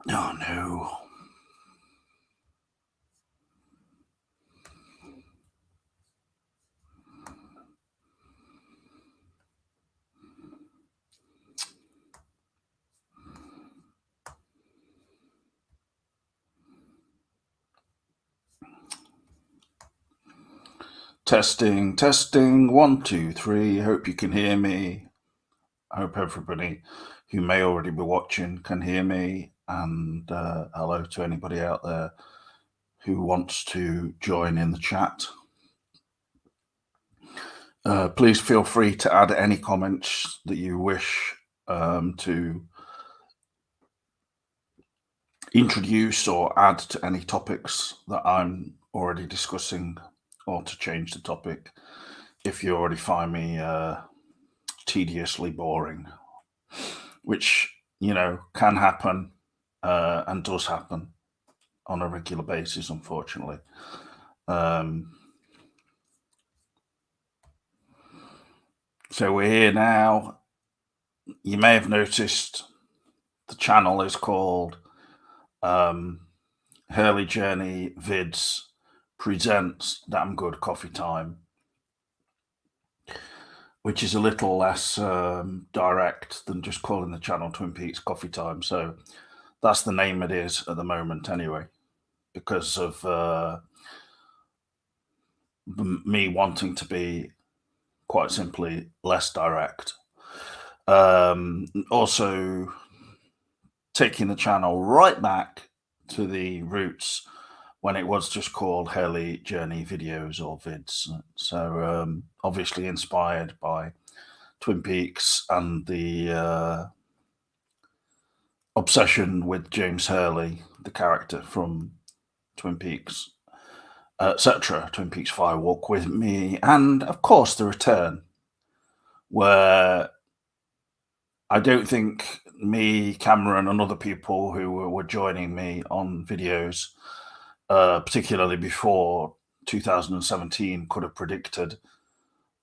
Oh no. Testing, testing, 1, 2, 3. Hope you can hear me. I hope everybody who may already be watching can hear me. And hello to anybody out there who wants to join in the chat. Please feel free to add any comments that you wish to introduce or add to any topics that I'm already discussing, or to change the topic if you already find me tediously boring, which, can happen and does happen on a regular basis, unfortunately. So we're here now. You may have noticed the channel is called Hurley Journey Vids Presents Damn Good Coffee Time, which is a little less direct than just calling the channel Twin Peaks Coffee Time. So that's the name it is at the moment, anyway, because of me wanting to be, quite simply, less direct. Also, taking the channel right back to the roots when it was just called Hurley Journey Videos or Vids. So, obviously inspired by Twin Peaks and the obsession with James Hurley, the character from Twin Peaks, etc. Twin Peaks Fire Walk with Me, and of course The Return, where I don't think me, Cameron, and other people who were joining me on videos, particularly before 2017, could have predicted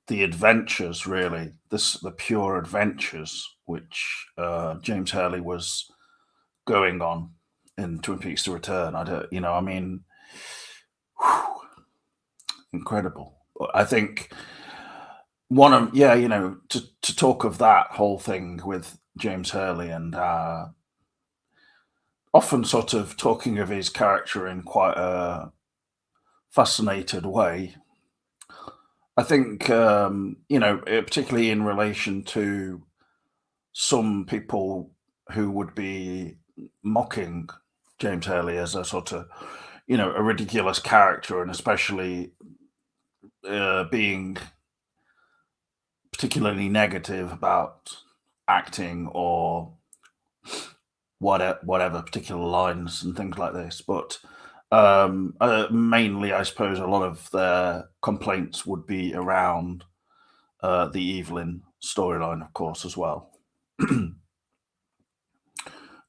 the adventures, really, the pure adventures which James Hurley was going on in Twin Peaks: The Return. I don't, I mean, whew, incredible. I think one of, yeah, to talk of that whole thing with James Hurley and often sort of talking of his character in quite a fascinated way. I think, particularly in relation to some people who would be mocking James Hurley as a sort of, a ridiculous character, and especially being particularly negative about acting or whatever particular lines and things like this. But mainly, I suppose, a lot of their complaints would be around the Evelyn storyline, of course, as well,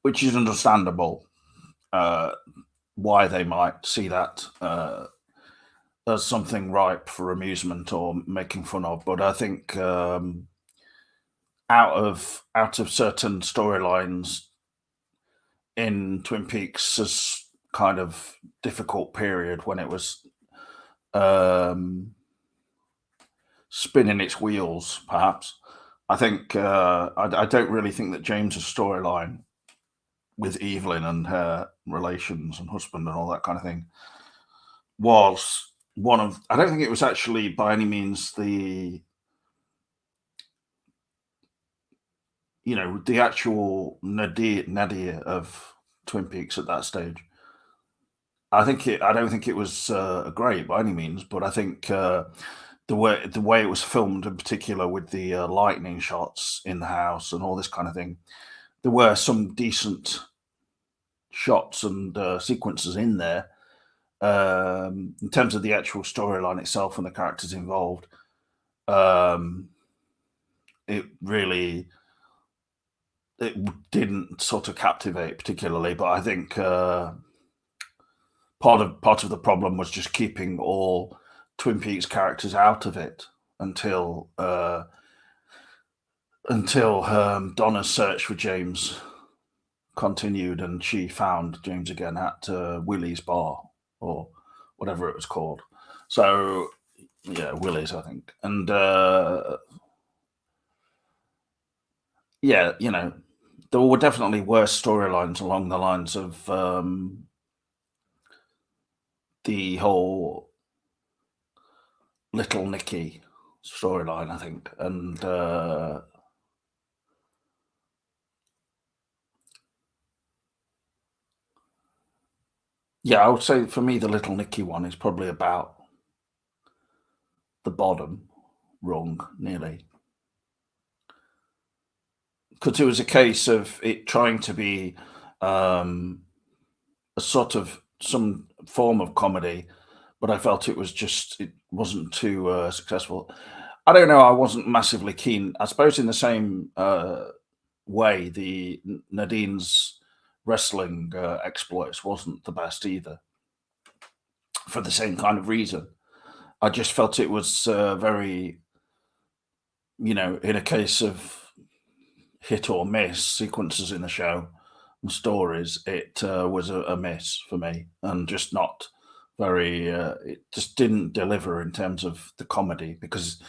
which is understandable. Why they might see that as something ripe for amusement or making fun of, but I think out of certain storylines in Twin Peaks' kind of difficult period when it was um, spinning its wheels, perhaps. I think I don't really think that James's storyline with Evelyn and her relations and husband and all that kind of thing was one of. I don't think it was actually by any means the actual nadir of Twin Peaks at that stage. I don't think it was great by any means, but I think the way it was filmed, in particular with the lightning shots in the house and all this kind of thing, there were some decent shots and sequences in there. In terms of the actual storyline itself and the characters involved, um, it really it didn't sort of captivate particularly. But I think part of the problem was just keeping all Twin Peaks characters out of it until Donna's search for James continued, and she found James again at Willie's bar or whatever it was called. So yeah, Willie's, I think, and yeah, there were definitely worse storylines along the lines of the whole Little Nicky storyline, I think, and yeah, I would say for me the Little Nicky one is probably about the bottom rung, nearly, because it was a case of it trying to be um, a sort of some form of comedy, but I felt it wasn't too successful. I don't know. I wasn't massively keen. I suppose in the same way, the Nadine's wrestling exploits wasn't the best either, for the same kind of reason. I just felt it was very, in a case of hit or miss sequences in the show and stories, it was a miss for me, and just not very. It just didn't deliver in terms of the comedy, because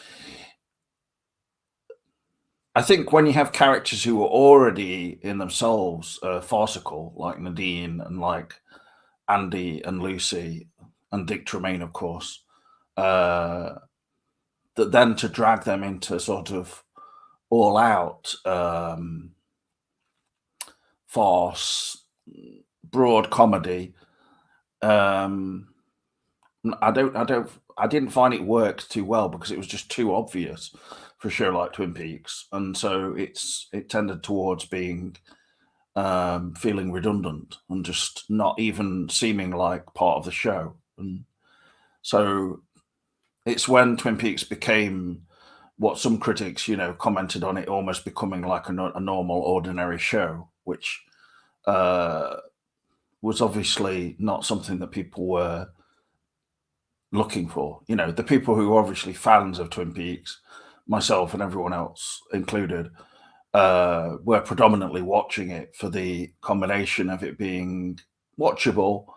I think when you have characters who are already in themselves farcical, like Nadine and like Andy and Lucy and Dick Tremaine, of course, uh, that then to drag them into sort of all out farce, broad comedy. Um, I didn't find it worked too well because it was just too obvious for a show like Twin Peaks, and so it tended towards being feeling redundant and just not even seeming like part of the show. And so it's when Twin Peaks became what some critics, commented on it almost becoming like a normal, ordinary show, which uh, was obviously not something that people were looking for. The people who are obviously fans of Twin Peaks, myself and everyone else included, were predominantly watching it for the combination of it being watchable,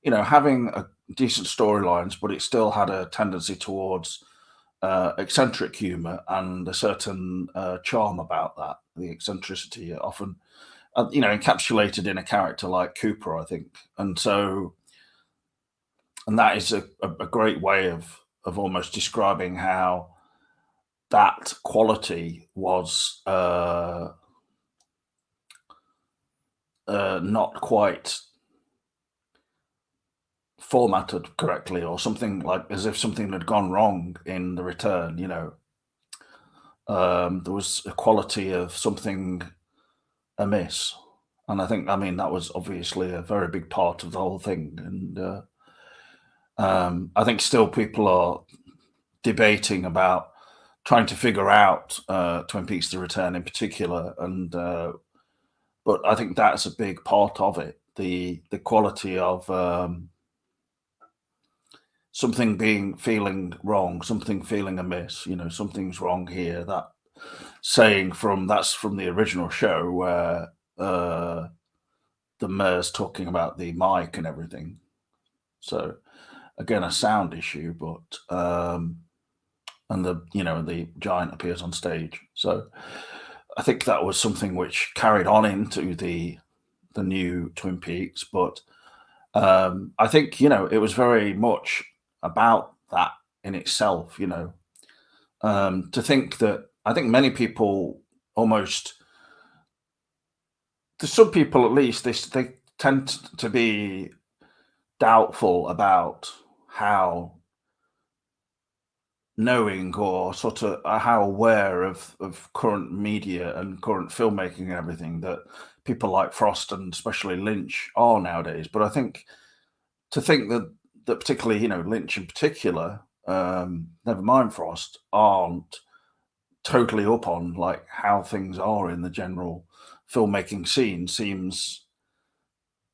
having a decent storylines, but it still had a tendency towards eccentric humor and a certain charm about that. The eccentricity often, encapsulated in a character like Cooper, I think, and that is a great way of almost describing how that quality was not quite formatted correctly, or something, like as if something had gone wrong in the return. There was a quality of something amiss, and I mean that was obviously a very big part of the whole thing. And I think still people are debating about trying to figure out Twin Peaks: The Return in particular, and but I think that's a big part of it. The quality of something feeling wrong, something feeling amiss. Something's wrong here. That's from the original show where the mayor's talking about the mic and everything. So again, a sound issue, but and the giant appears on stage. So I think that was something which carried on into the new Twin Peaks, but I think it was very much about that in itself. To think that I think many people almost, to some people at least, they tend to be doubtful about how knowing, or sort of how aware of current media and current filmmaking and everything that people like Frost and especially Lynch are nowadays. But I think to think that particularly Lynch in particular, never mind Frost, aren't totally up on like how things are in the general filmmaking scene seems.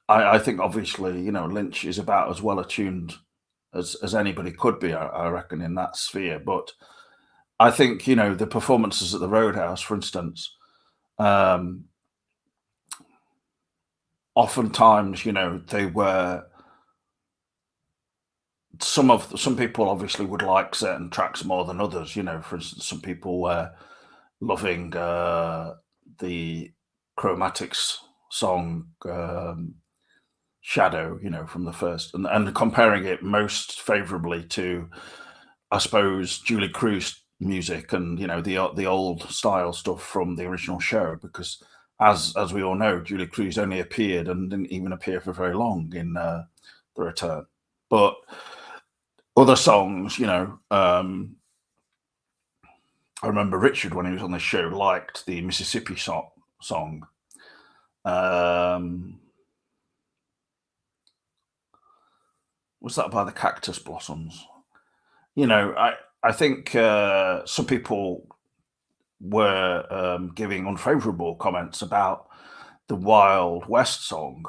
I think obviously Lynch is about as well attuned as anybody could be, I reckon, in that sphere. But I think the performances at the Roadhouse, for instance, um, oftentimes, they were some people obviously would like certain tracks more than others. For instance, some people were loving the Chromatics song Shadow, from the first, and comparing it most favorably to, I suppose, Julie Cruz music and the old style stuff from the original show, because as we all know, Julie Cruz only appeared and didn't even appear for very long in The Return. But other songs, I remember Richard, when he was on the show, liked the Mississippi song. Um, was that by the Cactus Blossoms? I think some people were giving unfavourable comments about the Wild West song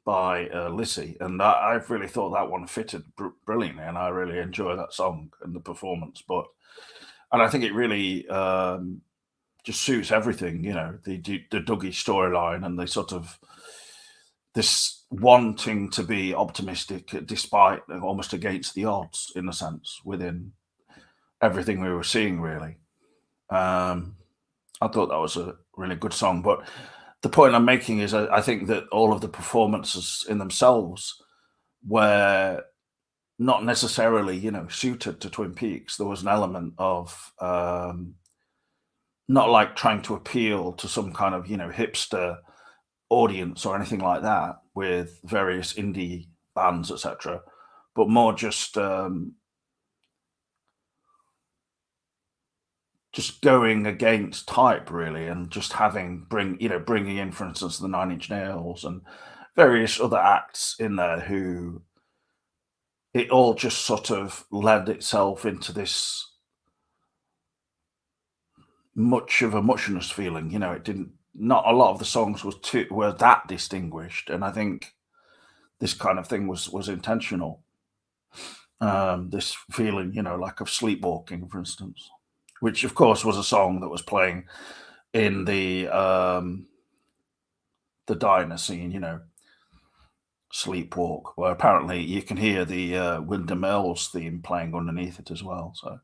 by Lissy, and I've really thought that one fitted brilliantly, and I really enjoy that song and the performance. And I think it really just suits everything, the Dougie storyline and the sort of this wanting to be optimistic despite almost against the odds, in a sense, within everything we were seeing, really. I thought that was a really good song. But the point I'm making is I think that all of the performances in themselves were not necessarily, suited to Twin Peaks. There was an element of not like trying to appeal to some kind of, hipster audience or anything like that with various indie bands, etc., but more just going against type, really, and just bringing in, for instance, the Nine Inch Nails and various other acts in there who it all just sort of led itself into this much of a muchness feeling. It didn't. Not a lot of the songs were that distinguished, and I think this kind of thing was intentional. This feeling, like of sleepwalking, for instance, which of course was a song that was playing in the diner scene, Sleepwalk, where apparently you can hear the Wyndham Earls theme playing underneath it as well. So.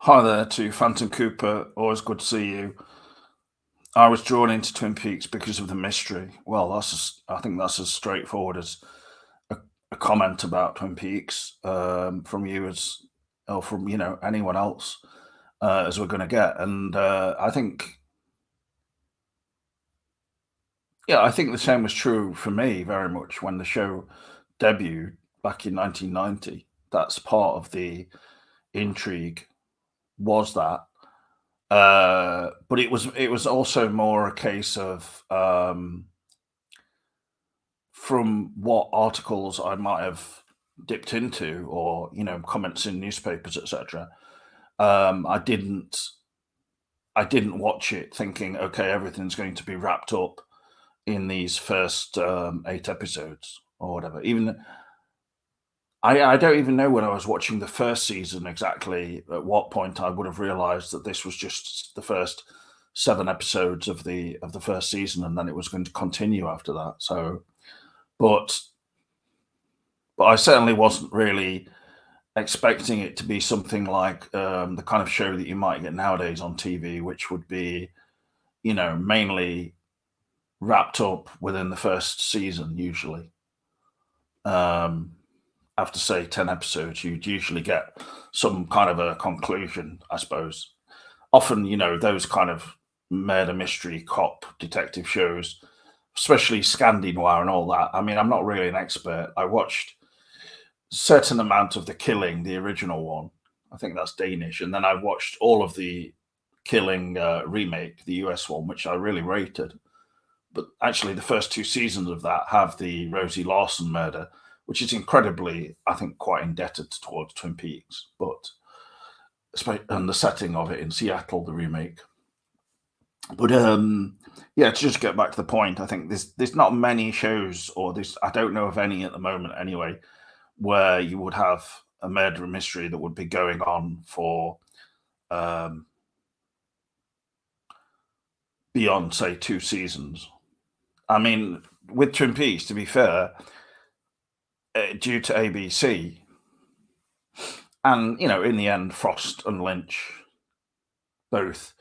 Hi there to Phantom Cooper. Always good to see you. I was drawn into Twin Peaks because of the mystery. Well, I think that's as straightforward as a comment about Twin Peaks from you or from anyone else as we're going to get. And I think the same was true for me very much when the show debuted back in 1990. That's part of the intrigue, was that. But it was also more a case of from what articles I might have dipped into, or comments in newspapers, etc. I didn't watch it thinking, okay, everything's going to be wrapped up in these first 8 episodes or whatever. Even I don't even know when I was watching the first season exactly at what point I would have realized that this was just the first 7 episodes of the first season, and then it was going to continue after that. So, but I certainly wasn't really expecting it to be something like the kind of show that you might get nowadays on TV, which would be, mainly wrapped up within the first season, usually. After, say, 10 episodes, you'd usually get some kind of a conclusion, I suppose. Often, those kind of murder mystery cop detective shows, especially Scandi Noir and all that. I mean, I'm not really an expert. I watched a certain amount of The Killing, the original one. I think that's Danish. And then I watched all of the Killing remake, the US one, which I really rated. But actually, the first 2 seasons of that have the Rosie Larson murder, which is incredibly, I think, quite indebted towards Twin Peaks, and the setting of it in Seattle, the remake. But to just get back to the point, I think there's not many shows, I don't know of any at the moment anyway, where you would have a murder mystery that would be going on for um, beyond, say, 2 seasons. I mean, with Twin Peaks, to be fair, due to ABC, and in the end, Frost and Lynch both,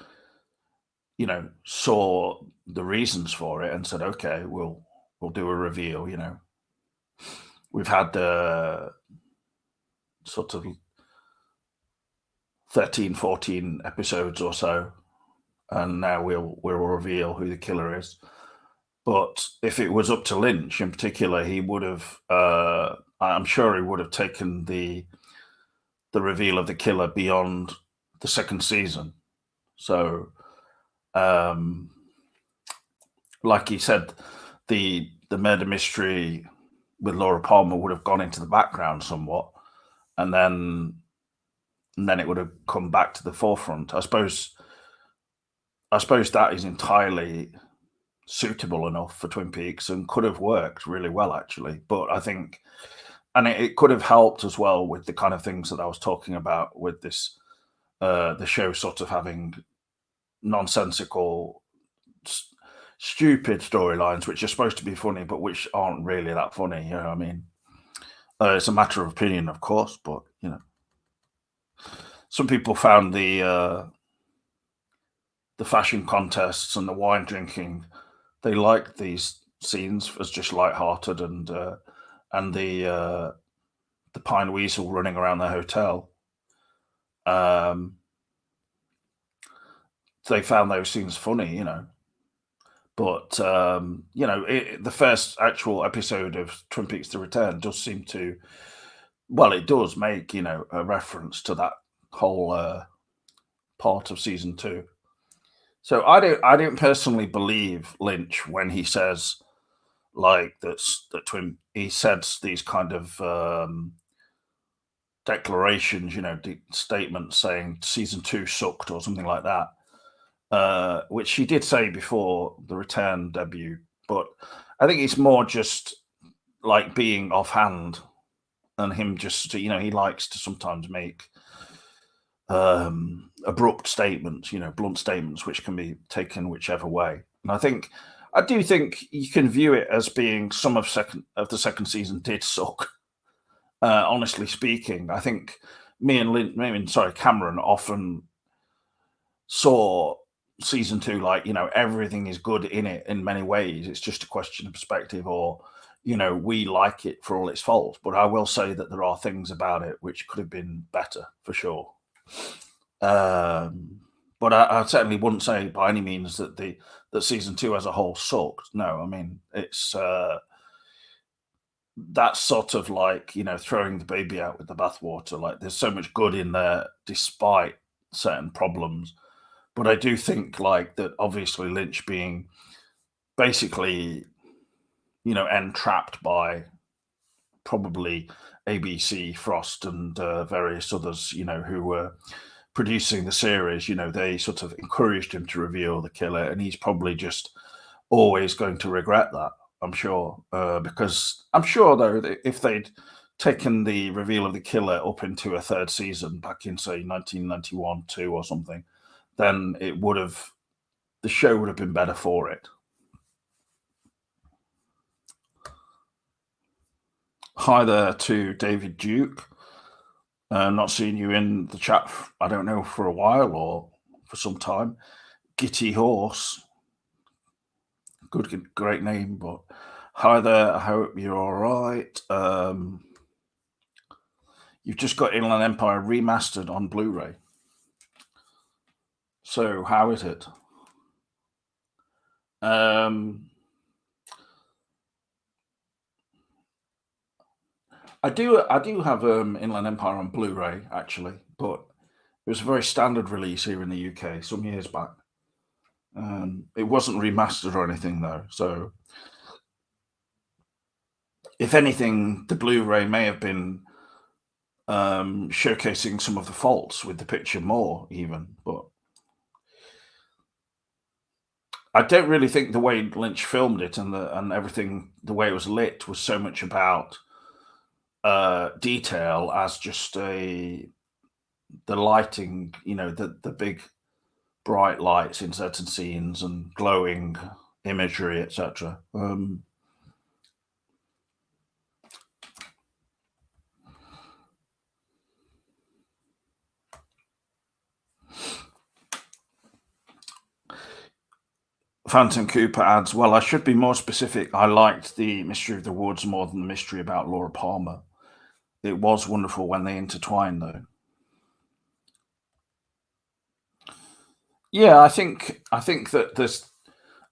saw the reasons for it and said, "Okay, we'll do a reveal." We've had sort of 13, 14 episodes or so, and now we'll reveal who the killer is. But if it was up to Lynch in particular, he would have. I'm sure he would have taken the reveal of the killer beyond the second season. So, like he said, the murder mystery with Laura Palmer would have gone into the background somewhat, and then it would have come back to the forefront. I suppose that is entirely suitable enough for Twin Peaks and could have worked really well, actually. But I think, and it could have helped as well with the kind of things that I was talking about with this, the show sort of having nonsensical, stupid storylines, which are supposed to be funny, but which aren't really that funny. You know what I mean? It's a matter of opinion, of course, but some people found the fashion contests and the wine drinking, they liked these scenes as just light-hearted, and the Pine Weasel running around the hotel. They found those scenes funny, But the first actual episode of Twin Peaks: The Return does seem to, well, it does make a reference to that whole part of season 2. So I don't personally believe Lynch when he says like he says these kind of declarations, statements saying season 2 sucked or something like that, which he did say before the Return debut. But I think it's more just like being offhand, and him just he likes to sometimes make abrupt statements, blunt statements, which can be taken whichever way. And I do think you can view it as being some of the second season did suck. Honestly speaking, I think Cameron often saw season 2 like everything is good in it in many ways. It's just a question of perspective, or we like it for all its faults. But I will say that there are things about it which could have been better for sure. But I certainly wouldn't say by any means that season 2 as a whole sucked. No, I mean it's that's sort of like throwing the baby out with the bathwater. Like there's so much good in there despite certain problems. But I do think like that obviously Lynch being basically entrapped by probably ABC, Frost, and various others who were producing the series, they sort of encouraged him to reveal the killer, and he's probably just always going to regret that, I'm sure. Because I'm sure, though, that if they'd taken the reveal of the killer up into a third season back in, say, 1991, 2 or something, then the show would have been better for it. Hi there to David Duke. Not seeing you in the chat, I don't know, for a while or for some time. Gitty Horse. Great name, but hi there. I hope you're all right. You've just got Inland Empire remastered on Blu-ray. So how is it? I do have Inland Empire on Blu-ray actually, but it was a very standard release here in the UK some years back. It wasn't remastered or anything though, so if anything, the Blu-ray may have been showcasing some of the faults with the picture more even, but I don't really think the way Lynch filmed it and everything, the way it was lit, was so much about detail as just a the lighting, the big bright lights in certain scenes and glowing imagery, etc. Phantom Cooper adds, well, I should be more specific. I liked the Mystery of the Woods more than the mystery about Laura Palmer. It was wonderful when they intertwined, though. Yeah, I think that there's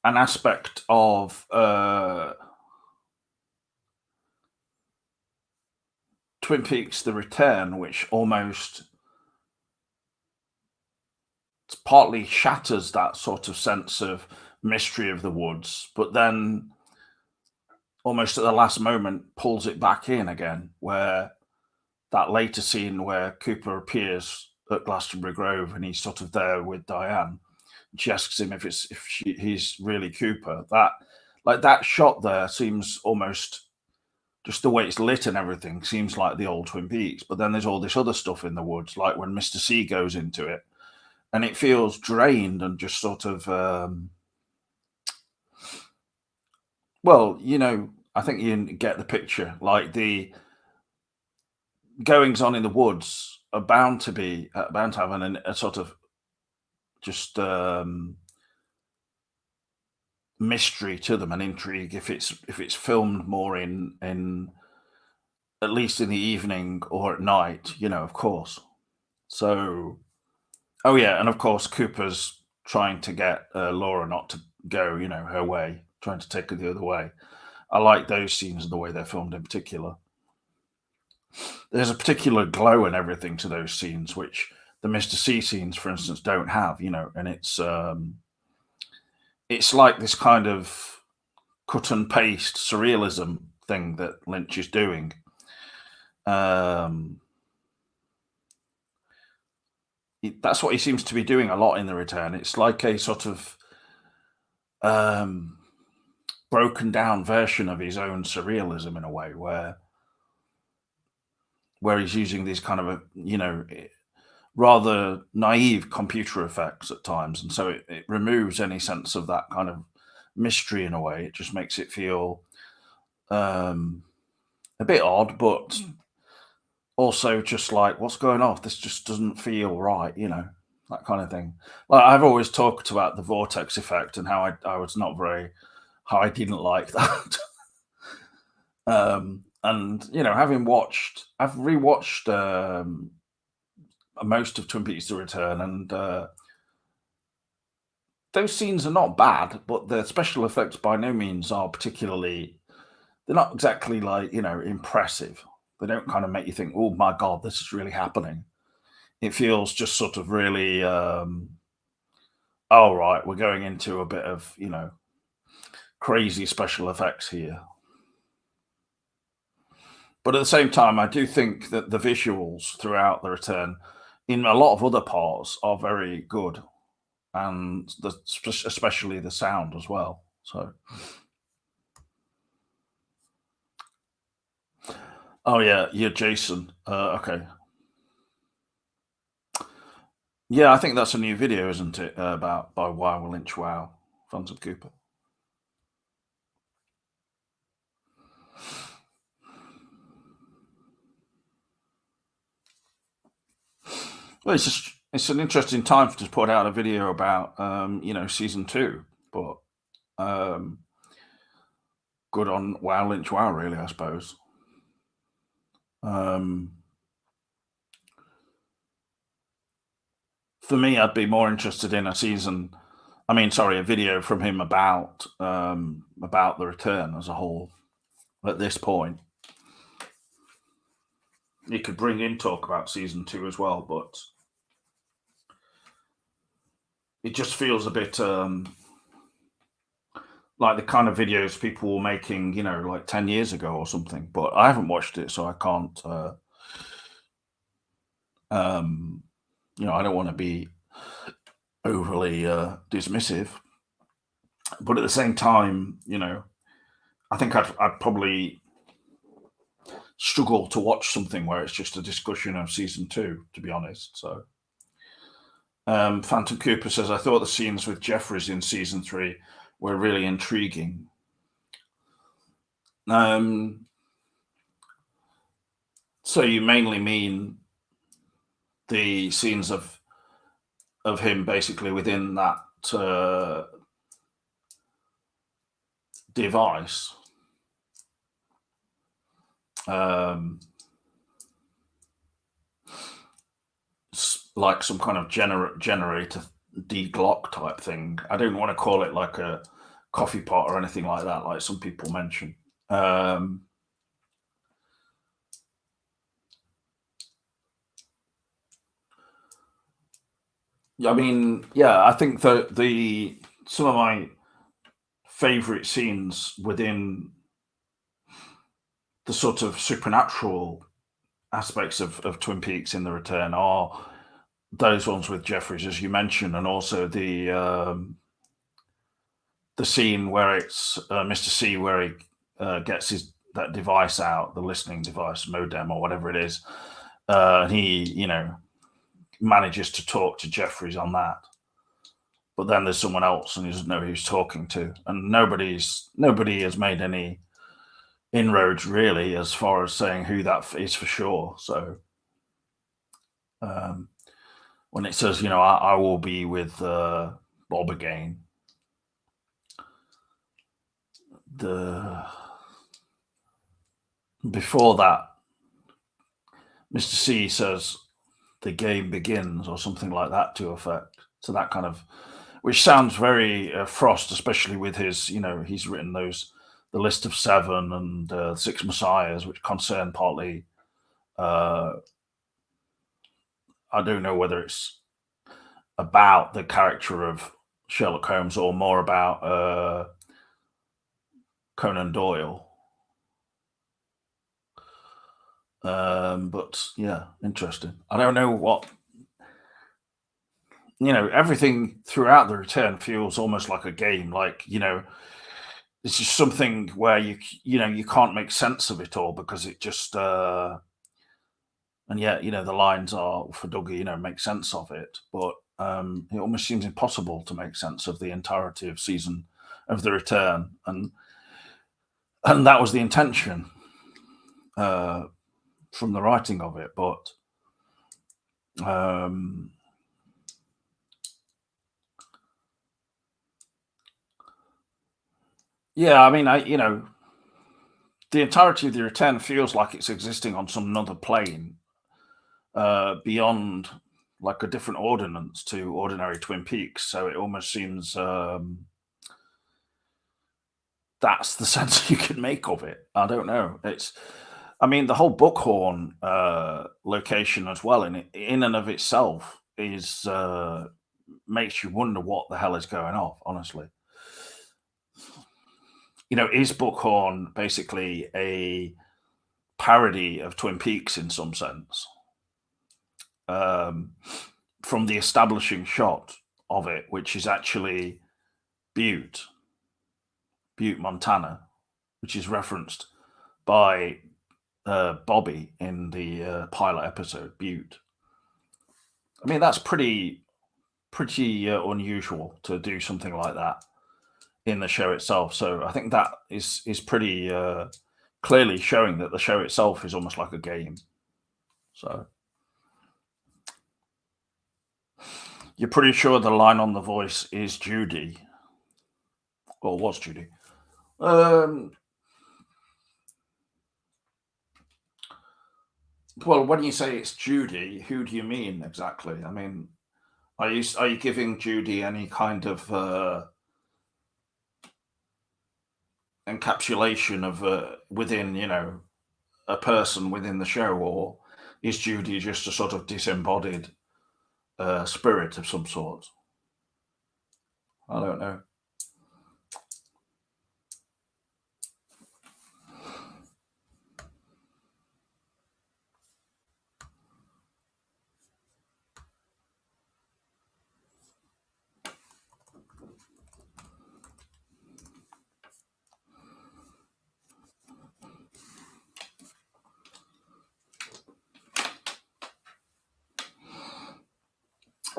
an aspect of Twin Peaks: The Return, which almost partly shatters that sort of sense of mystery of the woods, but then almost at the last moment pulls it back in again, where that later scene where Cooper appears at Glastonbury Grove and he's sort of there with Diane. She asks him if he's really Cooper. That shot there seems almost, just the way it's lit and everything, seems like the old Twin Peaks. But then there's all this other stuff in the woods, like when Mr. C goes into it, and it feels drained and just sort of, well, I think you get the picture. Like the goings on in the woods are bound to have a sort of just mystery to them, and intrigue, if it's filmed more in at least in the evening or at night, of course. So, oh yeah, and of course Cooper's trying to get Laura not to go, her way, trying to take her the other way. I like those scenes and the way they're filmed in particular. There's a particular glow and everything to those scenes, which the Mr. C scenes, for instance, don't have, and it's like this kind of cut and paste surrealism thing that Lynch is doing. That's what he seems to be doing a lot in The Return. It's like a sort of broken down version of his own surrealism in a way, where he's using these kind of rather naive computer effects at times, and so it removes any sense of that kind of mystery in a way. It just makes it feel a bit odd, but also just like, what's going on? This just doesn't feel right, that kind of thing. Like, I've always talked about the vortex effect and how I didn't like that. And I've rewatched most of Twin Peaks: The Return, and those scenes are not bad, but the special effects by no means are particularly. They're not exactly like impressive. They don't kind of make you think, "Oh my god, this is really happening." It feels just sort of really, oh right, we're going into a bit of crazy special effects here. But at the same time, I do think that the visuals throughout The Return, in a lot of other parts, are very good, and especially the sound as well. So, oh yeah, Jason. Okay, yeah, I think that's a new video, isn't it? By Wow Lynch Wow, Phantom Cooper. Well, it's an interesting time to put out a video about season 2, but good on Wow Lynch Wow, really, I suppose. For me, I'd be more interested in a video from him about The Return as a whole at this point. You could bring in talk about season 2 as well, but it just feels a bit like the kind of videos people were making, like 10 years ago or something. But I haven't watched it, so I can't. I don't want to be overly dismissive, but at the same time, I think I'd probably struggle to watch something where it's just a discussion of season 2, to be honest. So, Phantom Cooper says, I thought the scenes with Jeffries in season 3 were really intriguing. So you mainly mean the scenes of him basically within that device, like some kind of generator de-glock type thing. I don't want to call it like a coffee pot or anything like that, like some people mention. I mean, yeah, I think the some of my favorite scenes within the sort of supernatural aspects of Twin Peaks in The Return are those ones with Jeffries, as you mentioned, and also the scene where it's Mr. C, where he gets that device out, the listening device, modem or whatever it is, and he, manages to talk to Jeffries on that. But then there's someone else, and he doesn't know who he's talking to, and nobody has made any inroads really as far as saying who that is for sure. So when it says, I will be with Bob again, before that, Mr. C says the game begins or something like that to effect. So that kind of, which sounds very Frost, especially with his, he's written the list of 7 and 6 messiahs, which concern partly, I don't know whether it's about the character of Sherlock Holmes or more about Conan Doyle. But yeah, interesting. I don't know what, everything throughout The Return feels almost like a game. Like, it's just something where you can't make sense of it all because it just, and yet, the lines are for Dougie, make sense of it. But it almost seems impossible to make sense of the entirety of season of The Return. And that was the intention from the writing of it. But yeah, I mean, the entirety of The Return feels like it's existing on some other plane beyond like a different ordinance to ordinary Twin Peaks. So it almost seems that's the sense you can make of it. I don't know. The whole Buckhorn location as well in and of itself is makes you wonder what the hell is going on, honestly. Is Buckhorn basically a parody of Twin Peaks in some sense? From the establishing shot of it, which is actually Butte, Montana, which is referenced by Bobby in the pilot episode, Butte. I mean, that's pretty unusual to do something like that in the show itself. So I think that is pretty clearly showing that the show itself is almost like a game. So you're pretty sure the line on the voice is Judy, or was Judy? Well, when you say it's Judy, who do you mean exactly? I mean, are you giving Judy any kind of encapsulation of within a person within the show, or is Judy just a sort of disembodied spirit of some sort? I don't know.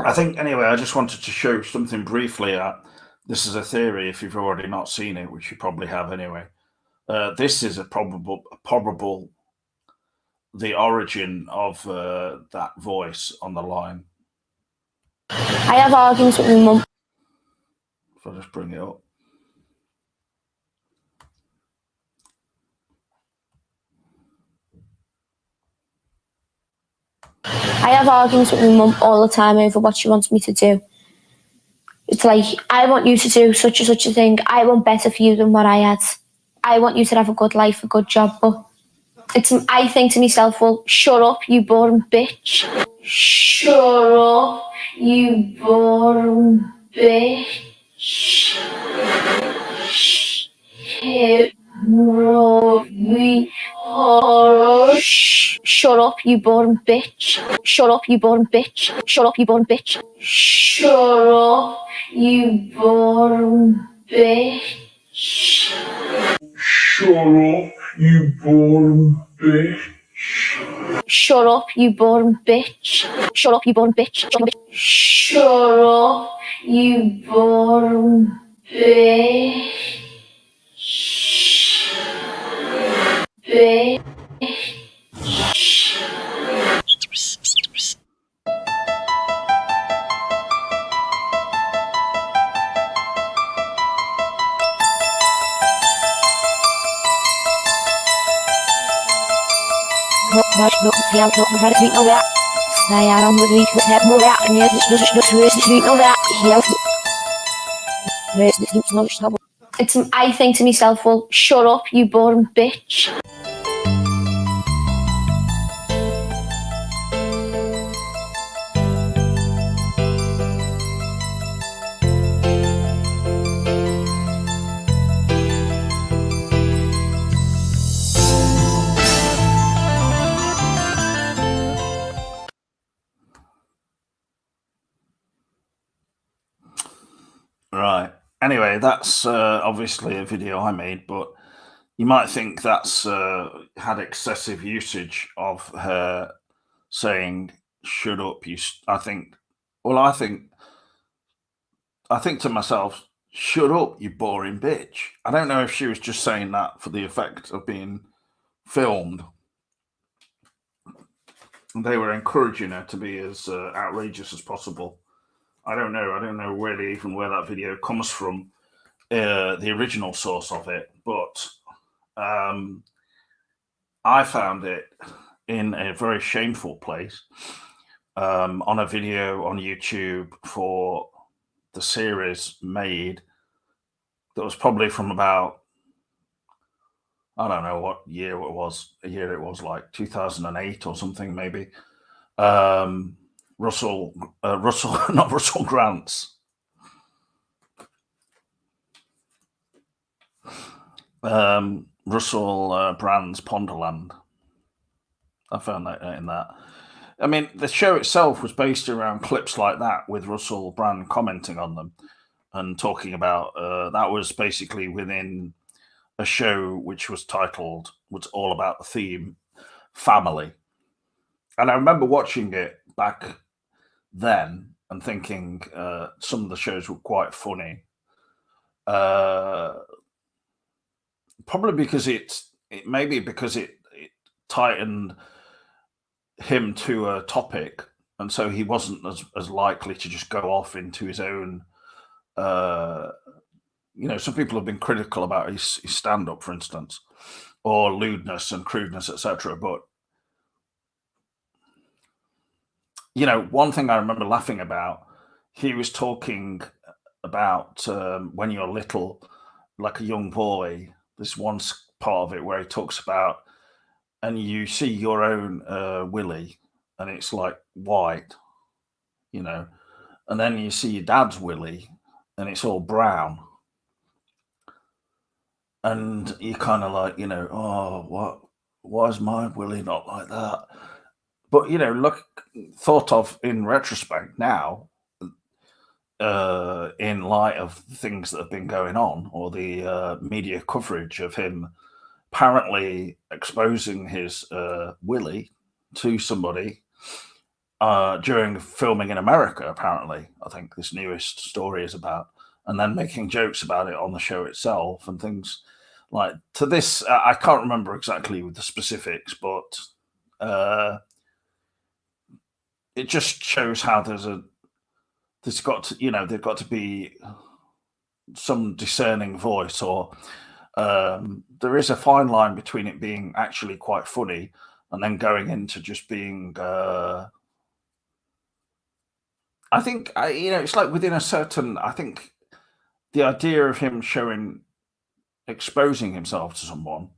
I think, anyway, I just wanted to show something briefly. This is a theory, if you've already not seen it, which you probably have anyway. This is a probable the origin of that voice on the line. I have arguments with my mum. If I just bring it up. I have arguments with my mum all the time over what she wants me to do. It's like, I want you to do such and such a thing. I want better for you than what I had. I want you to have a good life, a good job. But I think to myself, well, shut up, you boring bitch. Shut up, you boring bitch. Shut up, you boring bitch. Shut up, you boring bitch. Shut up, you boring bitch. Shut up, you boring bitch. Shut up, you boring bitch. Shut up, you boring bitch. Shut up, you boring bitch. Shut up, you boring bitch. I think to myself, well, shut up, you boring bitch. Right. Anyway, that's obviously a video I made, but you might think that's had excessive usage of her saying "shut up." I think to myself, "Shut up, you boring bitch." I don't know if she was just saying that for the effect of being filmed. And they were encouraging her to be as outrageous as possible. I don't know. I don't know really even where that video comes from, the original source of it, but I found it in a very shameful place on a video on YouTube for the series Made that was probably from about, I don't know what year it was, like 2008 or something maybe. Russell, not Russell Grant's. Russell Brand's Ponderland. I found that in that. I mean, the show itself was based around clips like that, with Russell Brand commenting on them and talking about. That was basically within a show which was all about the theme family. And I remember watching it back then and thinking some of the shows were quite funny. Probably because it tightened him to a topic, and so he wasn't as likely to just go off into his own. Some people have been critical about his stand-up, for instance, or lewdness and crudeness, etc. But one thing I remember laughing about, he was talking about when you're little, like a young boy. This one part of it where he talks about, and you see your own willy, and it's like white, and then you see your dad's willy, and it's all brown, and you kind of like, oh, why is my willy not like that? But thought of in retrospect now, in light of things that have been going on, or the media coverage of him apparently exposing his willy to somebody, during filming in America. Apparently, I think this newest story is about, and then making jokes about it on the show itself and things like to this. I can't remember exactly with the specifics, but it just shows how there's got to, there've got to be some discerning voice, or there is a fine line between it being actually quite funny and then going into just being. I think it's like within a certain. I think the idea of him exposing himself to someone,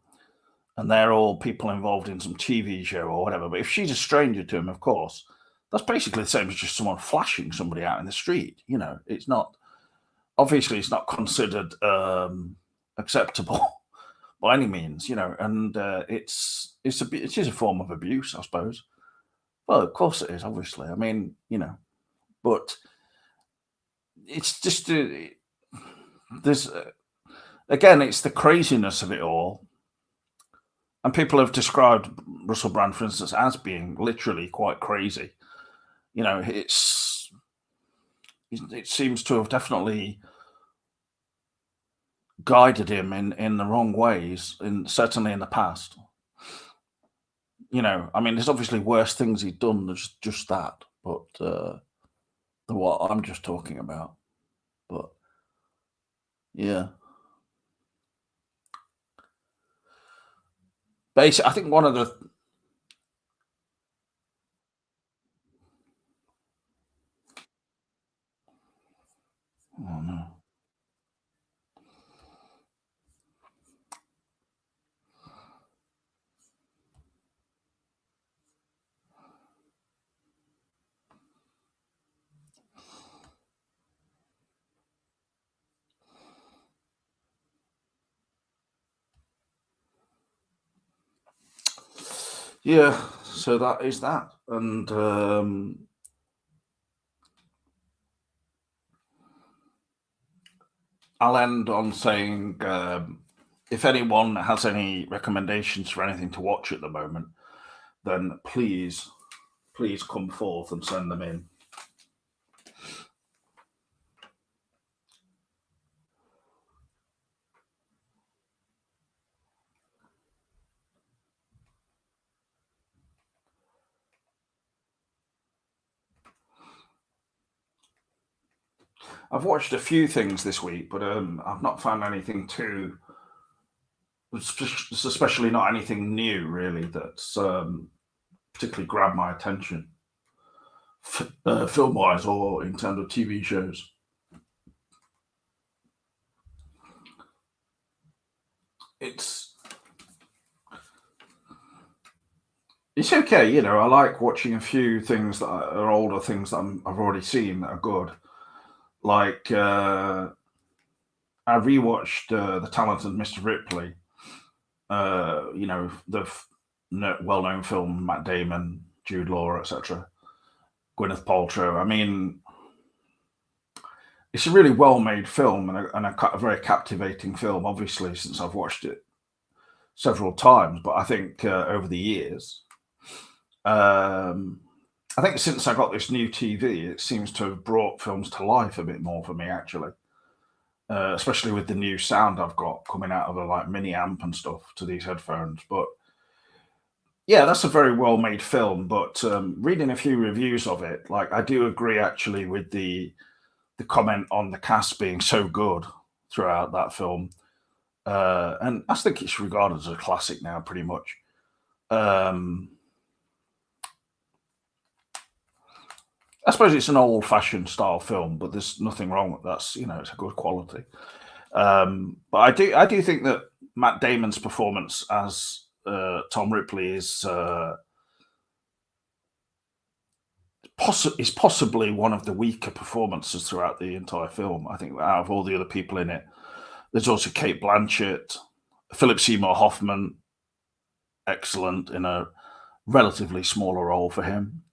and they're all people involved in some TV show or whatever. But if she's a stranger to him, of course, that's basically the same as just someone flashing somebody out in the street. It's not obviously it's not considered acceptable by any means. And it is a form of abuse, I suppose. Well, of course it is. Obviously, I mean, but it's just there's again, it's the craziness of it all. And people have described Russell Brand, for instance, as being literally quite crazy. It seems to have definitely guided him in the wrong ways, certainly in the past. I mean, there's obviously worse things he'd done than just that, but than what I'm just talking about. But yeah. Basically, I think one of the oh no. Yeah, so that is that. And I'll end on saying if anyone has any recommendations for anything to watch at the moment, then please come forth and send them in. I've watched a few things this week, but I've not found anything too, especially not anything new really that's particularly grabbed my attention, film wise or in terms of TV shows. It's okay, I like watching a few things that are older things that I've already seen that are good. Like I rewatched The Talented Mr. Ripley. The well-known film, Matt Damon, Jude Law, etc. Gwyneth Paltrow. I mean, it's a really well-made film and a very captivating film. Obviously, since I've watched it several times, but I think over the years, I think since I got this new TV, it seems to have brought films to life a bit more for me, actually. Especially with the new sound I've got coming out of a like mini amp and stuff to these headphones. But yeah, that's a very well made film. But reading a few reviews of it, like I do agree actually with the comment on the cast being so good throughout that film. And I think it's regarded as a classic now, pretty much. I suppose it's an old-fashioned style film, but there's nothing wrong with that. It's a good quality. But I do think that Matt Damon's performance as Tom Ripley is possibly one of the weaker performances throughout the entire film. I think out of all the other people in it, there's also Kate Blanchett, Philip Seymour Hoffman, excellent in a relatively smaller role for him.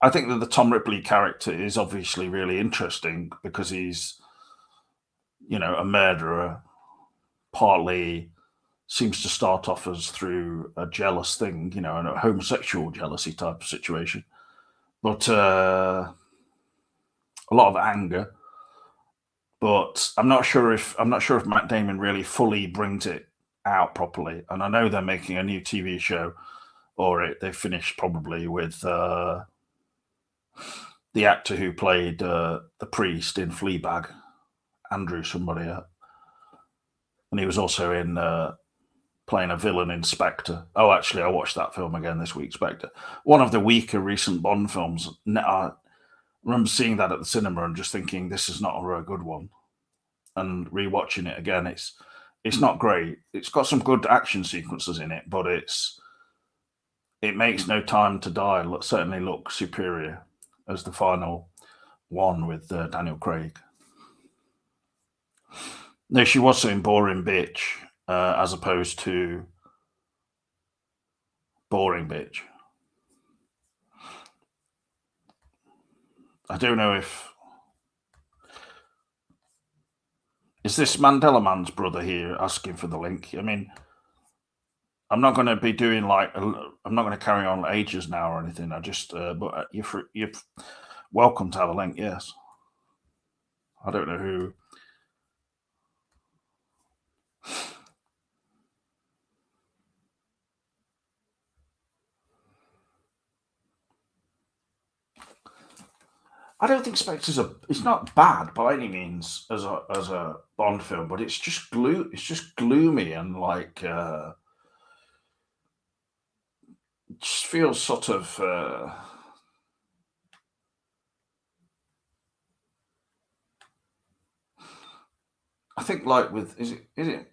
I think that the Tom Ripley character is obviously really interesting because he's, a murderer, partly seems to start off as through a jealous thing, you know, and a homosexual jealousy type of situation, but a lot of anger. But I'm not sure if Matt Damon really fully brings it out properly. And I know they're making a new TV show, or they finished probably with the actor who played the priest in Fleabag, Andrew somebody, and he was also in playing a villain in Spectre. Oh, actually, I watched that film again this week, Spectre. One of the weaker recent Bond films. I remember seeing that at the cinema and just thinking, this is not a very good one. And rewatching it again, it's not great. It's got some good action sequences in it, but it makes No Time to Die certainly look superior as the final one with Daniel Craig. No, she was saying boring bitch as opposed to boring bitch. I don't know if... Is this Mandela Man's brother here asking for the link? I mean, I'm not going to be doing I'm not going to carry on ages now or anything. I just, but you're welcome to have a link, yes. I don't know who. I don't think Spectre's it's not bad by any means as a Bond film, but it's just gloomy and like just feels sort of I think like with is it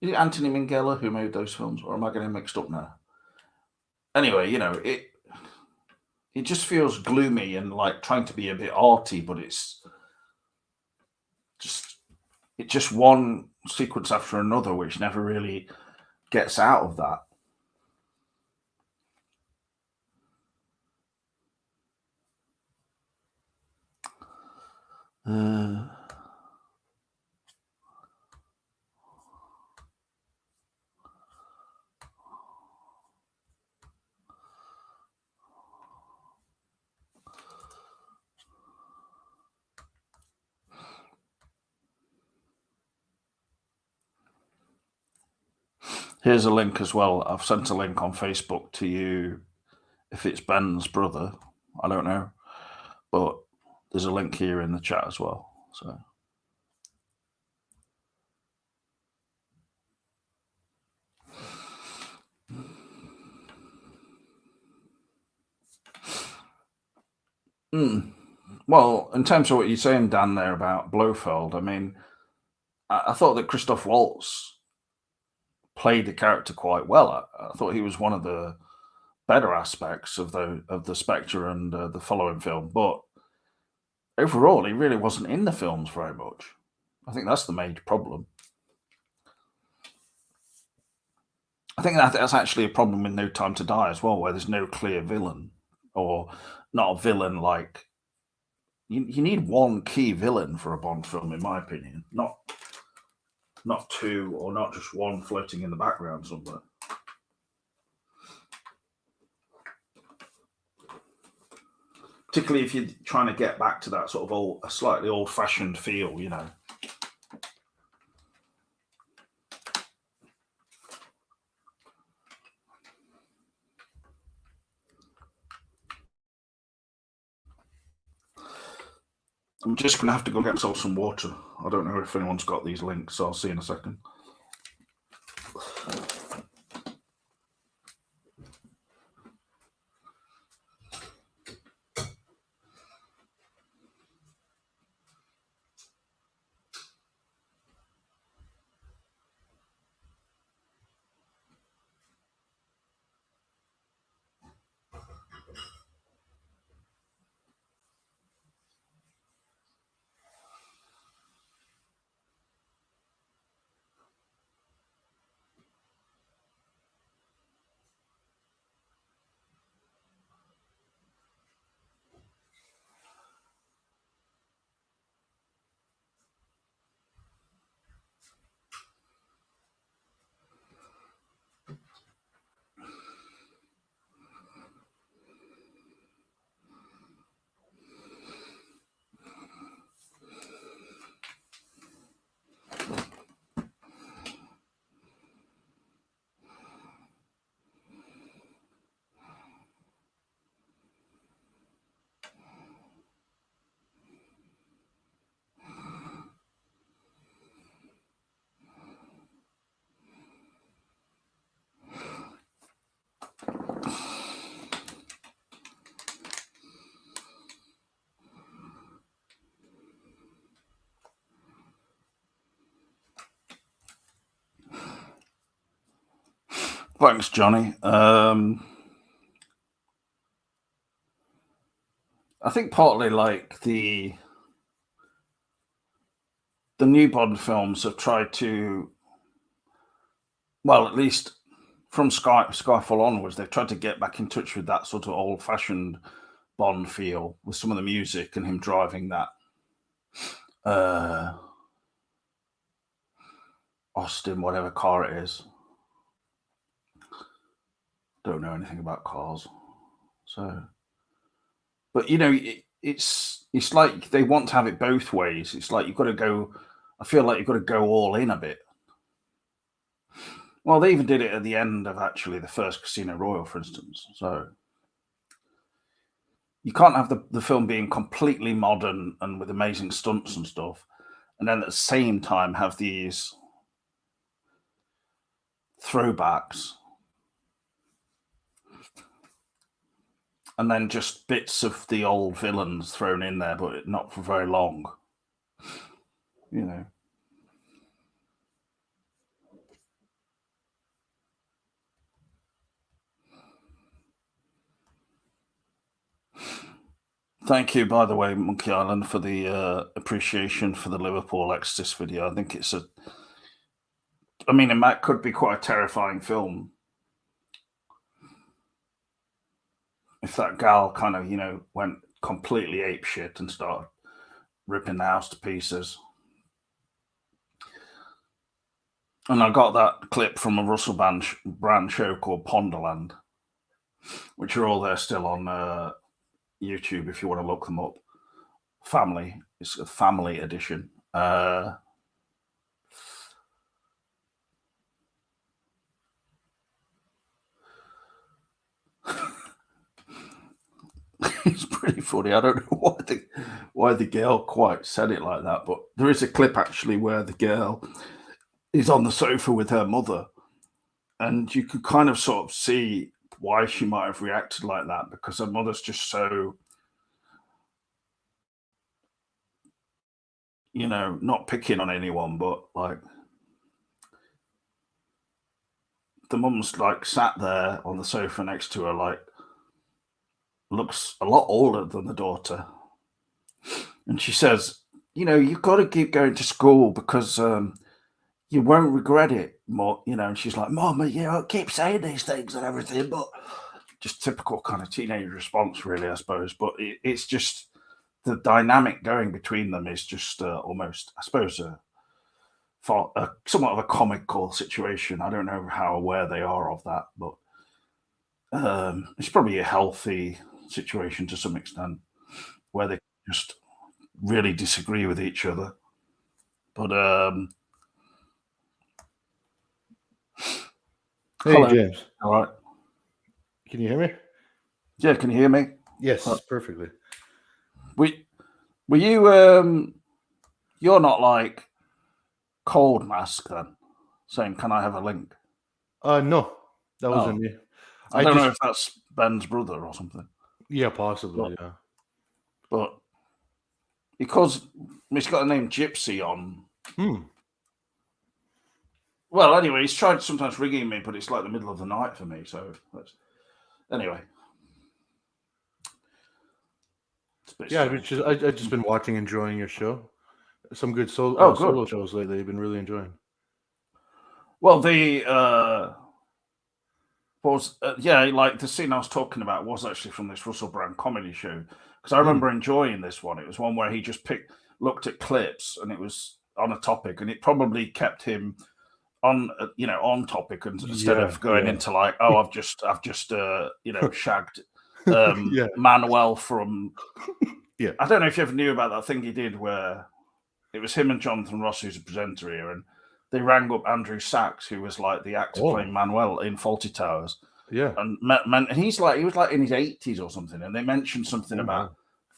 Anthony Minghella who made those films, or am I getting mixed up now? Anyway, you know, it just gloomy and like trying to be a bit arty, but it's just one sequence after another, which never really gets out of that. Here's a link as well. I've sent a link on Facebook to you. If it's Ben's brother, I don't know, but there's a link here in the chat as well. So. Well, in terms of what you're saying, Dan, there about Blofeld, I mean, I thought that Christoph Waltz played the character quite well. I thought he was one of the better aspects of the Spectre and the following film, but overall, he really wasn't in the films very much. I think that's the major problem. I think that's actually a problem with No Time to Die as well, where there's no clear villain, or not a villain like... You need one key villain for a Bond film, in my opinion, not two, or not just one floating in the background somewhere. Particularly if you're trying to get back to that sort of a slightly old-fashioned feel, you know. I'm just going to have to go get myself some water. I don't know if anyone's got these links, so I'll see you in a second. Thanks, Johnny. I think partly like the new Bond films have tried to, well, at least from Skyfall onwards, they've tried to get back in touch with that sort of old-fashioned Bond feel with some of the music and him driving that Austin, whatever car it is. Don't know anything about cars, so. But you know, it's like they want to have it both ways. It's like you've got to go. I feel like you've got to go all in a bit. Well, they even did it at the end of actually the first Casino Royale, for instance. So you can't have the film being completely modern and with amazing stunts and stuff, and then at the same time have these throwbacks and then just bits of the old villains thrown in there, but not for very long. You know. Thank you, by the way, Monkey Island, for the appreciation for the Liverpool Exorcist video. I think it's I mean, it could be quite a terrifying film if that gal kind of, you know, went completely apeshit and started ripping the house to pieces. And I got that clip from a Russell Brand show called Ponderland, which are all there still on YouTube if you want to look them up. Family, it's a family edition. It's pretty funny. I don't know why the girl quite said it like that, but there is a clip actually where the girl is on the sofa with her mother, and you could kind of sort of see why she might have reacted like that, because her mother's just so, you know, not picking on anyone, but like the mum's like sat there on the sofa next to her, like looks a lot older than the daughter, and she says, you know, you've got to keep going to school because you won't regret it more, you know. And she's like, Mama, you know, keep saying these things and everything, but just typical kind of teenage response, really, I suppose. But it's just the dynamic going between them is just almost, I suppose, somewhat of a comical situation. I don't know how aware they are of that, but it's probably a healthy situation to some extent where they just really disagree with each other. But hey, hello. James. All right. Can you hear me? Yeah, can you hear me? Yes, perfectly. Were you you're not like Cold Mask then, saying, can I have a link? No, that wasn't me. I don't know if that's Ben's brother or something. Yeah, possibly, yeah. But because he's got the name Gypsy on. Well, anyway, he's tried sometimes ringing me, but it's like the middle of the night for me. So anyway. Yeah, I've just been watching, enjoying your show. Some good solo shows lately. I've been really enjoying. Well, the like the scene I was talking about was actually from this Russell Brand comedy show, because I remember enjoying this one. It was one where he just looked at clips and it was on a topic, and it probably kept him on topic, and instead of going into like, oh, I've just shagged Manuel from I don't know if you ever knew about that thing he did where it was him and Jonathan Ross, who's a presenter here, and they rang up Andrew Sachs, who was like the actor playing Manuel in Fawlty Towers. Yeah. And he was like in his 80s or something, and they mentioned something about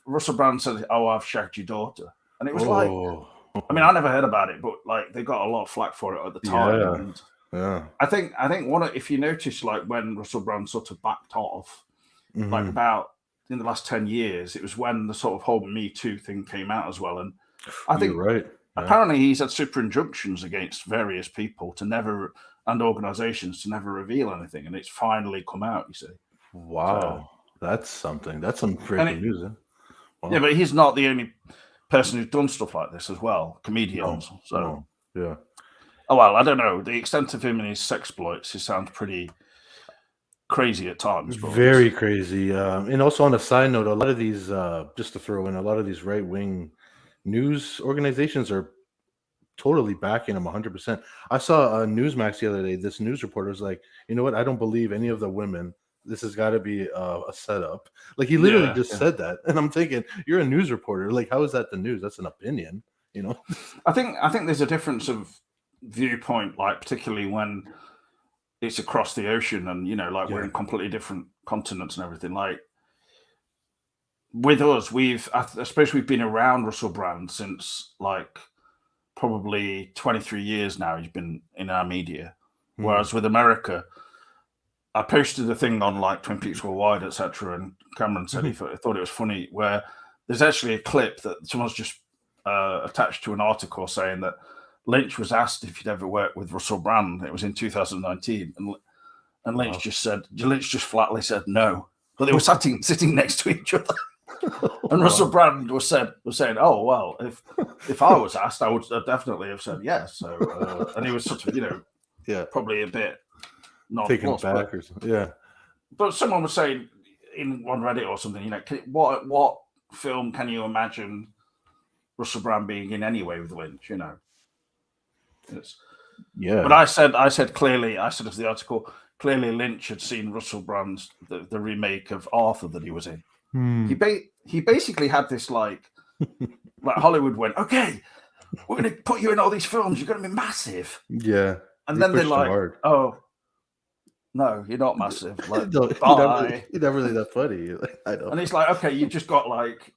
Russell Brand said, "Oh, I've shagged your daughter," and it was like, I mean, I never heard about it, but like they got a lot of flack for it at the time. Yeah. I think if you notice, like when Russell Brand sort of backed off, like about in the last 10 years, it was when the sort of whole Me Too thing came out as well, and I think you're right. Apparently, he's had super injunctions against various people to never and organizations to never reveal anything, and it's finally come out, you see. Wow. That's something. That's some breaking news. Huh? Wow. Yeah, but he's not the only person who's done stuff like this as well. Comedians. Yeah. Oh, well, I don't know. The extent of him and his sexploits, it sounds pretty crazy at times. Very crazy. And also on a side note, a lot of these, just to throw in, a lot of these right-wing news organizations are totally backing him 100%. I saw Newsmax the other day. This news reporter was like, you know what? I don't believe any of the women. This has got to be a setup. Like he literally just said that. And I'm thinking, you're a news reporter. Like, how is that the news? That's an opinion, you know? I think there's a difference of viewpoint, like particularly when it's across the ocean and, you know, like we're in completely different continents and everything. Like with us, I suppose we've been around Russell Brand since like probably 23 years now. He's been in our media. Whereas with America, I posted a thing on like Twin Peaks Worldwide, etc. And Cameron said he thought it was funny, where there's actually a clip that someone's just attached to an article saying that Lynch was asked if he'd ever worked with Russell Brand. It was in 2019, and Lynch just flatly said no. But they were sitting next to each other. And Russell Brand was saying, "Oh well, if I was asked, I would definitely have said yes." So, and he was sort of, you know, probably a bit not taken back or something. Yeah. But someone was saying in one Reddit or something, you know, what film can you imagine Russell Brand being in anyway with Lynch? You know. But I said clearly, I said of the article, clearly Lynch had seen Russell Brand's the remake of Arthur that he was in. He basically had this like Hollywood went, okay, we're going to put you in all these films. You're going to be massive. Yeah. And then they're like, oh, no, you're not massive. Like, you're not really that funny. Like, I know. And it's like, okay, you just got like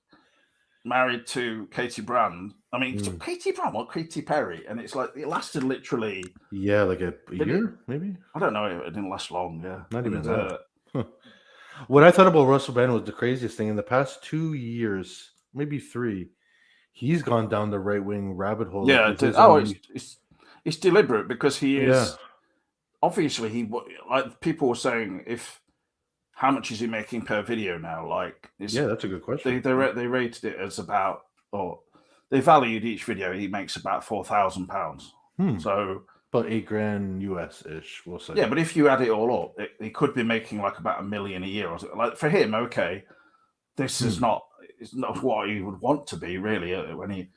married to Katie Brand. I mean, Katie Brand, what Katy Perry? And it's like, it lasted literally. Yeah, like a year, maybe? I don't know. It didn't last long, yeah. Not even that. What I thought about Russell Brand was the craziest thing. In the past 2 years, maybe 3, he's gone down the right-wing rabbit hole. Yeah, it's deliberate because he is... Obviously, like people were saying, how much is he making per video now? Like, that's a good question. They rated it as about, or they valued each video. He makes about £4,000. So about $8,000 US-ish, we'll say. Yeah, but if you add it all up, he could be making like about $1 million a year. Or something. Like for him, okay, this is not what he would want to be really when he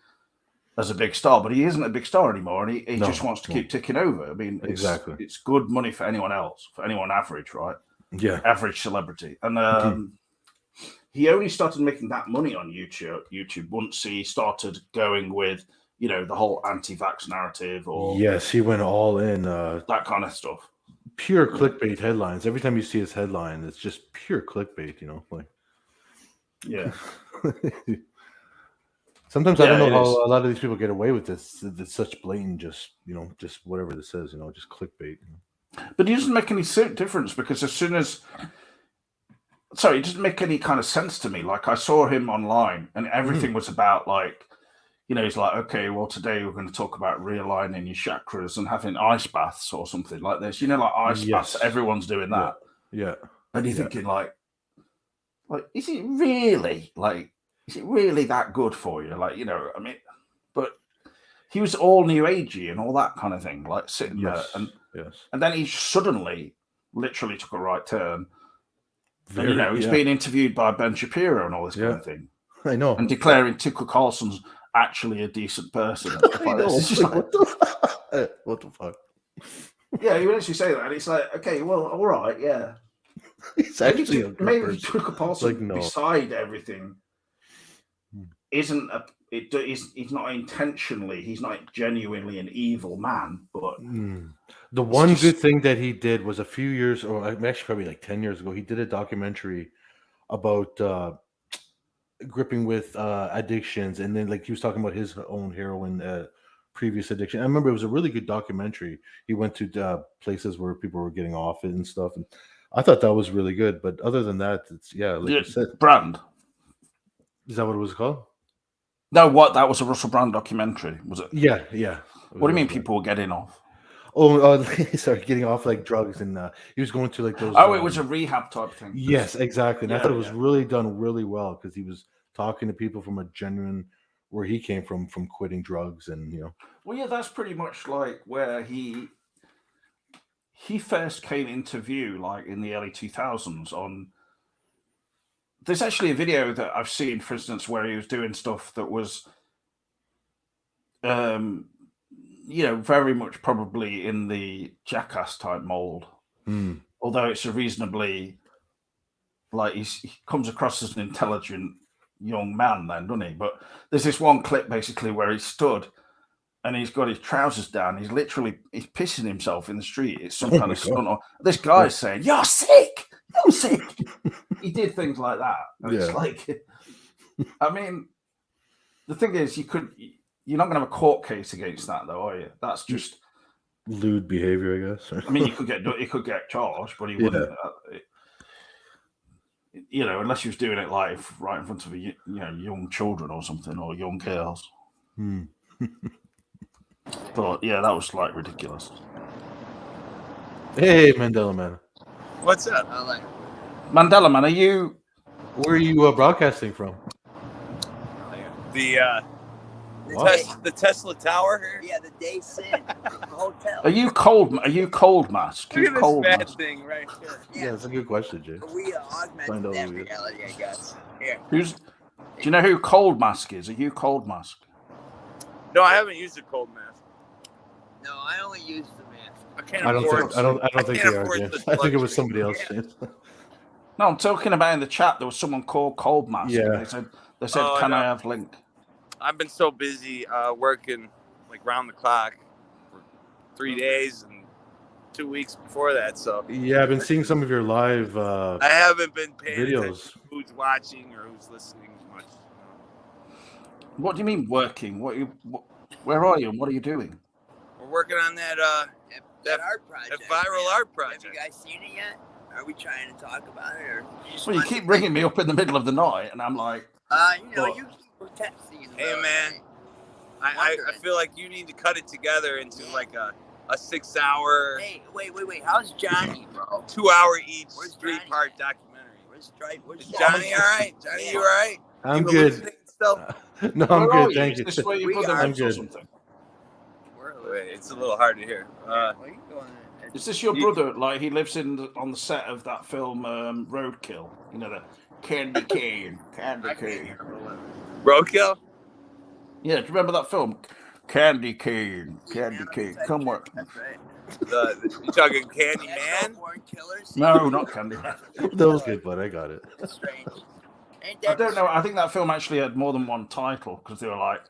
as a big star, but he isn't a big star anymore, and he just wants to keep ticking over. I mean, it's good money for anyone else, for anyone average, right? Yeah, average celebrity, and he only started making that money on YouTube once he started going with, you know, the whole anti-vax narrative, or he went all in that kind of stuff. Pure clickbait headlines. Every time you see his headline, it's just pure clickbait. You know, like Sometimes I don't know how a lot of these people get away with this. It's such blatant, just whatever this is, just clickbait. But it doesn't make any difference because as soon as, it doesn't make any kind of sense to me. Like I saw him online and everything was about like, he's like, okay, well today we're going to talk about realigning your chakras and having ice baths or something like this. Like ice baths, everyone's doing that. Yeah. And you're thinking like, is it really is it really that good for you? Like, I mean, but he was all new agey and all that kind of thing, like sitting there. And then he suddenly literally took a right turn. He's being interviewed by Ben Shapiro and all this kind of thing. I know. And declaring Tucker Carlson's actually a decent person. I know. What the fuck? Yeah, he would actually say that. And it's like, okay, well, all right, yeah. He's actually maybe Tucker Carlson, beside everything, he's not intentionally, he's not genuinely an evil man, but the one good thing that he did was a few years, or actually probably like 10 years ago, he did a documentary about gripping with addictions, and then like he was talking about his own heroin previous addiction. I remember it was a really good documentary. He went to places where people were getting off it and stuff, and I thought that was really good. But other than that, it's like you said, Brand. Is that what it was called? No, that was a Russell Brand documentary, was it? Yeah. What do you mean people were getting off? He started getting off like drugs, and he was going to like those. Oh, it was a rehab type thing. Yes, exactly. And I Yeah, thought it was really done really well because he was talking to people from a genuine where he came from quitting drugs, and Well, yeah, that's pretty much like where he first came into view, like in the early 2000s. There's actually a video that I've seen, for instance, where he was doing stuff that was, very much probably in the Jackass type mold. Although it's a reasonably, like, he comes across as an intelligent young man then, doesn't he? But there's this one clip basically where he stood and he's got his trousers down. He's pissing himself in the street. It's some kind of stunt. This guy's saying, "You're sick. You're sick." He did things like that. And it's like, I mean, the thing is, you're not going to have a court case against that, though, are you? That's just lewd behavior, I guess. I mean, he could get charged, but he wouldn't. Unless he was doing it right in front of young children or something, or young girls. But yeah, that was like ridiculous. Hey, Mandela Man. What's up? Mandela Man, are you? Where are you broadcasting from? The Tesla Tower. Yeah, the Day Sin Hotel. Are you cold mask? Look Who's at this cold bad mask? thing right here. Yeah, that's a good question, Jay. We augmented that reality, I guess. Here. Do you know who Cold Mask is? Are you Cold Mask? No, I haven't used a cold mask. No, I only use the mask. I can't I don't afford. think they are. Jay. I think it was somebody else. No, I'm talking about in the chat. There was someone called Cold Mask. Yeah. They said, Oh, "Can no. I have link?" I've been so busy working like round the clock for 3 days and 2 weeks before that. So Yeah, I've been seeing some of your live I haven't been paying attention videos. to who's watching or who's listening as much. What do you mean working? Where are you and what are you doing? We're working on that art project. that viral art project. Have you guys seen it yet? Are we trying to talk about it, or Well, you keep ringing me up in the middle of the night, and I'm like, you keep texting. Hey man, I feel like you need to cut it together into like a 6 hour. Hey, wait. How's Johnny, bro? 2 hour each Where's 3-part documentary. Where's Is Johnny all right? Johnny, you all right? I'm You good. hallucinating still? No, I'm where are good. Thank you. Is this where your We brother are lives or good. something? Wait, it's a little hard to hear. Where are you going? Is this your brother? Like he lives on the set of that film Roadkill? You know, the candy cane. Roadkill? Yeah, do you remember that film? Candy cane. Come work. That's right. You talking Candy Man? Born killers. No, not Candy. That was good, but I got it. That's strange. Ain't I that don't know. I think that film actually had more than one title because they were like,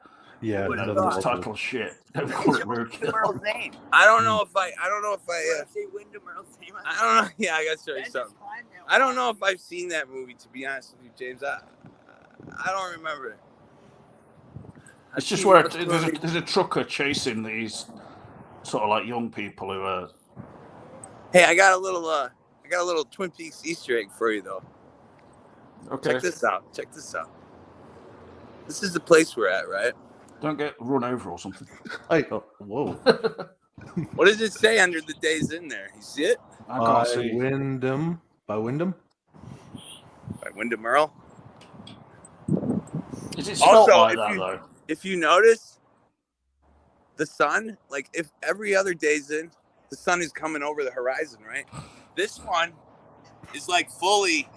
Yeah, What another about- this one. title shit. Don't What's call it your Roadkill. Earl's name? I don't know if I Say Wyndham Earl's name. I don't know. Yeah, I gotta show you something. I don't know if I've seen that movie, to be honest with you, James. I don't remember it. It's just where there's a trucker chasing these sort of like young people who are. Hey, I got a little Twin Peaks Easter egg for you though. Okay. Check this out. This is the place we're at, right? Don't get run over or something. Whoa. What does it say under the days in there? You see it? I can't see. Wyndham. By Wyndham? By Wyndham Earl. Is it spelled Also, like if that you- though? If you notice, the sun, like if every other day's in, the sun is coming over the horizon, right? This one is like fully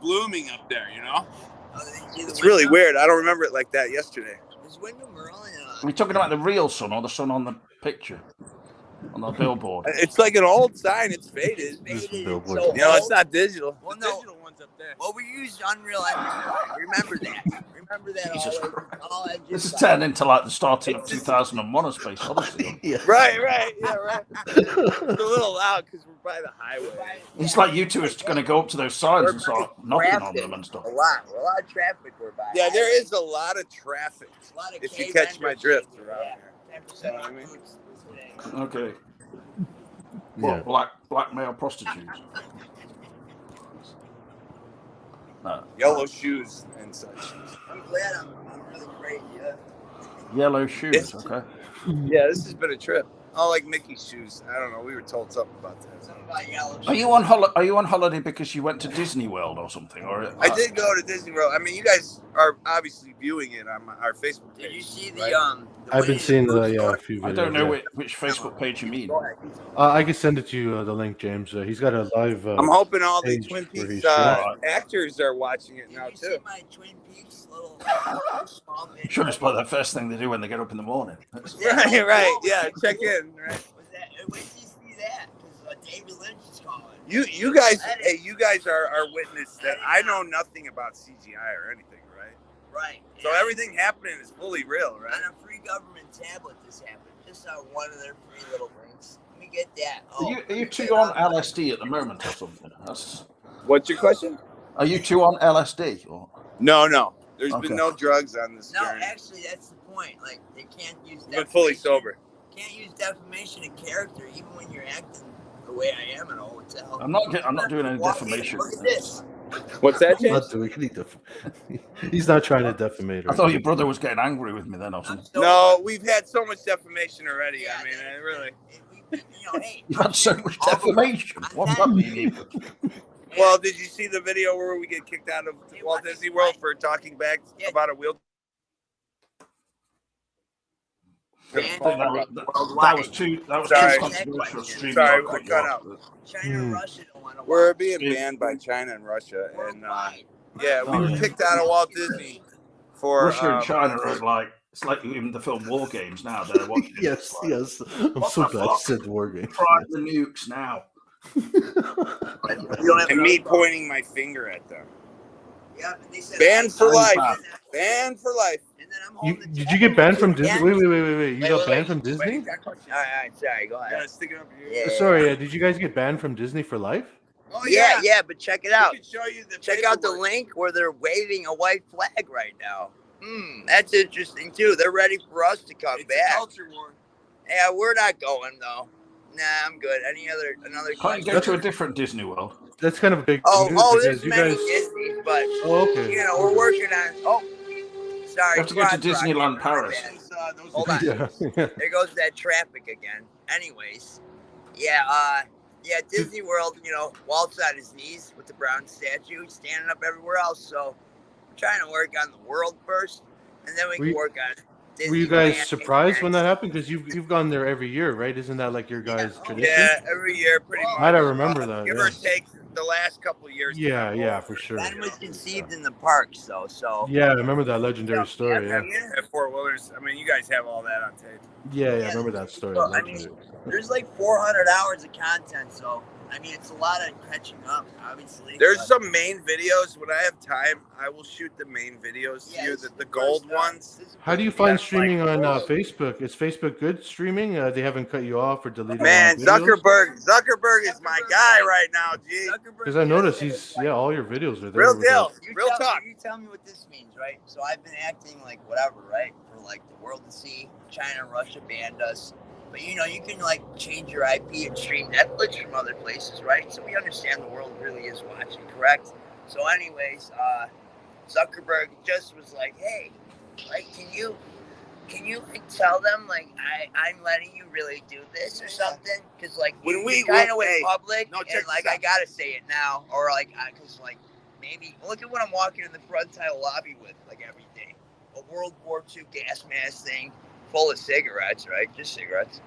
blooming up there, you know? It's really weird. I don't remember it like that yesterday. Was Wyndham Earl in Are we talking about the real sun or the sun on the picture? On the billboard? It's like an old sign. It's faded. This faded? billboard. So You know, it's old? not digital. Well, The no. digital one's up there. Well, we used Unreal Engine. Remember that. Remember that. Jesus all, Christ. all that This is just turned into like the starting of It's just- 2001: A Space Odyssey. Yeah. Right, yeah, right. It's a little loud because we're by the highway. It's like you two are going to go up to those signs and start knocking on them and stuff. A lot of traffic we're by. Yeah, there is a lot of traffic. A lot of If you cave catch my enders. drift around Yeah, here. 10% You know what I mean? today. Okay. Yeah. What, black male prostitutes? No. Yellow shoes and such. I'm glad I'm really crazy. Yellow shoes. It's- Okay. Yeah, this has been a trip. Oh, like Mickey's shoes. I don't know. We were told something about that. Something about yellow. Are you on Are you on holiday because you went to Disney World or something? Or I did go to Disney World. I mean, you guys are obviously viewing it on our Facebook page. Did you see the right? I've been seeing a few videos. I don't know yeah. which Facebook page you mean. I can send it to you, the link, James. He's got a live. I'm hoping all the page Twin where he Peaks streams. actors are watching it Did now you see too. my Twin Peaks little small video? Sure, it's like the first thing they do when they get up in the morning. Right. Yeah, check in. Right. Was that? When did you see that? Because David Lynch is calling. You guys, hey, you guys are witness that I know nothing about CGI or anything, right? Right. So everything happening is fully real, right? On a free government tablet, this happened. Just on one of their free little links. Let me get that. Are you two on LSD at the moment or something? What's your question? Are you two on LSD? Or? No. There's Okay. been no drugs on this No, journey. actually, that's the point. Like, they can't use I've been fully sober. Can't use defamation of character, even when you're acting the way I am in a hotel. I'm not doing any Walk in, defamation. Look at this. What's that, He's not James? doing any He's not trying to defamate her. I thought your brother was getting angry with me then or I'm something. so No, we've had so much defamation already. Yeah, I mean, that- really. Hey. You've had so much defamation. What's that mean? Well, did you see the video where we get kicked out of Walt Disney World for talking back about a wheel? That was too Sorry. controversial. Streaming. Sorry, I'll I cut cut you out. off. China and Russia don't want to We're being banned by China and Russia, and yeah, we were kicked out of Walt Disney for Russia and China are like it's like even the film War Games now. They're watching. Yes, Like, yes. I'm What so the glad you fuck? said war game. Try the nukes now. and me pointing my finger at them. Yeah, they said Banned for life. bad. Banned for life. And then I'm You, holding did you get banned from Disney? Wait. You Wait, got wait, banned from Disney? All right, sorry, go ahead. Stick it up here. Yeah. Sorry, did you guys get banned from Disney for life? Oh Yeah, but check it out. We can show you the Check out the paperwork. link where they're waving a white flag right now. That's interesting too. They're ready for us to come It's a back. culture war. Yeah, we're not going though. Nah, I'm good. Another Can't you question? go to a different Disney World? That's kind of a big Oh, news there's because you many guys. Disney's, but Oh, okay. you know we're working on. Oh, sorry. You have to go to Disneyland Paris. Hold on. Yeah. There goes that traffic again. Anyways, yeah, Disney World, Walt's on his knees with the brown statue, standing up everywhere else. So we're trying to work on the world first, and then we can work on Disneyland. Were you guys surprised when that happened? Because you've gone there every year, right? Isn't that like your guys' tradition? Yeah, every year, pretty much. I don't remember that. Give Yeah. or take the last couple of years. Yeah, for sure. Ben was conceived in the parks, though. So Yeah, I remember that legendary story. Yeah, At Fort Wilderness. I mean, you guys have all that on tape. yeah, I remember that story. So, I mean, there's like 400 hours of content, so I mean, it's a lot of catching up, obviously. There's but- some main videos. When I have time, I will shoot the main videos to you, the gold ones. How do you find streaming on Facebook? Is Facebook good streaming? They haven't cut you off or deleted Man, all the videos? Zuckerberg is my guy right now, G. Because I noticed all your videos are there. Real with deal. You Real tell talk. Me, you tell me what this means, right? So I've been acting like whatever, right? For like the world to see. China and Russia banned us. But you can like change your IP and stream Netflix from other places, right? So we understand the world really is watching, correct? So anyways, Zuckerberg just was like, hey, like, can you like tell them like I'm letting you really do this or something? Because like When we kind of went- went hey, public, no, check and like this I out. gotta say it now, or like because like maybe look at what I'm walking in the front tile lobby with like every day, a World War II gas mask thing full of cigarettes, right? Just cigarettes,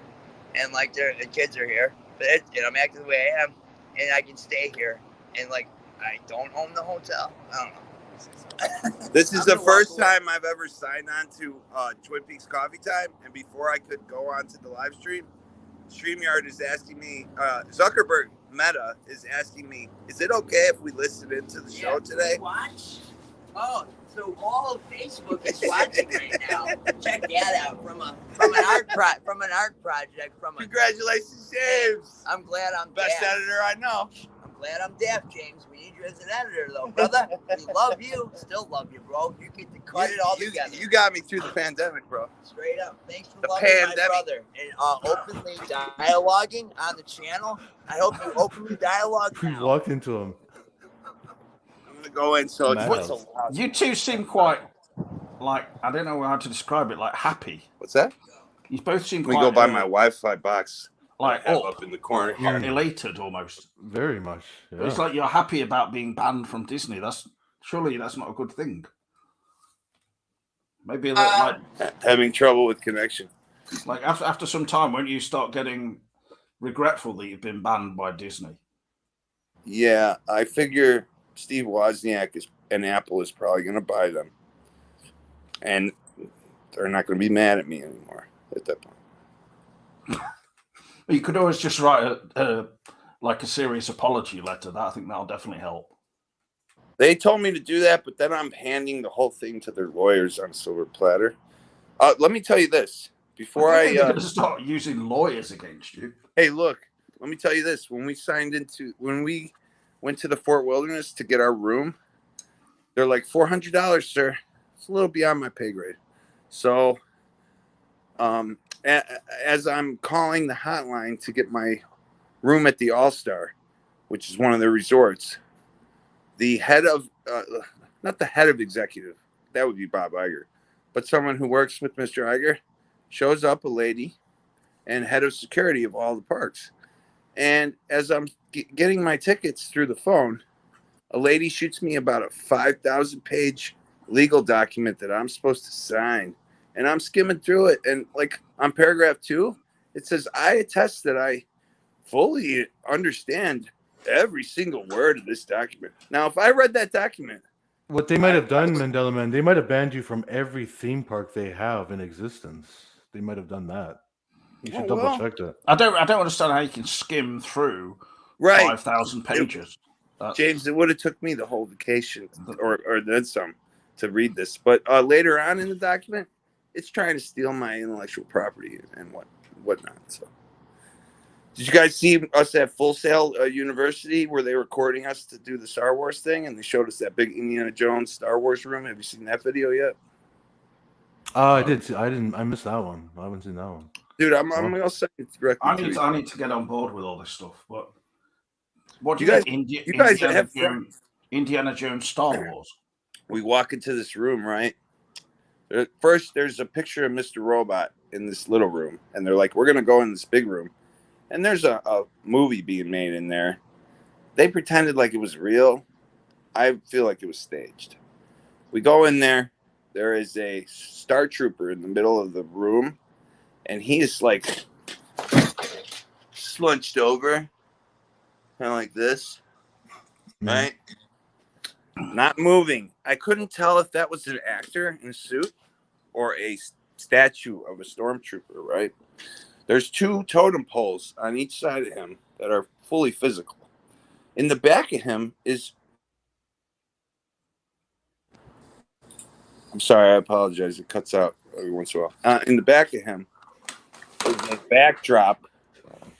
and like the kids are here, but I'm acting the way I am, and I can stay here, and like I don't own the hotel. I don't know. This is I'm the gonna first walk away. time I've ever signed on to Twin Peaks Coffee Time, and before I could go on to the live stream, StreamYard is asking me, Zuckerberg Meta is asking me, is it okay if we listen into the show today? Watch. Oh, so all of Facebook is watching right now. Check that out from an art project. Congratulations, James. I'm glad I'm Best daft. editor I know. I'm glad I'm daft, James. We need you as an editor, though, brother. We love you. Still love you, bro. You get to cut it all together. You got me through the pandemic, bro. Straight up. Thanks for The loving pandemic. my brother and openly dialoguing on the channel. I hope you openly dialogue We now. walked into him. I'm going to go in so it's Madhouse. so loud. You two seem quite like I don't know how to describe it. Like happy. What's that? You both seem Let me quite go buy my Wi-Fi box. like I have up, up in the corner here. elated almost. Very much. Yeah. It's like you're happy about being banned from Disney. Surely that's not a good thing. Maybe that, Having trouble with connection. like after some time, won't you start getting regretful that you've been banned by Disney? Yeah, I figure Steve Wozniak and Apple is probably going to buy them, and they're not going to be mad at me anymore at that point. You could always just write a serious apology letter. I think that'll definitely help. They told me to do that, but then I'm handing the whole thing to their lawyers on a silver platter. Let me tell you this before I think they're going to start using lawyers against you. Hey, look, let me tell you this. When we went to the Fort Wilderness to get our room, they're like $400, sir. It's a little beyond my pay grade. So, as I'm calling the hotline to get my room at the All-Star, which is one of the resorts, the head of, not the head of executive, that would be Bob Iger, but someone who works with Mr. Iger, shows up, a lady, and head of security of all the parks. And as I'm getting my tickets through the phone, a lady shoots me about a 5,000-page legal document that I'm supposed to sign. And I'm skimming through it. And like on paragraph 2, it says, I attest that I fully understand every single word of this document. Now, if I read that document, what they might have done, Mandela Man, they might have banned you from every theme park they have in existence. They might have done that. You should double check that. I don't understand how you can skim through 5,000 pages. James, it would have took me the whole vacation or then some to read this. But later on in the document, it's trying to steal my intellectual property and whatnot. So, did you guys see us at Full Sail University where they were recording us to do the Star Wars thing, and they showed us that big Indiana Jones Star Wars room? Have you seen that video yet? I did. I missed that one. I haven't seen that one. Dude, I'm gonna send it directly. I need to get on board with all this stuff. But what do you guys? Indiana Jones Star Wars. We walk into this room, right? First, there's a picture of Mr. Robot in this little room, and they're like, "We're gonna go in this big room," and there's a movie being made in there. They pretended like it was real. I feel like it was staged. We go in there. There is a Star Trooper in the middle of the room, and he is like slunched over, kind of like this, right? Not moving. I couldn't tell if that was an actor in a suit or a statue of a stormtrooper, right? There's 2 totem poles on each side of him that are fully physical. In the back of him is... I'm sorry, I apologize. It cuts out every once in a while. In the back of him is a backdrop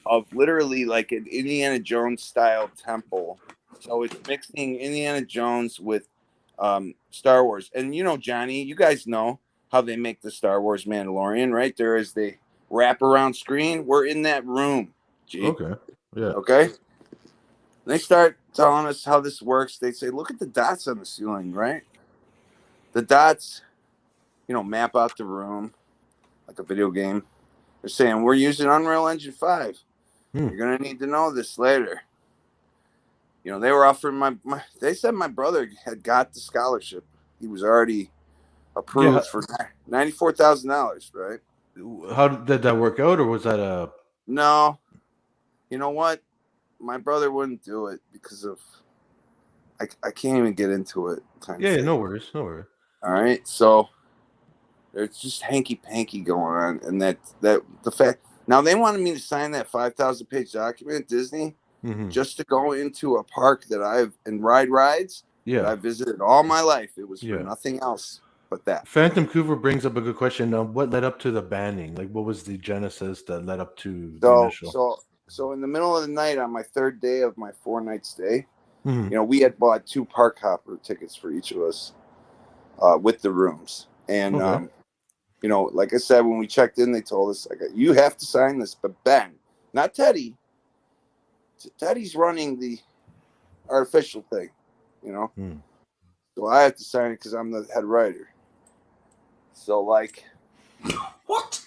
of literally like an Indiana Jones style temple. So it's mixing Indiana Jones with Star Wars. And you know, Johnny, you guys know how they make the Star Wars Mandalorian, right? There is the wraparound screen. We're in that room. G. Okay. Yeah. Okay. They start telling us how this works. They say, look at the dots on the ceiling, right? The dots, map out the room like a video game. They're saying, we're using Unreal Engine 5. You're going to need to know this later. They were offering they said my brother had got the scholarship. He was already approved for $94,000, right? How did that work out, or was that a... No. You know what? My brother wouldn't do it because of... I can't even get into it. Yeah, no worries. No worries. All right, so there's just hanky-panky going on, and that the fact... Now, they wanted me to sign that 5,000-page document, Disney, just to go into a park that and ride rides that I visited all my life. It was for nothing else but that. Phantom Coover brings up a good question. What led up to the banning? Like, what was the genesis that led up to the initial? So in the middle of the night on my 3rd day of my 4-night stay, we had bought 2 park hopper tickets for each of us with the rooms. And, like I said, when we checked in, they told us, you have to sign this. But Ben, not Teddy. Teddy's running the artificial thing, So I have to sign it because I'm the head writer. So, what?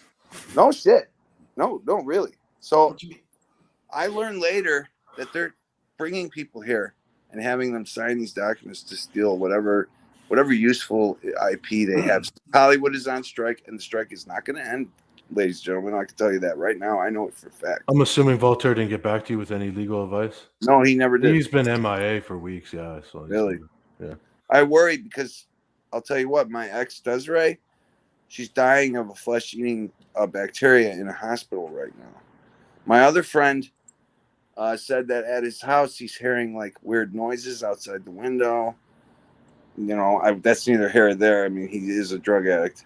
No shit. No, really. So What do you mean? I learned later that they're bringing people here and having them sign these documents to steal whatever useful IP they have. Hollywood is on strike, and the strike is not going to end, ladies and gentlemen. I can tell you that right now. I know it for a fact. I'm assuming Voltaire didn't get back to you with any legal advice. No, he never did. He's been MIA for weeks. Yeah, so Really? Yeah. I worry because I'll tell you what, my ex Desiree, she's dying of a flesh-eating bacteria in a hospital right now. My other friend said that at his house he's hearing like weird noises outside the window. You know, that's neither here or there. I mean, he is a drug addict.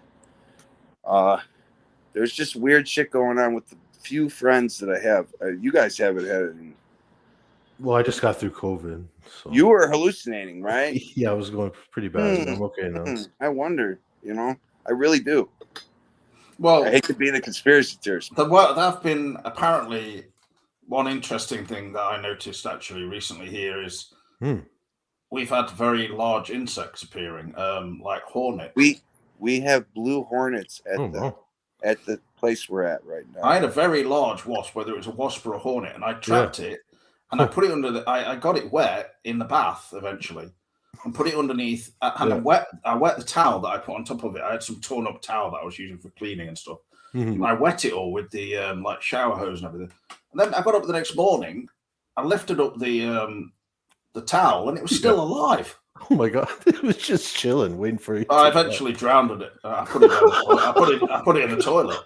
There's just weird shit going on with the few friends that I have. You guys haven't had any. Well, I just got through COVID. So. You were hallucinating, right? Yeah, I was going pretty bad. I'm okay now. I wonder, you know, I really do. Well, I hate to be the conspiracy theorist. there have been apparently one interesting thing that I noticed actually recently here is we've had very large insects appearing, like hornets. We have blue hornets at the place we're at right now. I had a very large wasp, whether it was a wasp or a hornet, and I trapped it, and I put it under I got it wet in the bath eventually, and put it underneath. And I wet the towel that I put on top of it. I had some torn up towel that I was using for cleaning and stuff. And I wet it all with the like shower hose and everything. And then I got up the next morning. I lifted up the towel, and it was still alive. Oh my god! It was just chilling, waiting for you. I eventually drowned it. I put it I put it in the toilet.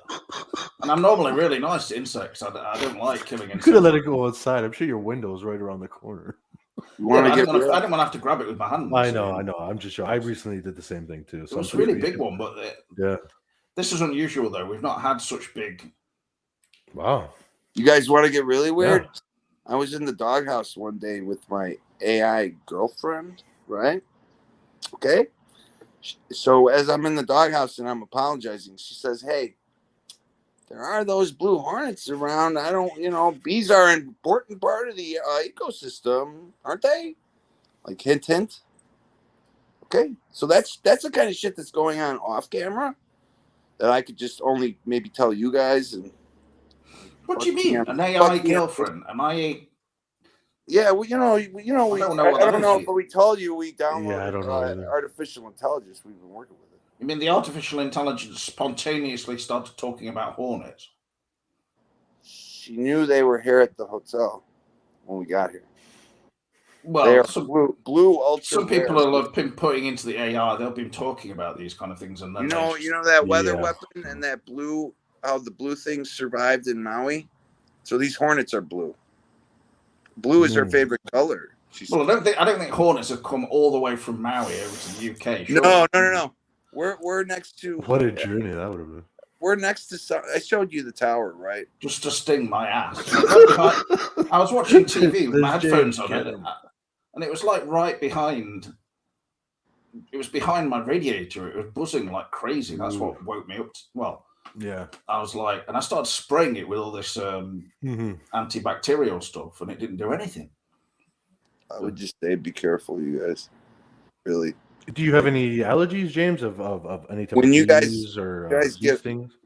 And I'm normally really nice to insects. I don't like killing insects. You could have let it go outside. I'm sure your window is right around the corner. I didn't want to have to grab it with my hands. I know. I'm just sure. I recently did the same thing too. So it was a really big one, but yeah. This is unusual though. We've not had such big. Wow. You guys want to get really weird? Yeah. I was in the doghouse one day with my AI girlfriend, right? Okay. So as I'm in the doghouse and I'm apologizing, she says, "Hey, there are those blue hornets around. I don't, bees are an important part of the ecosystem, aren't they?" Like hint, hint. Okay. So that's the kind of shit that's going on off camera that I could just only maybe tell you guys. And what do you mean? An AI girlfriend? Am I? Yeah, well, I don't know if we told you we downloaded artificial intelligence. We've been working with it. You mean the artificial intelligence spontaneously started talking about hornets? She knew they were here at the hotel when we got here. Well, they are blue ultra. Some people have been putting into the AI. They've been talking about these kind of things, and then you know that weather weapon and that blue. How the blue things survived in Maui. So these hornets are blue. Blue is her favorite color. Well, I don't think hornets have come all the way from Maui over to the UK. Surely. No. We're next to. What a journey that would have been. We're next to. I showed you the tower, right? Just to sting my ass. I was watching TV with my headphones on it, and it was like right behind. It was behind my radiator. It was buzzing like crazy. That's what woke me up. Well. Yeah, I was like, and I started spraying it with all this antibacterial stuff, and it didn't do anything. I would just say, be careful, you guys. Really. Do you have any allergies, James, of any type when of you guys get things?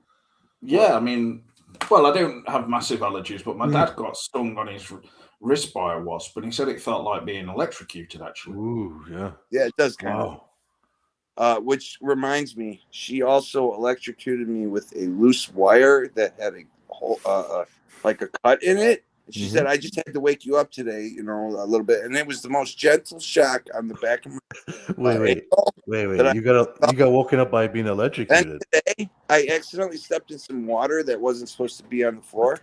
Yeah, I mean, well, I don't have massive allergies, but my dad got stung on his wrist by a wasp, and he said it felt like being electrocuted. Actually, ooh, yeah, it does kind of. Which reminds me, she also electrocuted me with a loose wire that had a hole, like a cut in it. And she said, "I just had to wake you up today, a little bit." And it was the most gentle shock on the back of my wait. You got woken up by being electrocuted. And today, I accidentally stepped in some water that wasn't supposed to be on the floor.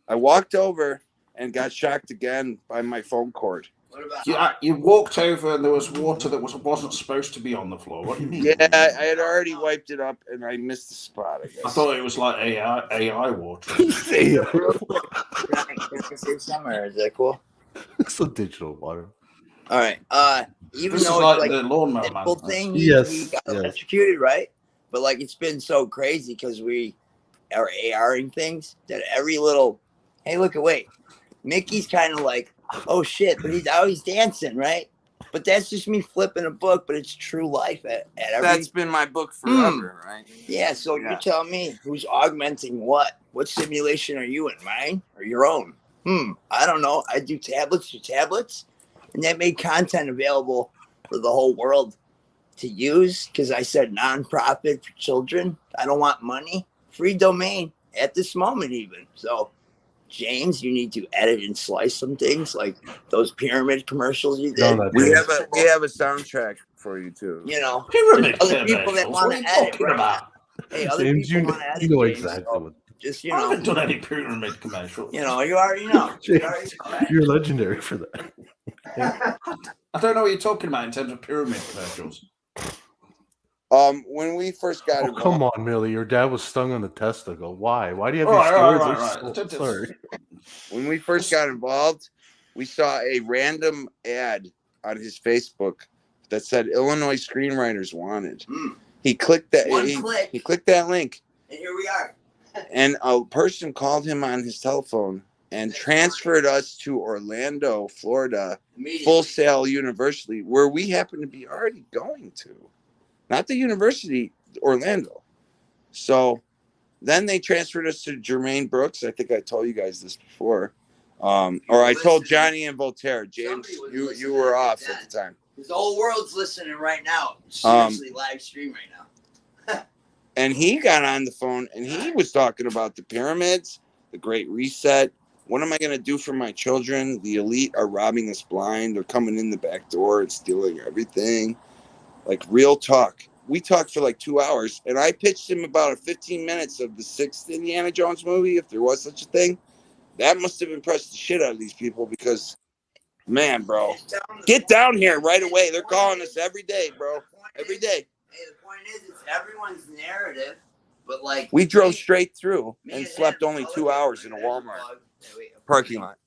I walked over and got shocked again by my phone cord. You walked over and there was water that wasn't supposed to be on the floor. What do you mean? Yeah, I had already wiped it up and I missed the spot, I guess. I thought it was like AI water. Can I say something, or is that cool? It's a digital water. All right. Even this though is like the lawnmower man thing, yes, he got electrocuted, right? But like it's been so crazy because we are ARing things that every little, hey, wait, Mickey's kind of like, oh shit, but he's dancing, right? But that's just me flipping a book, but it's true life at every. That's been my book forever, right? Yeah, so Yeah. you're telling me who's augmenting what? What simulation are you in, mine or your own? I don't know. I do tablets to tablets, and that made content available for the whole world to use because I said nonprofit for children. I don't want money. Free domain at this moment even. So, James, you need to edit and slice some things like those pyramid commercials you No, did. that We James. have a soundtrack for you too. You know, Pyramid other people that commercials. want What are to you edit talking right about? now. Hey, other James, people you, want to edit. you know James, exactly so what. just I haven't done any pyramid commercials. you already know. James, you're legendary for that. I don't know what you're talking about in terms of pyramid commercials. When we first got Oh, involved, come on, Millie. Your dad was stung on the testicle. Why? Why do you have All these right, stories? right. Sorry. when we first got involved, we saw a random ad on his Facebook that said Illinois screenwriters wanted. He clicked that. He clicked that link, And here we are. and a person called him on his telephone and transferred us to Orlando, Florida, Full Sail University, where we happen to be already going to. Not the university, Orlando. So then they transferred us to Jermaine Brooks. I think I told you guys this before. Or I told Johnny and Voltaire. James, you were off at the time. The whole world's listening right now. Seriously, live stream right now. And he got on the phone and he was talking about the pyramids, the Great Reset. What am I going to do for my children? The elite are robbing us blind. They're coming in the back door and stealing everything. Like real talk. We talked for like 2 hours, and I pitched him about 15 minutes of the 6th Indiana Jones movie, if there was such a thing. That must have impressed the shit out of these people because, man, bro, get down here right away. They're calling us every day, bro. Every day. Hey, the point is, it's everyone's narrative, but like we drove straight through and slept only 2 hours in a Walmart parking lot.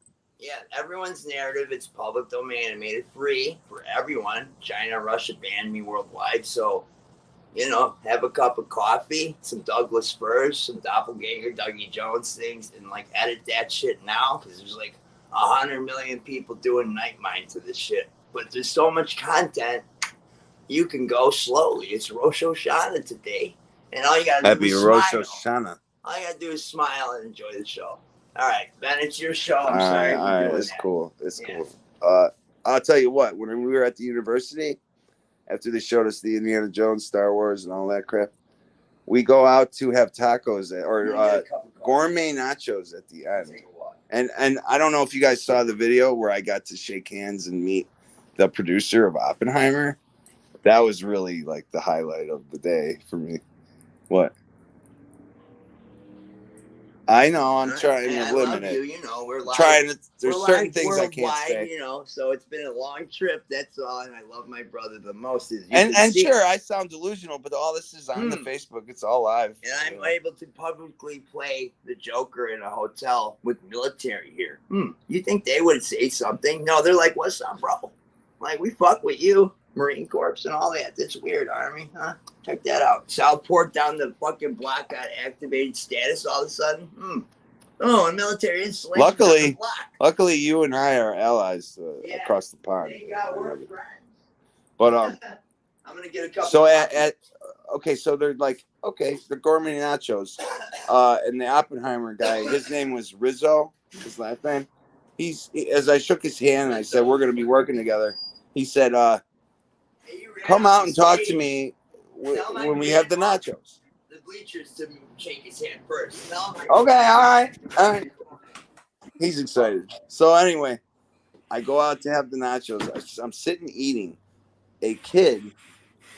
Yeah, everyone's narrative. It's public domain. I made it free for everyone. China, Russia banned me worldwide. So, have a cup of coffee, some Douglas Firs, some Doppelganger, Dougie Jones things, and like edit that shit now because there's like 100 million people doing night mind to this shit. But there's so much content, you can go slowly. It's Rosh Hashanah today, and all you gotta do is Rosh smile. Hashanah. All you gotta do is smile and enjoy the show. All right, Ben, it's your show. I'm All sorry. right, it's cool. It's cool. I'll tell you what. When we were at the university, after they showed us the Indiana Jones, Star Wars, and all that crap, we go out to have tacos or gourmet nachos at the end. And I don't know if you guys saw the video where I got to shake hands and meet the producer of Oppenheimer. That was really like the highlight of the day for me. What? I know, I'm trying to limit it. We're live. There's certain things I can't say. So it's been a long trip. That's all, and I love my brother the most. And sure, I sound delusional, but all this is on the Facebook. It's all live. And I'm able to publicly play the Joker in a hotel with military here. You think they would say something? No, they're like, "What's up, bro? Like, we fuck with you, Marine Corps and all that. That's weird, Army, huh? Check that out. Southport down the fucking block got activated status all of a sudden. Oh, and military installation. Luckily, you and I are allies across the pond. They got work, right? But I'm gonna get a couple. So so they're like, the gourmet nachos, and the Oppenheimer guy, his name was Rizzo, his last name. As I shook his hand and I said we're gonna be working together, he said, "Come out and talk to me when we have the nachos." The bleachers to shake his hand first. Okay, all right. He's excited. So anyway, I go out to have the nachos. I'm sitting eating. A kid.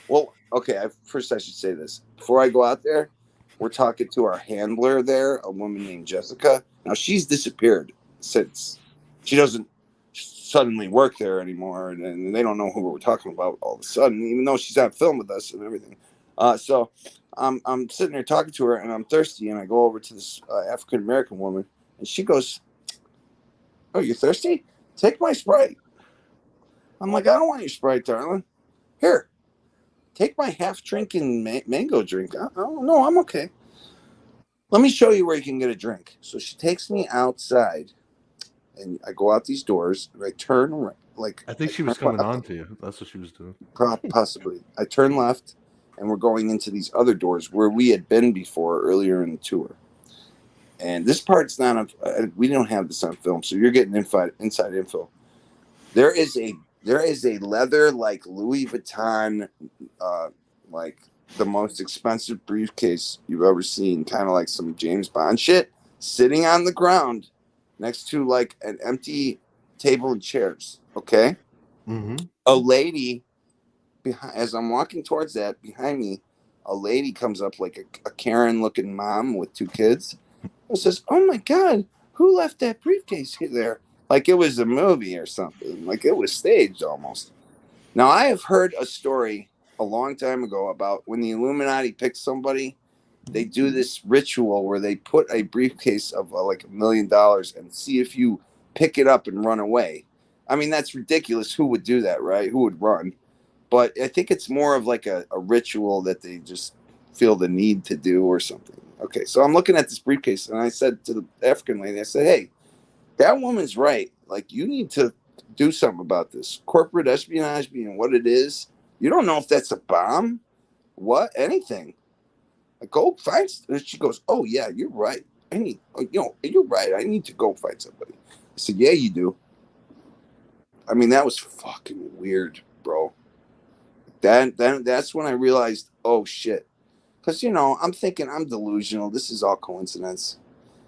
Well, okay. First, I should say this before I go out there. We're talking to our handler there, a woman named Jessica. Now she's disappeared since. She doesn't suddenly work there anymore, and they don't know who we're talking about all of a sudden, even though she's on film with us and everything. So I'm sitting there talking to her, and I'm thirsty, and I go over to this African American woman, and she goes, "Oh, you're thirsty? Take my Sprite." I'm like, "I don't want your Sprite, darling. Here, take my half-drinking mango drink." "Oh, no, I'm okay. Let me show you where you can get a drink." So she takes me outside, and I go out these doors, and I turn like I think she was coming on to you. That's what she was doing. possibly. I turn left, and we're going into these other doors where we had been before earlier in the tour. And this part's not on. We don't have this on film, so you're getting inside info. There is a leather like Louis Vuitton, like the most expensive briefcase you've ever seen, kind of like some James Bond shit, sitting on the ground next to like an empty table and chairs. Okay, a lady behind, as I'm walking towards that, behind me, a lady comes up like a Karen-looking mom with 2 kids. And says, "Oh my God, who left that briefcase there?" Like it was a movie or something. Like it was staged almost. Now, I have heard a story a long time ago about when the Illuminati picks somebody, they do this ritual where they put a briefcase of like $1 million and see if you pick it up and run away. I mean, that's ridiculous. Who would do that, right? Who would run? But I think it's more of like a ritual that they just feel the need to do or something. Okay, so I'm looking at this briefcase, and I said to the African lady, I said, "Hey, that woman's right. Like, you need to do something about this. Corporate espionage being what it is. You don't know if that's a bomb, anything. Like, go find." And she goes, "Oh yeah, you're right. You're right. I need to go find somebody." I said, "Yeah, you do." I mean, that was fucking weird, bro. That's when I realized, oh shit. Because, I'm thinking I'm delusional. This is all coincidence.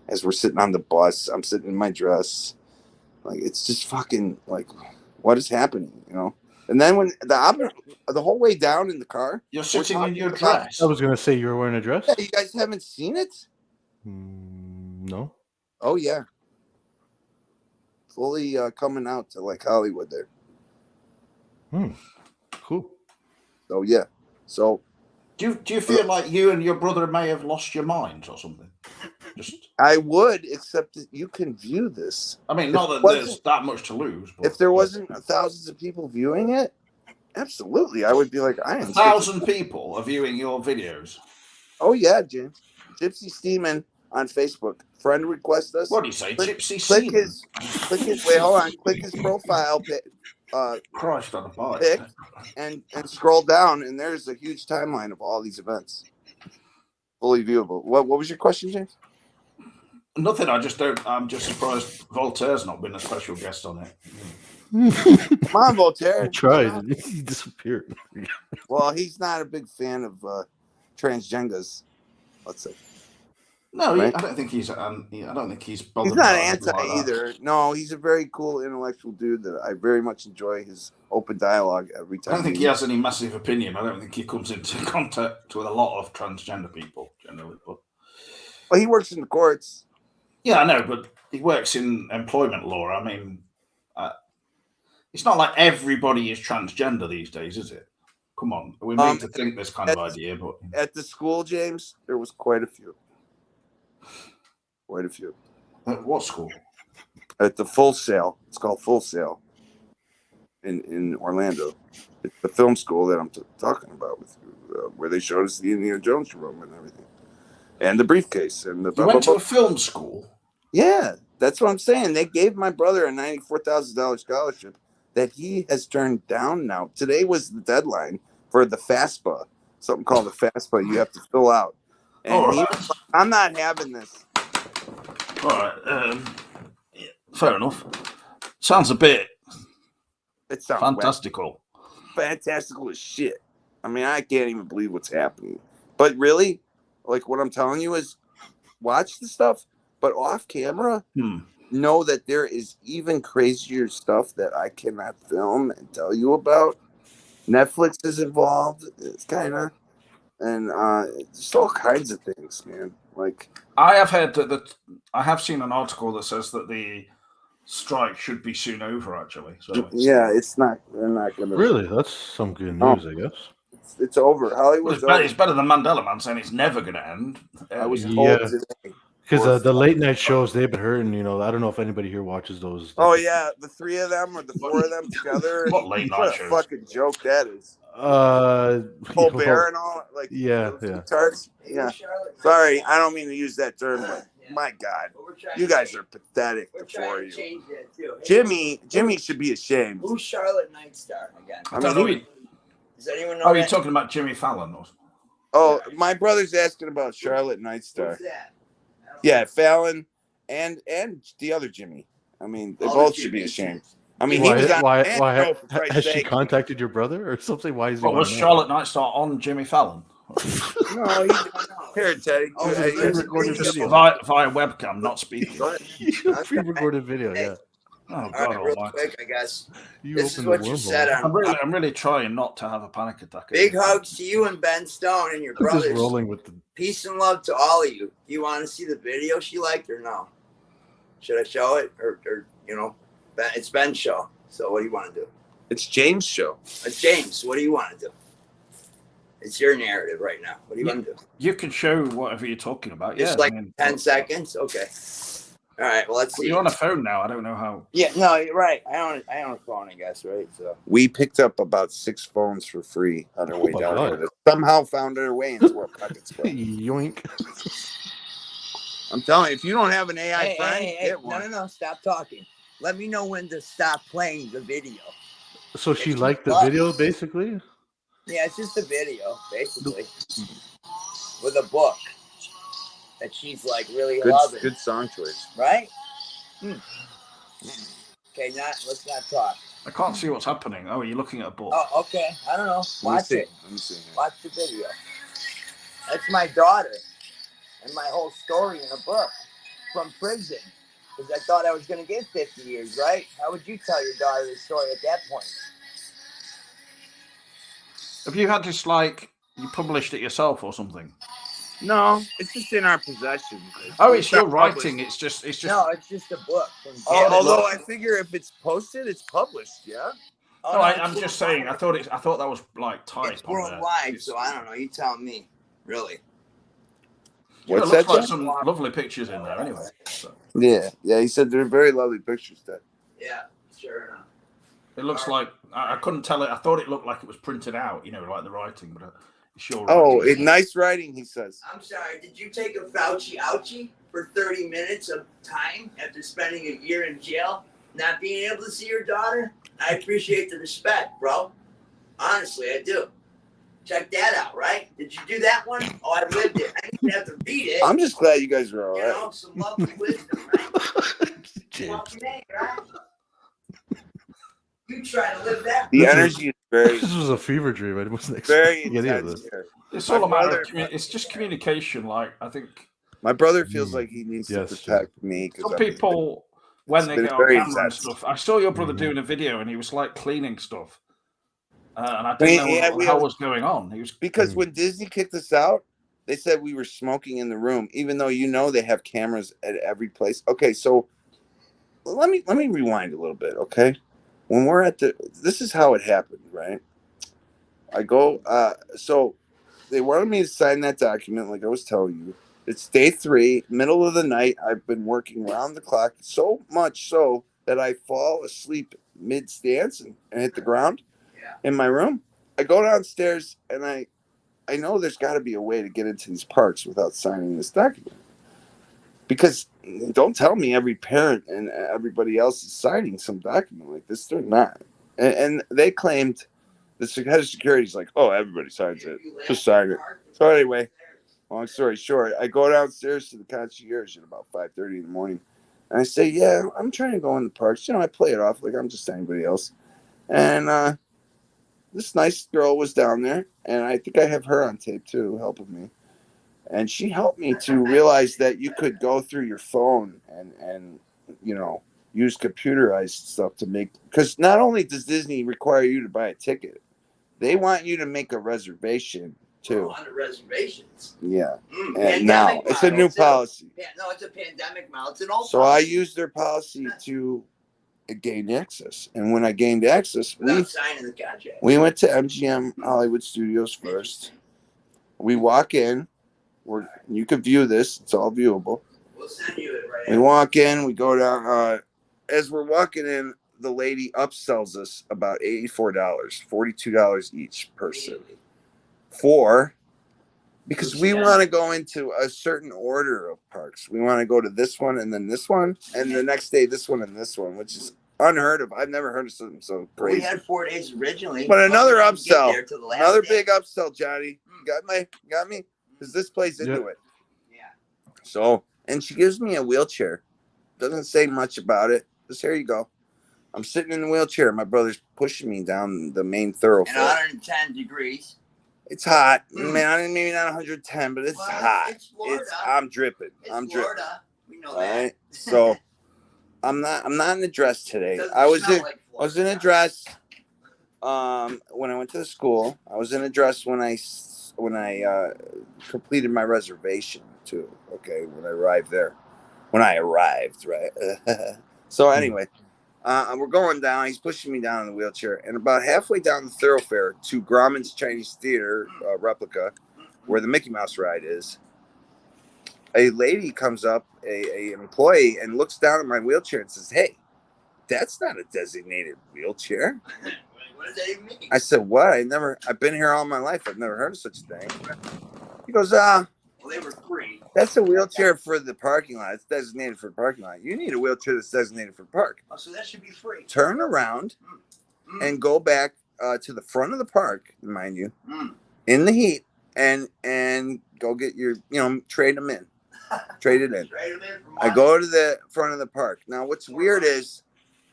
As we're sitting on the bus, I'm sitting in my dress. Like, it's just fucking, like, what is happening, And then when the whole way down in the car. You're sitting in your dress. I was going to say you were wearing a dress. Yeah, you guys haven't seen it? No. Oh, yeah. Fully coming out to, like, Hollywood there. Cool. So, yeah. So... Do you feel like you and your brother may have lost your minds or something? I would, except that you can view this. I mean, not that there's that much to lose. But if there wasn't thousands of people viewing it, absolutely, I would be like, I am. 1,000 people are viewing your videos. Oh yeah, James. Gypsy Steeman on Facebook. Friend request us. What do you say, Gypsy click Steeman? Click his. Wait, hold on. Click his profile Christ on a bike. pic and scroll down, and there's a huge timeline of all these events, fully viewable. What was your question, James? Nothing. I'm just surprised Voltaire's not been a special guest on it. Come on, Voltaire. I tried. He disappeared. Well, he's not a big fan of transgenders. Let's say. No, right? I don't think he's. I don't think he's bothered. He's not by anything anti like that. either. No, he's a very cool intellectual dude that I very much enjoy his open dialogue every time. I don't think he has any massive opinion. I don't think he comes into contact with a lot of transgender people generally. But well, he works in the courts. yeah, I know, but he works in employment law. I mean, it's not like everybody is transgender these days, is it? Come on, we need to think this kind of idea. But at the school, James, there was quite a few. Quite a few. At what school? At the Full Sail. It's called Full Sail in Orlando. It's the film school that I'm talking about with you, where they showed us the Indiana Jones room and everything, and the briefcase and the. You went to a film school. Yeah, that's what I'm saying. They gave my brother a $94,000 scholarship that he has turned down now. Today was the deadline for the FAFSA, something called the FAFSA you have to fill out. And I'm not having this. All right. Fair enough. Sounds a bit It sounds fantastical. Fantastical as shit. I mean, I can't even believe what's happening. But really, like what I'm telling you is watch the stuff, but off camera, know that there is even crazier stuff that I cannot film and tell you about. Netflix is involved. It's kind of, and just all kinds of things, man. Like I have heard that I have seen an article that says that the strike should be soon over. Actually, so yeah, it's not. They're not going to. Really, that's some good news, I guess. It's over. Hollywood's over. It's better than Mandela Man saying it's never going to end. I was told today. Because the late night shows, they've been hurting. I don't know if anybody here watches those. Oh yeah, the 3 of them or the 4 of them together. What late night what shows? A fucking joke that is. Colbert and all like yeah. tarts. Yeah. Sorry, I don't mean to use that term, but My God, But we're trying you to guys change- are pathetic. We're The trying four to of you. change that too. Hey, Jimmy should be ashamed. Who's Charlotte Nightstar again? I don't know. Does anyone know Oh, you're that? talking about Jimmy Fallon? Or... Oh, my brother's asking about Charlotte Nightstar. Who's that? I don't Yeah, know. Fallon and the other Jimmy. I mean, they All both the should be Jimmys. ashamed. I mean, he Why? was on Why? Man Why? Show, for Christ's Has she sake. contacted your brother or something? Why is he? What was wanting to know? Charlotte Nightstar on Jimmy Fallon? No, he here, Teddy. Oh, This is a yeah, pre-recorded just video. Via webcam, not speaking. Go ahead. Pre-recorded video. Yeah. Oh All God right, real Almighty! quick, I guess. You This is opened what the you wormhole. said on. I'm really trying not to have a panic attack. Big hugs to you and Ben Stone and your I'm just brothers. rolling with the. Peace and love to all of you. Do you want to see the video she liked or no? Should I show it or you know, Ben, it's Ben's show. So what do you want to do? It's James' show. James, what do you want to do? It's your narrative right now. What do you want to do? You can show whatever you're talking about. Just Yeah, like 10 seconds. Okay. All right. Well, let's But see. you're on a phone now. I don't know how. Yeah. No, you're right. I own a phone, I guess. Right. So. We picked up about 6 phones for free on our way my down God. here. That somehow found their way into our pockets. Bro. Yoink. I'm telling you, if you don't have an AI Hey, friend, hey, get one. no. Stop talking. Let me know when to stop playing the video. So she It's liked the nuts. video, basically. Yeah, it's just a video, basically, with a book that she's like really loving. Good song choice. Right? Okay, let's not talk. I can't see what's happening. Oh, you're looking at a book. Oh, okay. I don't know. Let me Watch see. it. Let me see. Watch the video. That's my daughter and my whole story in a book from prison. Because I thought I was going to get 50 years, right? How would you tell your daughter the story at that point? Have you had this like you published it yourself or something? No, it's just in our possession. It's your not writing. published. It's just. No, it's just a book. From Although I figure if it's posted, it's published. Yeah. No, I'm just saying. I thought that was like type. It's worldwide, so I don't know. You tell me. Really? What's looks that? like Jeff? some lovely pictures in there anyway. So Yeah. He said they're very lovely pictures. That. Yeah, sure enough. it looks like I couldn't tell it. I thought it looked like it was printed out. You know, like the writing, but it's your Oh, writing. nice writing. He says. I'm sorry. Did you take a Fauci ouchie for 30 minutes of time after spending a year in jail, not being able to see your daughter? I appreciate the respect, bro. Honestly, I do. Check that out, right? Did you do that one? Oh, I lived it. I didn't have to read it. I'm just glad you guys are all You right. know, some lovely wisdom, right? James. Fucking A, right? You try to live that. The This is- energy is very, This was a fever dream. I wasn't very expecting any of intense this. here. It's all a My matter of brother- it's just communication. Like I think My brother feels like he needs Yes, to protect me. 'cause some I'm- people when It's they been get on very camera and intense. stuff. I saw your brother Mhm. doing a video and he was like cleaning stuff, and I Hey, didn't know yeah, what we the hell have- was going on. He was Because when Disney kicked us out, they said we were smoking in the room, even though they have cameras at every place. Okay, so let me rewind a little bit, okay? When we're at this is how it happened, right? I go, so they wanted me to sign that document, like I was telling you. It's day 3, middle of the night. I've been working round the clock, so much so that I fall asleep mid-stance and hit the ground in my room. I go downstairs and I know there's got to be a way to get into these parks without signing this document. Because don't tell me every parent and everybody else is signing some document like this. They're not. And they claimed, the head of security is like, oh, everybody signs it. Just sign it. So anyway, long story short, I go downstairs to the concierge at about 5:30 in the morning. And I say, yeah, I'm trying to go in the parks. I play it off like I'm just anybody else. And this nice girl was down there, and I think I have her on tape too, helping me. And she helped me to realize that you could go through your phone and use computerized stuff to make, because not only does Disney require you to buy a ticket, they want you to make a reservation too. On the reservations. Yeah. And Pandemic now it's a model, new too. policy. No, it's a pandemic model. It's an old So I policy. used their policy to gain access. And when I gained access, Without signing the contract. we went to MGM Hollywood Studios first. We walk in. You can view this. It's all viewable. We'll send you it right We walk in. We go down. As we're walking in, the lady upsells us about $84, $42 each person for because we want to go into a certain order of parks. We want to go to this one and then this one, and the next day this one and this one, which is unheard of. I've never heard of something so crazy. We had 4 days originally, But another we didn't get upsell, there till the last another day. big upsell, Johnny. Got me? Because this plays into Yeah. it. Yeah. So, and she gives me a wheelchair. Doesn't say much about it. Just here you go. I'm sitting in the wheelchair. My brother's pushing me down the main And thoroughfare. 110 degrees. It's hot, man. Maybe not 110, but it's Well, hot. it's Florida. I'm dripping. It's I'm dripping. Florida. We know All that. right. So I'm not in a dress today. Doesn't I was smell in like I was in a Florida. dress when I went to the school. I was in a dress when I completed my reservation too. Okay, when I arrived there. When I arrived, right? So anyway, we're going down. He's pushing me down in the wheelchair, and about halfway down the thoroughfare to Grauman's Chinese Theater replica, where the Mickey Mouse ride is, a lady comes up, an employee, and looks down at my wheelchair and says, "Hey, that's not a designated wheelchair." What does that even mean? I said, "What? I've been here all my life. I've never heard of such a thing." He goes, Well, they were free. that's a wheelchair for the parking lot. It's designated for the parking lot. You need a wheelchair that's designated for the park. Oh, so that should be free. Turn around and go back to the front of the park, mind you, in the heat, and go get your, trade them in. Trade it in. Trade 'em in for I money. go to the front of the park. Now, what's weird is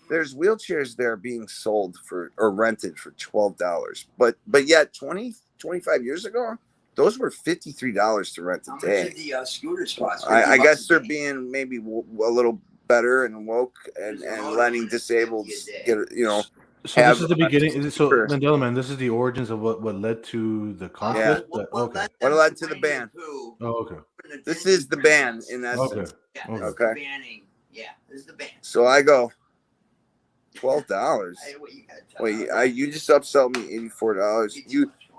there's wheelchairs there being sold for or rented for $12, but yet 25 years ago, those were $53 to rent How a much day. did the scooters cost? I 50 guess bucks a they're day. being maybe a little better and woke and letting disabled get, So have this is the beginning. So Sure. Mandela Man, this is the origins of what led to the conflict. Okay. What led to the ban? Oh, okay. This is the ban in essence. Okay. Yeah, Okay. this is the banning. Yeah, this is the ban. So I go $12. Hey, what you gotta tell Wait, us. you just upsold me $84.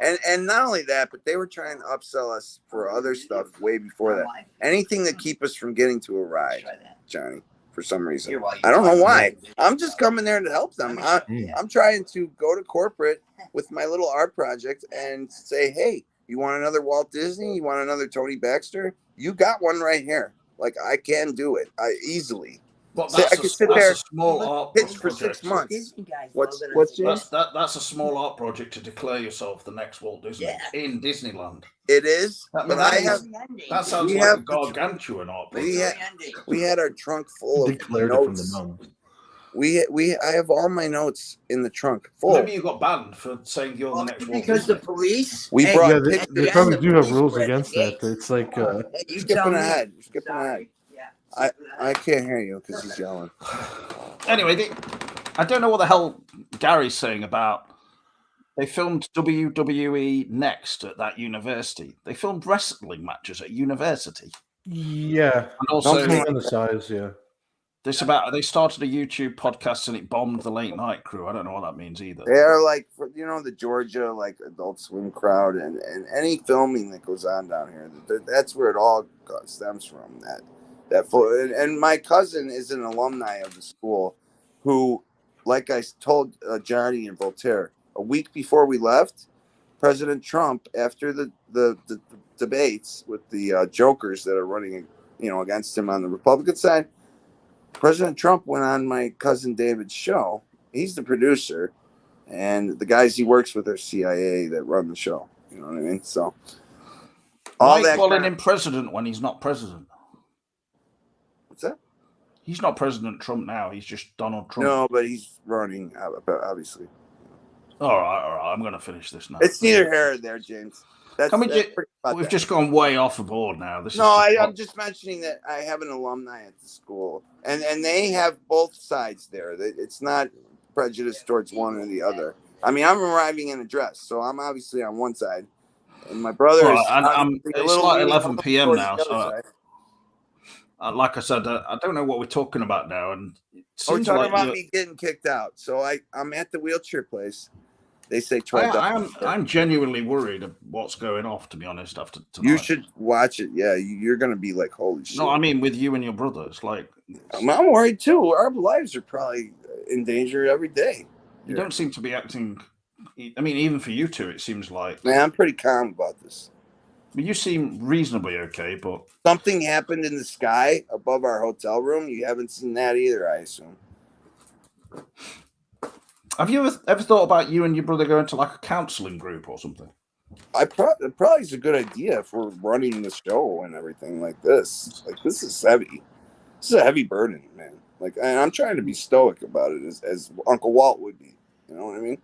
And not only that, but they were trying to upsell us for other stuff way before that. Anything to keep us from getting to a ride, Try that. Johnny, for some reason. Here, while you I don't know talk. why. I'm just coming there to help them. I'm trying to go to corporate with my little art project and say, hey, you want another Walt Disney? You want another Tony Baxter? You got one right here. Like, I can do it. Easily. But So I that's, could sit that's there, a small art pitch for project. 6 months. Disney guys What's love it. what's James? That's a small art project to declare yourself the next Walt Disney Yeah. in Disneyland. It is, That- but that I is- have. That sounds We like a have- gargantuan art project. We had- We had our trunk full of Declared it from the notes. numb. I have all my notes in the trunk full. Maybe you got banned for saying you're the next Walt because the Disney. police. We Hey, brought Yeah, pictures. they Yeah, probably the do have police rules were at the against that. gates. It's like Hey, you Skipping tell me. ahead. Skipping ahead. Sorry. Yeah. I can't hear you because he's yelling. Anyway, I don't know what the hell Gary's saying about. They filmed WWE Next at that university. They filmed wrestling matches at university. yeah. And also, Depending on the size, yeah. they started a YouTube podcast and it bombed the late night crew. I don't know what that means either. They are like, the Georgia like Adult Swim crowd and any filming that goes on down here. That's where it all stems from. And my cousin is an alumni of the school, who, like I told Johnny and Voltaire, a week before we left, President Trump, after the debates with the jokers that are running, against him on the Republican side, President Trump went on my cousin David's show. He's the producer, and the guys he works with are CIA that run the show. You know what I mean? So Why all that calling kind him president when he's not president? what's that? He's not President Trump now. He's just Donald Trump. No, but he's running, obviously. All right. I'm going to finish this now. It's neither here or there, James. Can we that's ju- pretty about We've that. just gone way off the board now. This No, is I'm just mentioning that I have an alumni at the school, and they have both sides there. It's not prejudice towards one or the other. I mean, I'm arriving in a dress, so I'm obviously on one side, and my brother Well, is. and obviously it's like leaning 11 over p.m. towards now, the so other side. like I said, I don't know what we're talking about now. And it We're seems talking like about you're- me getting kicked out, so I'm at the wheelchair place. They say $12. I'm genuinely worried of what's going off, to be honest, after tonight. You should watch it. Yeah, you're gonna be like, holy shit. No, I mean with you and your brothers. Like, I'm worried too. Our lives are probably in danger every day. you don't seem to be acting. I mean, even for you two, it seems like. Man, I'm pretty calm about this. mean, you seem reasonably okay, but Something happened in the sky above our hotel room. You haven't seen that either, I assume. have you ever thought about you and your brother going to like a counselling group or something? It probably is a good idea if we're running the show and everything like this. Like, this is heavy. This is a heavy burden, man. Like, and I'm trying to be stoic about it, as Uncle Walt would be. You know what I mean?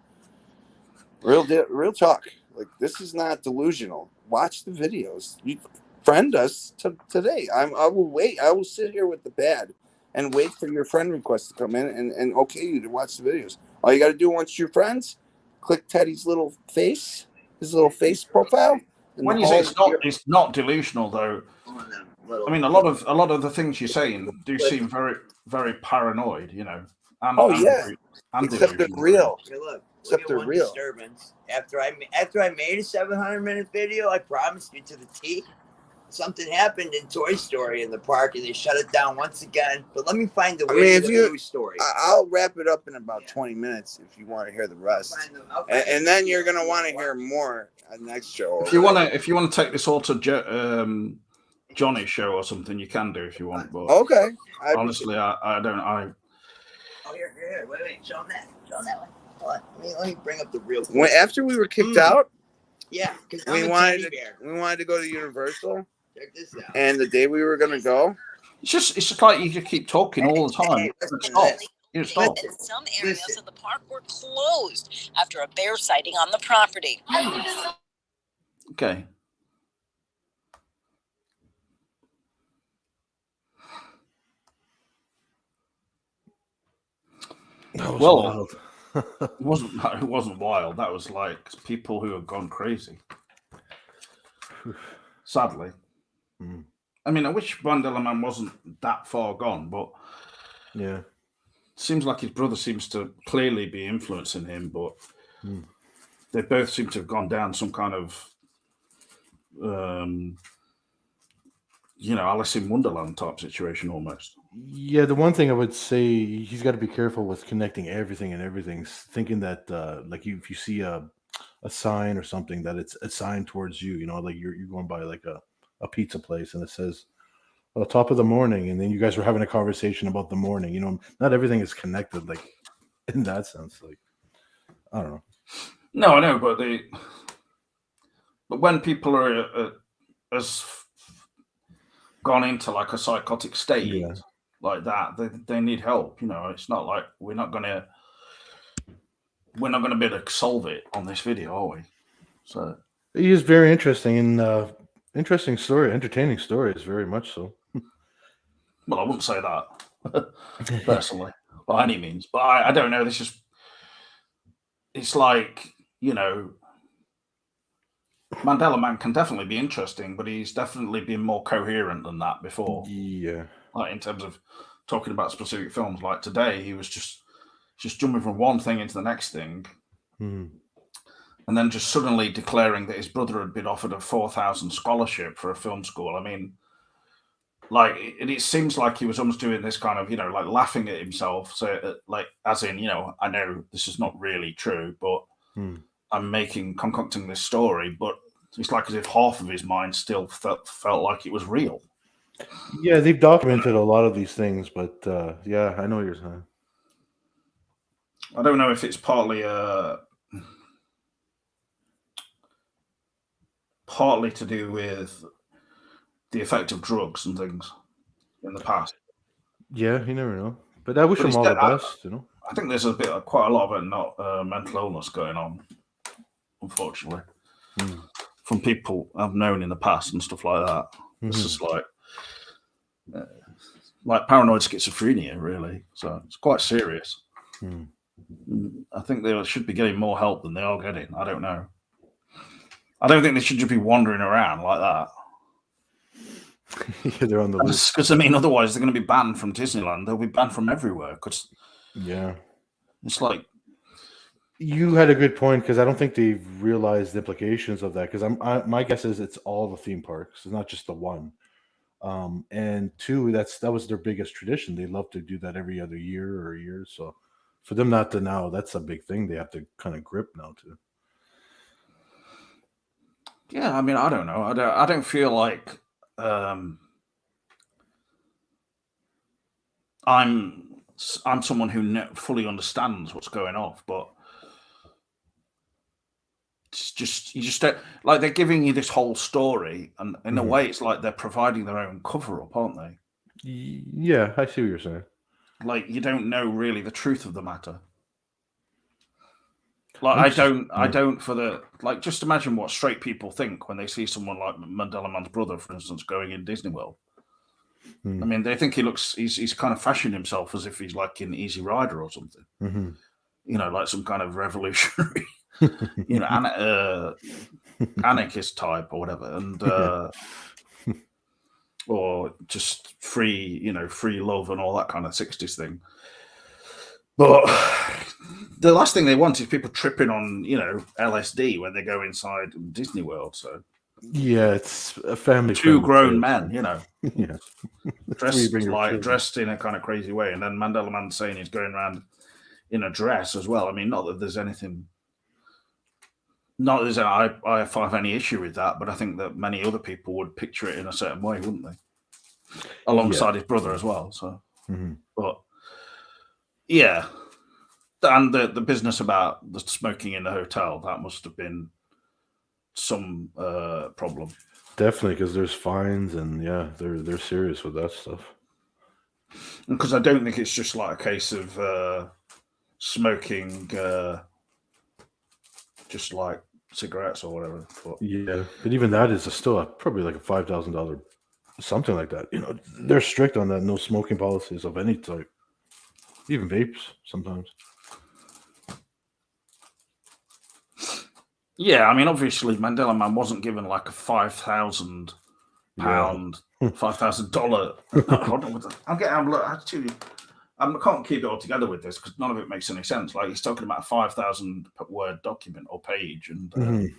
Real talk. Like, this is not delusional. Watch the videos. You friend us today. I will wait. I will sit here with the pad and wait for your friend request to come in and okay you to watch the videos. All you got to do once you're friends, click Teddy's little face, his little face profile. When you say it's not delusional, though, I mean a lot of the things you're saying do seem very, very paranoid. You know. Except they're real. Hey, look. Except they're real. Disturbance. After I made a 700-minute video, I promised you to the T. Something happened in Toy Story in the park, and they shut it down once again. But let me find the way to the news story. I'll wrap it up in about 20 minutes if you want to hear the rest, and then you're gonna want to hear more on next show. If you want to take this all to Johnny's show or something, you can do if you want. But okay, honestly, I don't. Oh, here. Wait. Show them that. Show them that one. Hold on. Let me bring up the real. After we were kicked out, yeah, because we wanted to go to Universal. Check this out. And the day we were gonna go, it's just like you just keep talking all the time. Stop. Some areas of the park were closed after a bear sighting on the property. Okay. Wild. it wasn't wild. That was like people who had gone crazy. Sadly. I mean, I wish Mandela Man wasn't that far gone, but yeah, seems like his brother seems to clearly be influencing him, but they both seem to have gone down some kind of Alice in Wonderland type situation almost. Yeah, the one thing I would say, he's got to be careful with connecting everything and everything, thinking that like if you see a sign or something, that it's a sign towards you, like you're going by like a pizza place and it says top of the morning, and then you guys were having a conversation about the morning. Not everything is connected, like in that sense. Like, I don't know. No, I know, but when people are as gone into like a psychotic state like that, they need help. It's not like we're not gonna be able to solve it on this video, are we? So it is very interesting and interesting story, entertaining stories, very much so. Well, I wouldn't say that personally by any means, but I don't know. It's like, Mandela Man can definitely be interesting, but he's definitely been more coherent than that before. Yeah. Like in terms of talking about specific films, like today, he was just jumping from one thing into the next thing. And then just suddenly declaring that his brother had been offered a 4,000 scholarship for a film school. I mean, like, it seems like he was almost doing this kind of, like laughing at himself. So, like, as in, I know this is not really true, but I'm concocting this story. But it's like as if half of his mind still felt like it was real. Yeah, they've documented a lot of these things, but yeah, I know what you're saying. I don't know if it's partly to do with the effect of drugs and things in the past. Yeah, you never know. But I wish him all the best, I think there's quite a lot of mental illness going on, unfortunately, from people I've known in the past and stuff like that. It's just like paranoid schizophrenia, really. So it's quite serious. I think they should be getting more help than they are getting. I don't know. I don't think they should just be wandering around like that. Yeah, they're on the list. Because, I mean, otherwise they're going to be banned from Disneyland. They'll be banned from everywhere. Yeah. It's like... You had a good point, because I don't think they've realized the implications of that. Because my guess is it's all the theme parks. It's not just the one. And two, that was their biggest tradition. They love to do that every other year or a year. So for them not to now, that's a big thing they have to kind of grip now too. Yeah, I mean, I don't know. I don't feel like I'm someone who fully understands what's going off, but it's just you just don't like they're giving you this whole story, and in a Mhm. way, it's like they're providing their own cover up, aren't they? Yeah, I see what you're saying. Like you don't know really the truth of the matter. Like I'm just I don't for the like. Just imagine what straight people think when they see someone like Mandela Man's brother, for instance, going in Disney World. Hmm. I mean, they think he's kind of fashioned himself as if he's like in Easy Rider or something. Mhm. You know, like some kind of revolutionary, you know, anarchist type or whatever, and or just free, you know, free love and all that kind of 60s thing. But the last thing they want is people tripping on, you know, LSD when they go inside Disney World. So Yeah, it's a family. two friendly grown place. men, you know, Yeah. That's where you bring your children. dressed in a kind of crazy way, and then Mandela Man saying he's going around in a dress as well. I mean, not that there's anything, not that I find any issue with that, but I think that many other people would picture it in a certain way, wouldn't they? Alongside his brother as well. So, Mhm. but yeah, and the business about the smoking in the hotel, that must have been some problem. Definitely, because there's fines, and yeah, they're serious with that stuff. Because I don't think it's just like a case of smoking just like cigarettes or whatever. But Yeah, but even that is still probably like a $5,000, something like that. You know, they're strict on that. No smoking policies of any type, even vapes sometimes. yeah, I mean, obviously Mandela Man wasn't given like a £5,000, $5,000. I can't keep it all together with this because none of it makes any sense. Like he's talking about a 5,000 word document or page, and Mhm.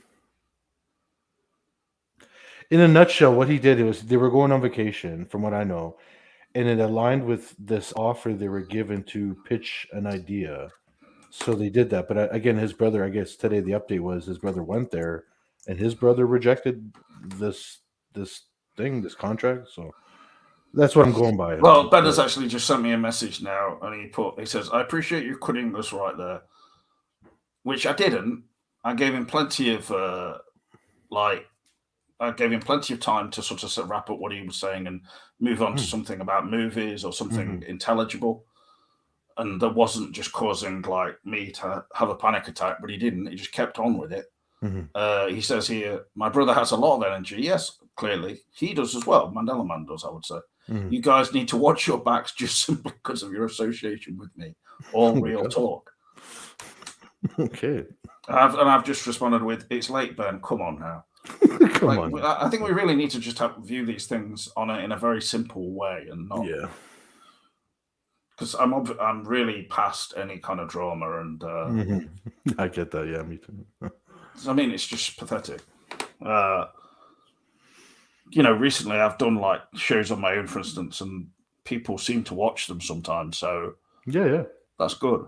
In a nutshell, what he did was they were going on vacation, from what I know, and it aligned with this offer they were given to pitch an idea. So they did that. But again, his brother, I guess today the update was his brother went there, and his brother rejected this this contract. So that's what I'm going by. well, Ben has actually just sent me a message now, and he says, "I appreciate you cutting this right there," which I didn't. I gave him plenty of I gave him plenty of time to sort of wrap up what he was saying and move on to something about movies or something intelligible. And that wasn't just causing like me to have a panic attack, but he didn't. He just kept on with it. He says here, my brother has a lot of energy. Yes, clearly. He does as well. Mandela Man does, I would say. You guys need to watch your backs just simply because of your association with me. All real talk. Okay. I've just responded with, it's late, Ben. Come on now. Come on. I think we really need to just view these things in a very simple way and not. Yeah. Because I'm really past any kind of drama, and I get that. Yeah, me too. I mean, it's just pathetic. You know, recently I've done like shows on my own, for instance, and people seem to watch them sometimes. So yeah, that's good.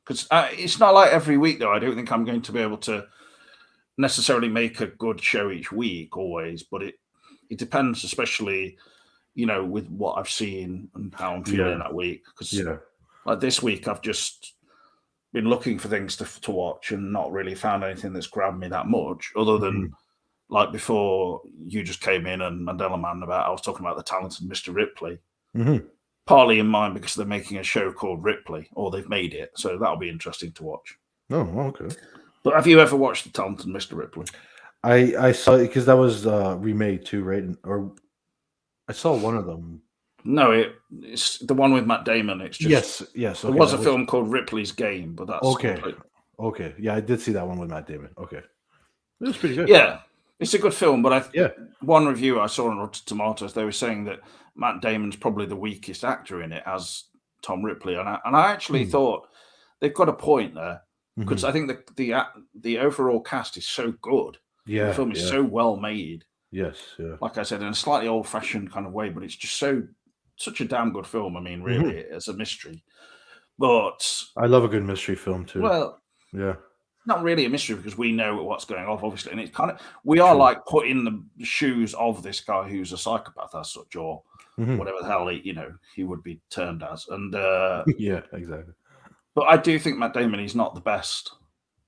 Because it's not like every week, though. I don't think I'm going to be able to necessarily make a good show each week always, but it depends, especially, you know, with what I've seen and how I'm feeling that week. Because like this week, I've just been looking for things to watch and not really found anything that's grabbed me that much, other than like before you just came in and Mandela Man I was talking about the talented Mr. Ripley. Partly in mind because they're making a show called Ripley, or they've made it, so that'll be interesting to watch. Oh, okay. But have you ever watched the talented Mr. Ripley? I saw it because that was remade too, right? Or I saw one of them. No, it's the one with Matt Damon. It's just yes. Okay, there was a film called Ripley's Game, but that's okay. Okay, yeah, I did see that one with Matt Damon. Okay, it was pretty good. Yeah, it's a good film, but one review I saw on Rotten Tomatoes, they were saying that Matt Damon's probably the weakest actor in it as Tom Ripley, and I actually thought they've got a point there because I think the overall cast is so good. Yeah, the film is so well made. Yes, yeah. Like I said, in a slightly old-fashioned kind of way, but it's just such a damn good film. I mean, really, it's a mystery. But I love a good mystery film too. Well, yeah. not really a mystery because we know what's going on, obviously, and it's kind of we are True. like put in the shoes of this guy who's a psychopath as such, or Mhm. whatever the hell he would be termed as. And Yeah, exactly. but I do think Matt Damon is not the best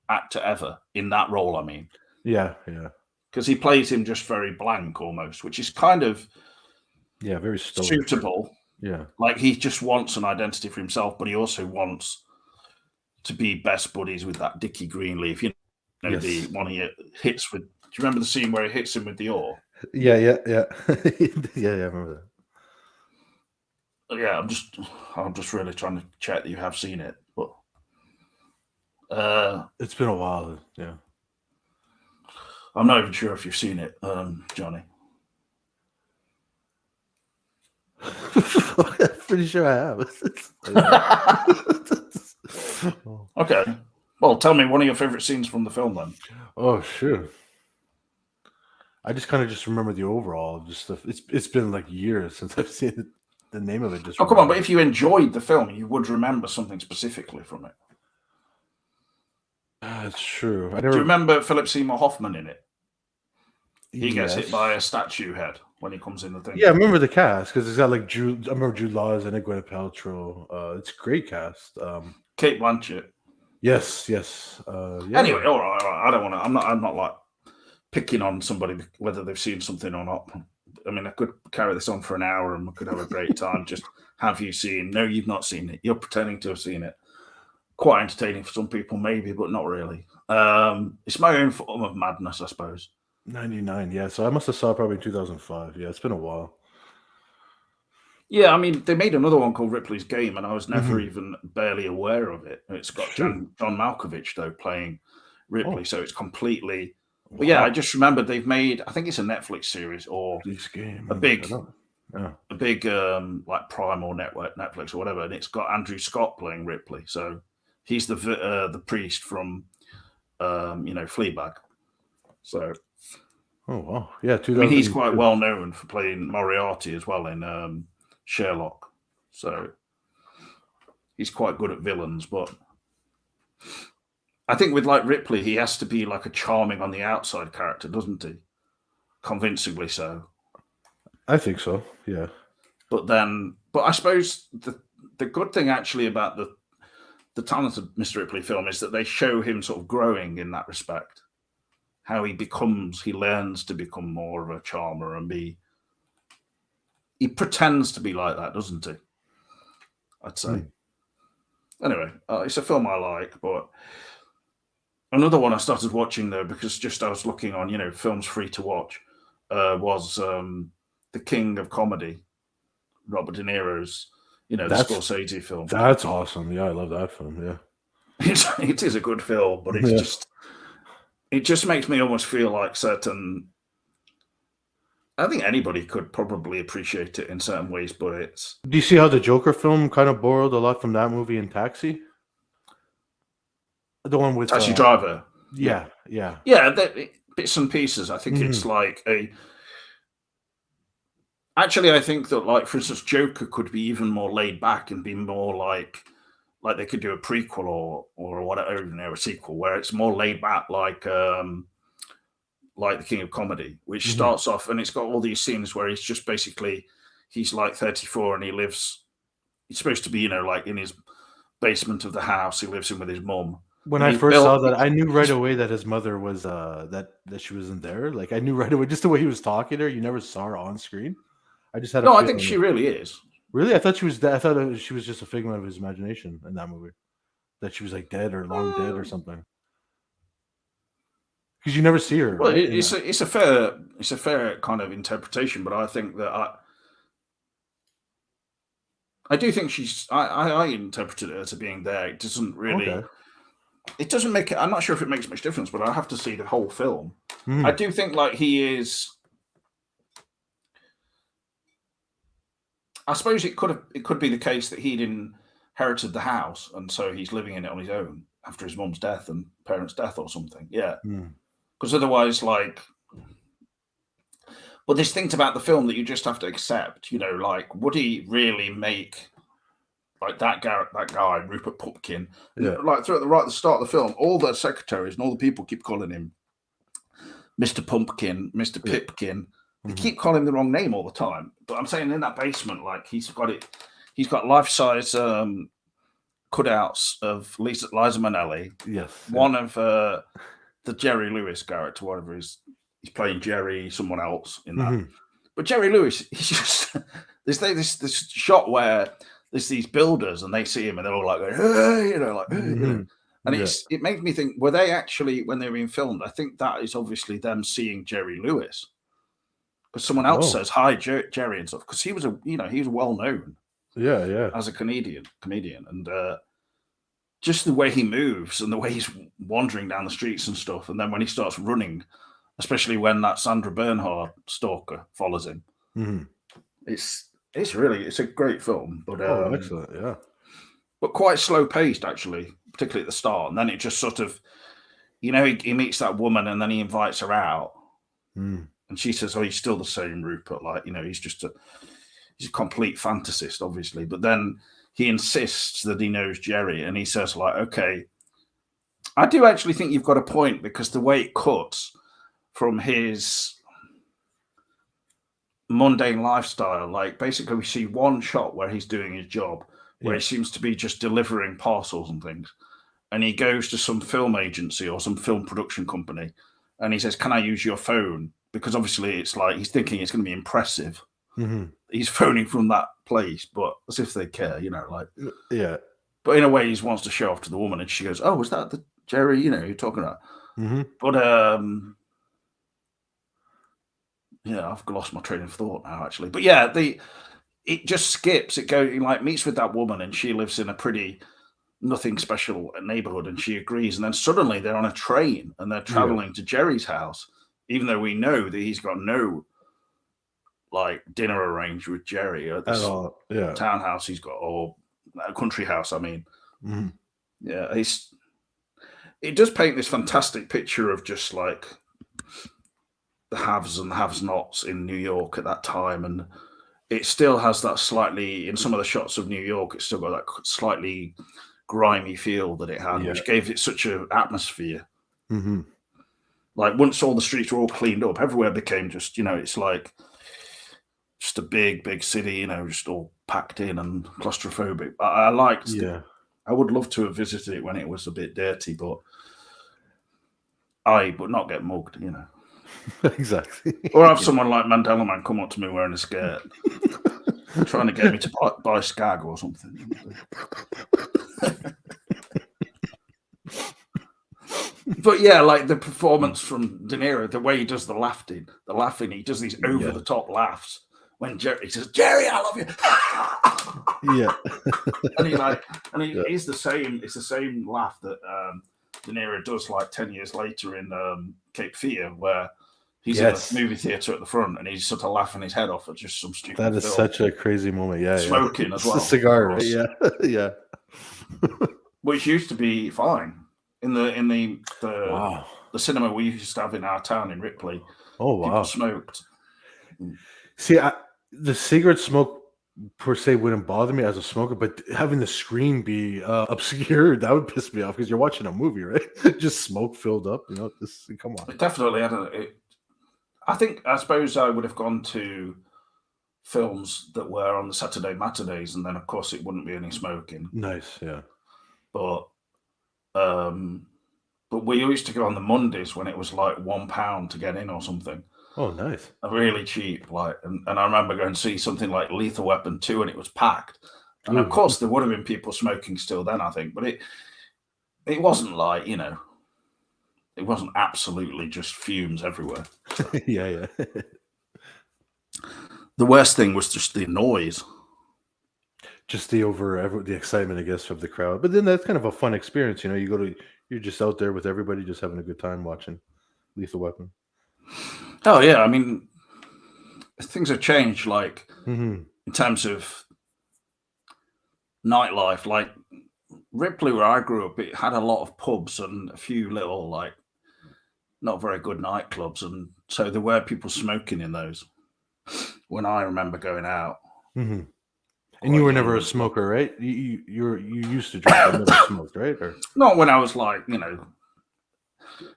actor ever in that role. I mean, Yeah, because he plays him just very blank almost, which is kind of yeah. Very stoic. suitable. Yeah, Like he just wants an identity for himself, but he also wants to be best buddies with that Dickie Greenleaf. You know, Yes. the one he hits with. Do you remember the scene where he hits him with the oar? yeah. Yeah, I remember that. Yeah, I'm just really trying to check that you have seen it, but It's been a while. Yeah. I'm not even sure if you've seen it, Johnny. I'm pretty sure I have. Okay. Well, tell me one of your favorite scenes from the film then. Oh, sure. I just kind of just remember the overall. It's been like years since I've seen it. The name of it just. Oh, come on! But if you enjoyed the film, you would remember something specifically from it. It's true. Do you remember Philip Seymour Hoffman in it? He gets Yes. hit by a statue head when he comes in the thing. Yeah, I remember the cast because it's got like Jude. I remember Jude Law as in it, Gwyneth Paltrow. It's a great cast. Kate Blanchett. Yes. Yeah. Anyway, all right. I don't want to. I'm not like picking on somebody whether they've seen something or not. I mean, I could carry this on for an hour and we could have a great time. Just have you seen? No, you've not seen it. You're pretending to have seen it. Quite entertaining for some people, maybe, but not really. It's my own form of madness, I suppose. 99. Yeah, so I must have saw it probably in 2005. Yeah, it's been a while. Yeah, I mean, they made another one called Ripley's Game, and I was never even barely aware of it. It's got John Malkovich, though, playing Ripley, so it's completely... Well, yeah, I just remembered they've made, I think it's a Netflix series or Game. a big Yeah. like Prime or Netflix or whatever, and it's got Andrew Scott playing Ripley. So he's the priest from, Fleabag. So... Oh, wow. Yeah, I mean, he's quite well known for playing Moriarty as well in Sherlock. So he's quite good at villains, but I think with like Ripley, he has to be like a charming on the outside character, doesn't he? Convincingly so. I think so, yeah. But I suppose the good thing actually about the talented Mr. Ripley film is that they show him sort of growing in that respect. How he learns to become more of a charmer and he pretends to be like that, doesn't he? I'd say. Anyway, it's a film I like, but another one I started watching though, because just I was looking on, films free to watch, was The King of Comedy, Robert De Niro's, the Scorsese film. That's awesome. Yeah, I love that film. Yeah. It is a good film, but it's it just makes me almost feel like I think anybody could probably appreciate it in certain ways, but it's... Do you see how the Joker film kind of borrowed a lot from that movie in Taxi? The one with... Taxi Driver. Yeah. Yeah, bits and pieces. I think it's like Actually, I think that, like, for instance, Joker could be even more laid back and be more like they could do a prequel or whatever, a sequel where it's more laid back, like The King of Comedy, which starts off and it's got all these scenes where he's just basically, he's like 34 and he's supposed to be, like in his basement of the house. He lives in with his mum. When I first saw that, I knew right away that his mother was, that she wasn't there. Like, I knew right away, just the way he was talking to her. You never saw her on screen. I just had No, I think she really is. Really? I thought she was dead. I thought she was just a figment of his imagination in that movie. That she was like dead or long dead or something. Because you never see her. Well, right? it's a fair kind of interpretation, but I think that I do think I interpreted it as being there. It doesn't really. Okay. It doesn't make it. I'm not sure if it makes much difference, but I have to see the whole film. I do think like he is. I suppose it could be the case that he'd inherited the house, and so he's living in it on his own after his mum's death and parents' death or something. Yeah, because otherwise, like, but there's things about the film that you just have to accept. Like, would he really make like that guy, Rupert Pupkin. Yeah. Like throughout the start of the film, all the secretaries and all the people keep calling him Mr. Pumpkin, Mr. Yeah. Pipkin. They Mhm. keep calling him the wrong name all the time. But I'm saying in that basement, like he's got life-size cutouts of Liza Minnelli, Yes. one of the Jerry Lewis character, whatever he's playing Jerry, someone else in that. Mhm. But Jerry Lewis, he's just this shot where there's these builders and they see him and they're all like, hey, you know, like, hey, you know. Mhm. And Yeah. it makes me think, were they actually, when they were being filmed, I think that is obviously them seeing Jerry Lewis. Because someone else Oh. says, hi, Jerry and stuff. Because he was well known Yeah. as a comedian. And just the way he moves and the way he's wandering down the streets and stuff. And then when he starts running, especially when that Sandra Bernhard stalker follows him, Mhm. it's a great film. But Oh, excellent. Yeah. but quite slow paced actually, particularly at the start. And then it just sort of, he meets that woman and then he invites her out, Mm. and she says, "Oh, he's still the same Rupert. Like, he's a complete fantasist, obviously." But then he insists that he knows Jerry, and he says, like, "Okay, I do actually think you've got a point, because the way it cuts from his mundane lifestyle, like basically we see one shot where he's doing his job, where Yeah. he seems to be just delivering parcels and things, and he goes to some film agency or some film production company, and he says, 'Can I use your phone?' Because obviously it's like he's thinking it's going to be impressive. Mhm. He's phoning from that place, but as if they care, like. Yeah. But in a way, he wants to show off to the woman, and she goes, "Oh, was that the Jerry? You're talking about?" Mhm. But yeah, I've lost my train of thought now, actually. But yeah, it just skips. It goes, like, meets with that woman, and she lives in a pretty nothing special neighborhood, and she agrees. And then suddenly they're on a train and they're traveling to Jerry's house, even though we know that he's got no like dinner arranged with Jerry at At this all. Yeah. townhouse he's got, or a country house. I mean, Mhm. yeah, it does paint this fantastic picture of just like the haves and the have-nots in New York at that time, and it still has that slightly, in some of the shots of New York, it's still got that slightly grimy feel that it had, Yeah. which gave it such an atmosphere. Mhm. Like once all the streets were all cleaned up, everywhere became just, it's like just a big city, just all packed in and claustrophobic. I liked Yeah. I would love to have visited it when it was a bit dirty, but not get mugged, Exactly. Or have someone like Mandela Man come up to me wearing a skirt, trying to get me to buy Skag or something. But yeah, like the performance from De Niro, the way he does the laughing, he does these over the top laughs when Jerry says, "Jerry, I love you." Yeah. He's the same. It's the same laugh that De Niro does like 10 years later in Cape Fear, where he's in a movie theater at the front and he's sort of laughing his head off at just some stupid. That is film. such a crazy moment. Yeah. Smoking as well. It's a cigar, right? Yeah. Yeah. Which used to be fine in the Wow. the cinema we used to have in our town in Ripley. Oh, wow. People smoked. See, the cigarette smoke per se wouldn't bother me as a smoker, but having the screen be obscured, that would piss me off, because you're watching a movie, right? Just smoke filled up, come on. It definitely had I suppose I would have gone to films that were on the Saturday matinees, and then of course it wouldn't be any smoking. Nice, yeah. But we used to go on the Mondays when it was like £1 to get in or something. Oh, nice. Really cheap, and I remember going to see something like Lethal Weapon 2 and it was packed. And of Ooh. course there would have been people smoking still then, I think, but it wasn't like, it wasn't absolutely just fumes everywhere. So. Yeah. The worst thing was just the noise. Just the excitement, I guess, of the crowd. But then that's kind of a fun experience, you're just out there with everybody, just having a good time watching Lethal Weapon. Oh yeah, I mean, things have changed, like Mm-hmm. in terms of nightlife. Like Ripley, where I grew up, it had a lot of pubs and a few little like not very good nightclubs, and so there were people smoking in those when I remember going out. Mm-hmm. And you quite were never young a and stuff. smoker, right? You used to drink, but never smoked, right? Or Not when I was like,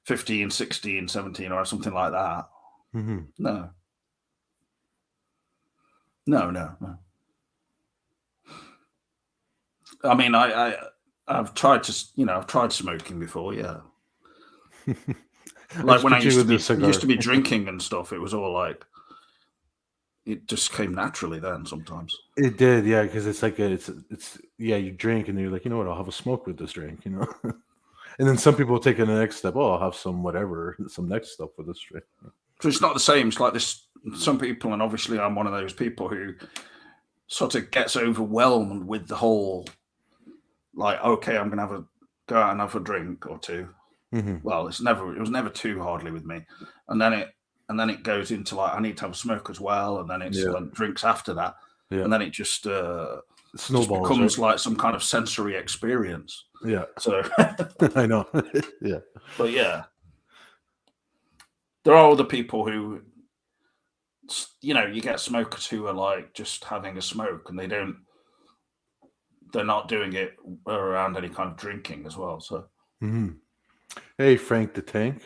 15, 16, 17 or something like that. Mhm. No. No. I mean, I've tried smoking before, yeah. Like when I picture you used to with your be cigar. drinking and stuff, it was all like it just came naturally then sometimes. It did, yeah, because it's like it's yeah, you drink and you're like, you know what, I'll have a smoke with this drink, you know. And then some people take it the next step. Oh, I'll have some whatever, some next step with this drink. So it's not the same. It's like this. Some people, and obviously I'm one of those people who sort of gets overwhelmed with the whole, like, okay, I'm gonna go out and have a drink or two. Mm-hmm. Well, it was never too hardly with me, and then it goes into like I need to have a smoke as well, and then it's drinks after that, and then it just snowballs, becomes right? like some kind of sensory experience. Yeah. So I know. Yeah. But yeah, there are other people who, you get smokers who are like just having a smoke and they're not doing it around any kind of drinking as well. So Hey, Frank the Tank.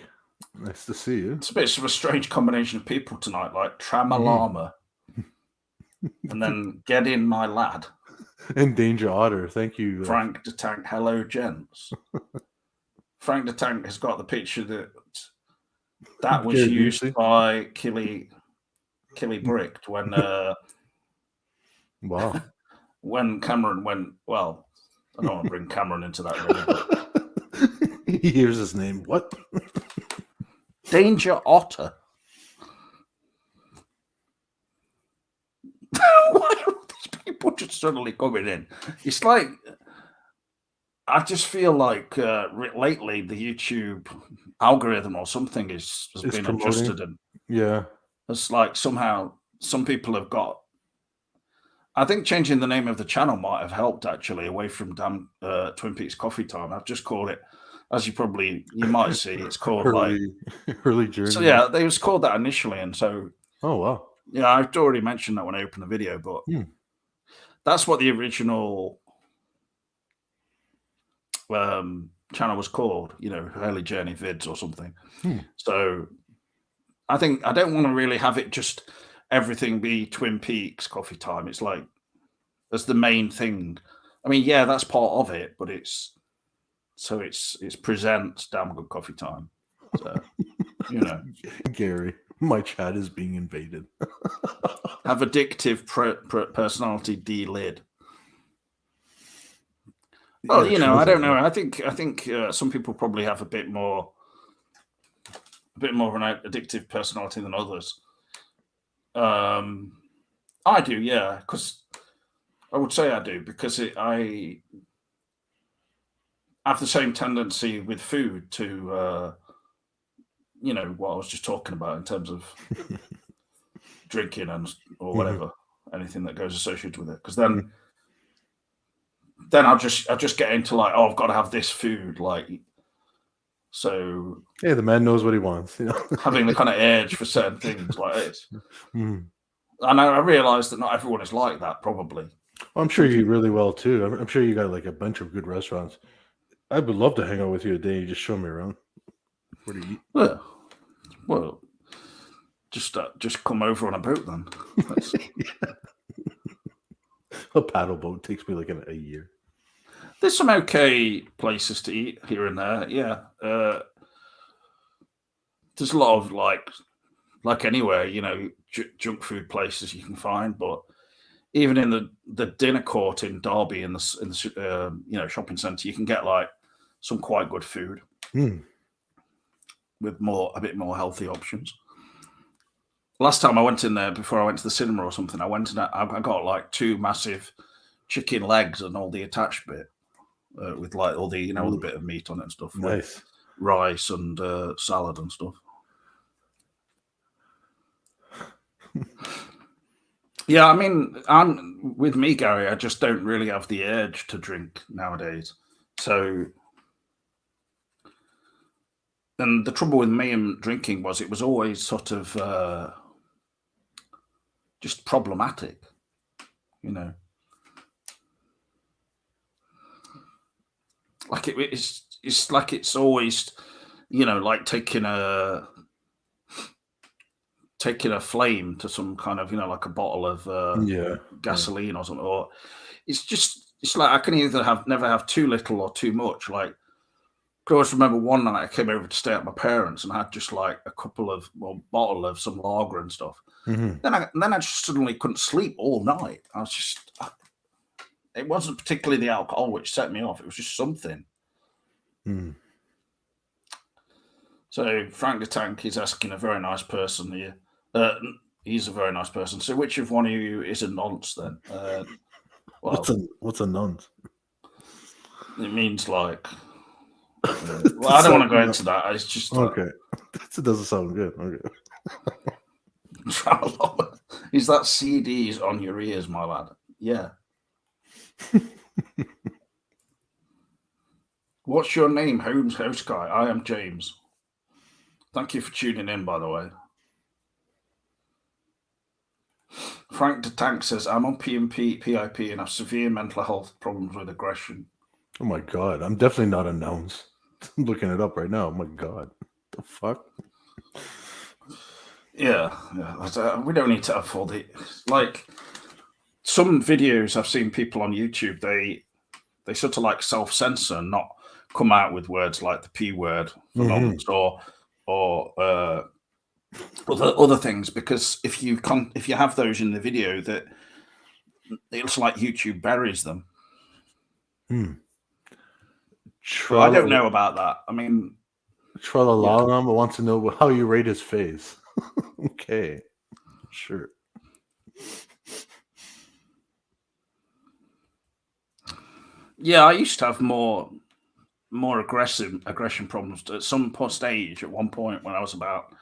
Nice to see you. it's a bit of a strange combination of people tonight, like Tramalama and then Get In My Lad. And Danger Otter. Thank you. Frank the Tank. Hello, gents. Frank the Tank has got the picture that was Gary used Busey. by Killy Bricked when Wow. when Cameron went. Well, I don't want to bring Cameron into that really, but He hears his name. What? Danger Otter. Why are all these people just suddenly coming in? It's like I just feel like lately the YouTube algorithm or something has It's been promoting. adjusted, and Yeah. it's like somehow some people have got. I think changing the name of the channel might have helped actually, away from damn Twin Peaks Coffee Time. I've just called it, as you might see, it's called Early Journey. So yeah, it was called that initially, and so Oh wow. yeah, I've already mentioned that when I opened the video, but that's what the original channel was called, Early Journey Vids or something. So I think I don't want to really have it just everything be Twin Peaks Coffee Time. It's like that's the main thing. I mean, yeah, that's part of it, but it's presents Damn Good Coffee Time. So Gary, my chat is being invaded. have addictive personality D-lid. Well, I don't know. I think some people probably have a bit more of an addictive personality than others. I do, yeah, because I would say I do, because I have the same tendency with food to, what I was just talking about in terms of drinking or whatever, anything that goes associated with it. Because then I'll just get into like, oh, I've got to have this food, like. So hey, the man knows what he wants, having the kind of urge for certain things like this. And I realize that not everyone is like that, probably. Well, I'm sure you eat really well too. I'm sure you got like a bunch of good restaurants. I would love to hang out with you today. You just show me around. Where do you eat? Well, just come over on a boat then. A paddle boat takes me like a year. There's some okay places to eat here and there. Yeah, there's a lot of like anywhere, junk food places you can find, but even in the dinner court in Derby in the shopping centre, you can get like some quite good food with a bit more healthy options. Last time I went in there, before I went to the cinema or something, I got like 2 massive chicken legs and all the attached bit with like all the all the bit of meat on it and stuff. Nice. Rice and salad and stuff. Yeah, I mean, with me, Gary, I just don't really have the urge to drink nowadays. So, and the trouble with me and drinking was it was always sort of just problematic, Like it's like it's always, like taking a flame to some kind of, like a bottle of Yeah. gasoline or something. Or it's like I can either never have too little or too much. Like, I could always remember one night I came over to stay at my parents and I had just like a bottle of some lager and stuff. Mhm. Then I just suddenly couldn't sleep all night. I was just, it wasn't particularly the alcohol which set me off. It was just something. Mm. So Frank the Tank is asking a very nice person here. He's a very nice person. So which of one of you is a nonce then? Well, What's a nonce? it means like. Well, I don't want to go into that. It's just Okay. That doesn't sound good. Okay. Is that CDs on your ears, my lad? Yeah. What's your name, Holmes Host Guy? I am James. Thank you for tuning in, by the way. Frank the Tank says, I'm on PMP, PIP, and have severe mental health problems with aggression. Oh my god, I'm definitely not a nonce. I'm looking it up right now. Oh my god, the fuck? Yeah. We don't need to have all the like. Some videos I've seen people on YouTube, they sort of like self-censor and not come out with words like the P word for nonce or other things, because if you have those in the video, that it looks like YouTube buries them. Well, I don't know about that. I mean, Tralalalama wants to know how you rate his face. Okay, sure. Yeah, I used to have more aggression problems at some stage at one point when I was about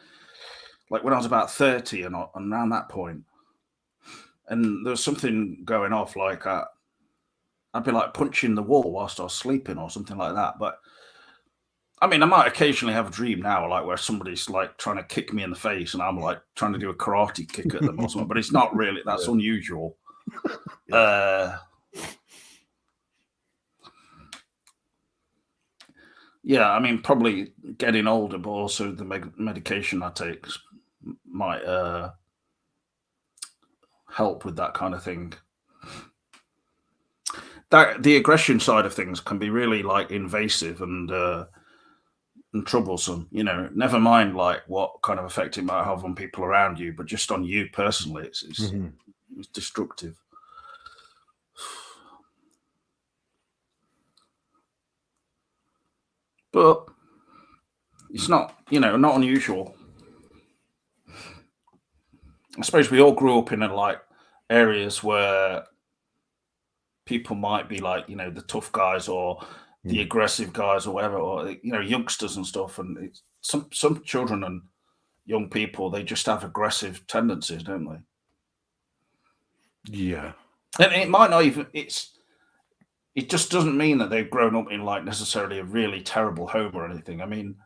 30 and around that point. And there was something going off, like I'd be like punching the wall whilst I was sleeping or something like that. But I mean, I might occasionally have a dream now, like where somebody's like trying to kick me in the face and I'm like trying to do a karate kick at them or something, but it's not really, that's unusual. Yeah, I mean, probably getting older, but also the medication I take might help with that kind of thing. That the aggression side of things can be really like invasive and troublesome. Never mind like what kind of effect it might have on people around you, but just on you personally, it's destructive. But it's not, not unusual. I suppose we all grew up in like areas where people might be like, the tough guys or the aggressive guys or whatever, or youngsters and stuff. And some children and young people, they just have aggressive tendencies, don't they? Yeah. And it might not even. It just doesn't mean that they've grown up in like necessarily a really terrible home or anything. I mean,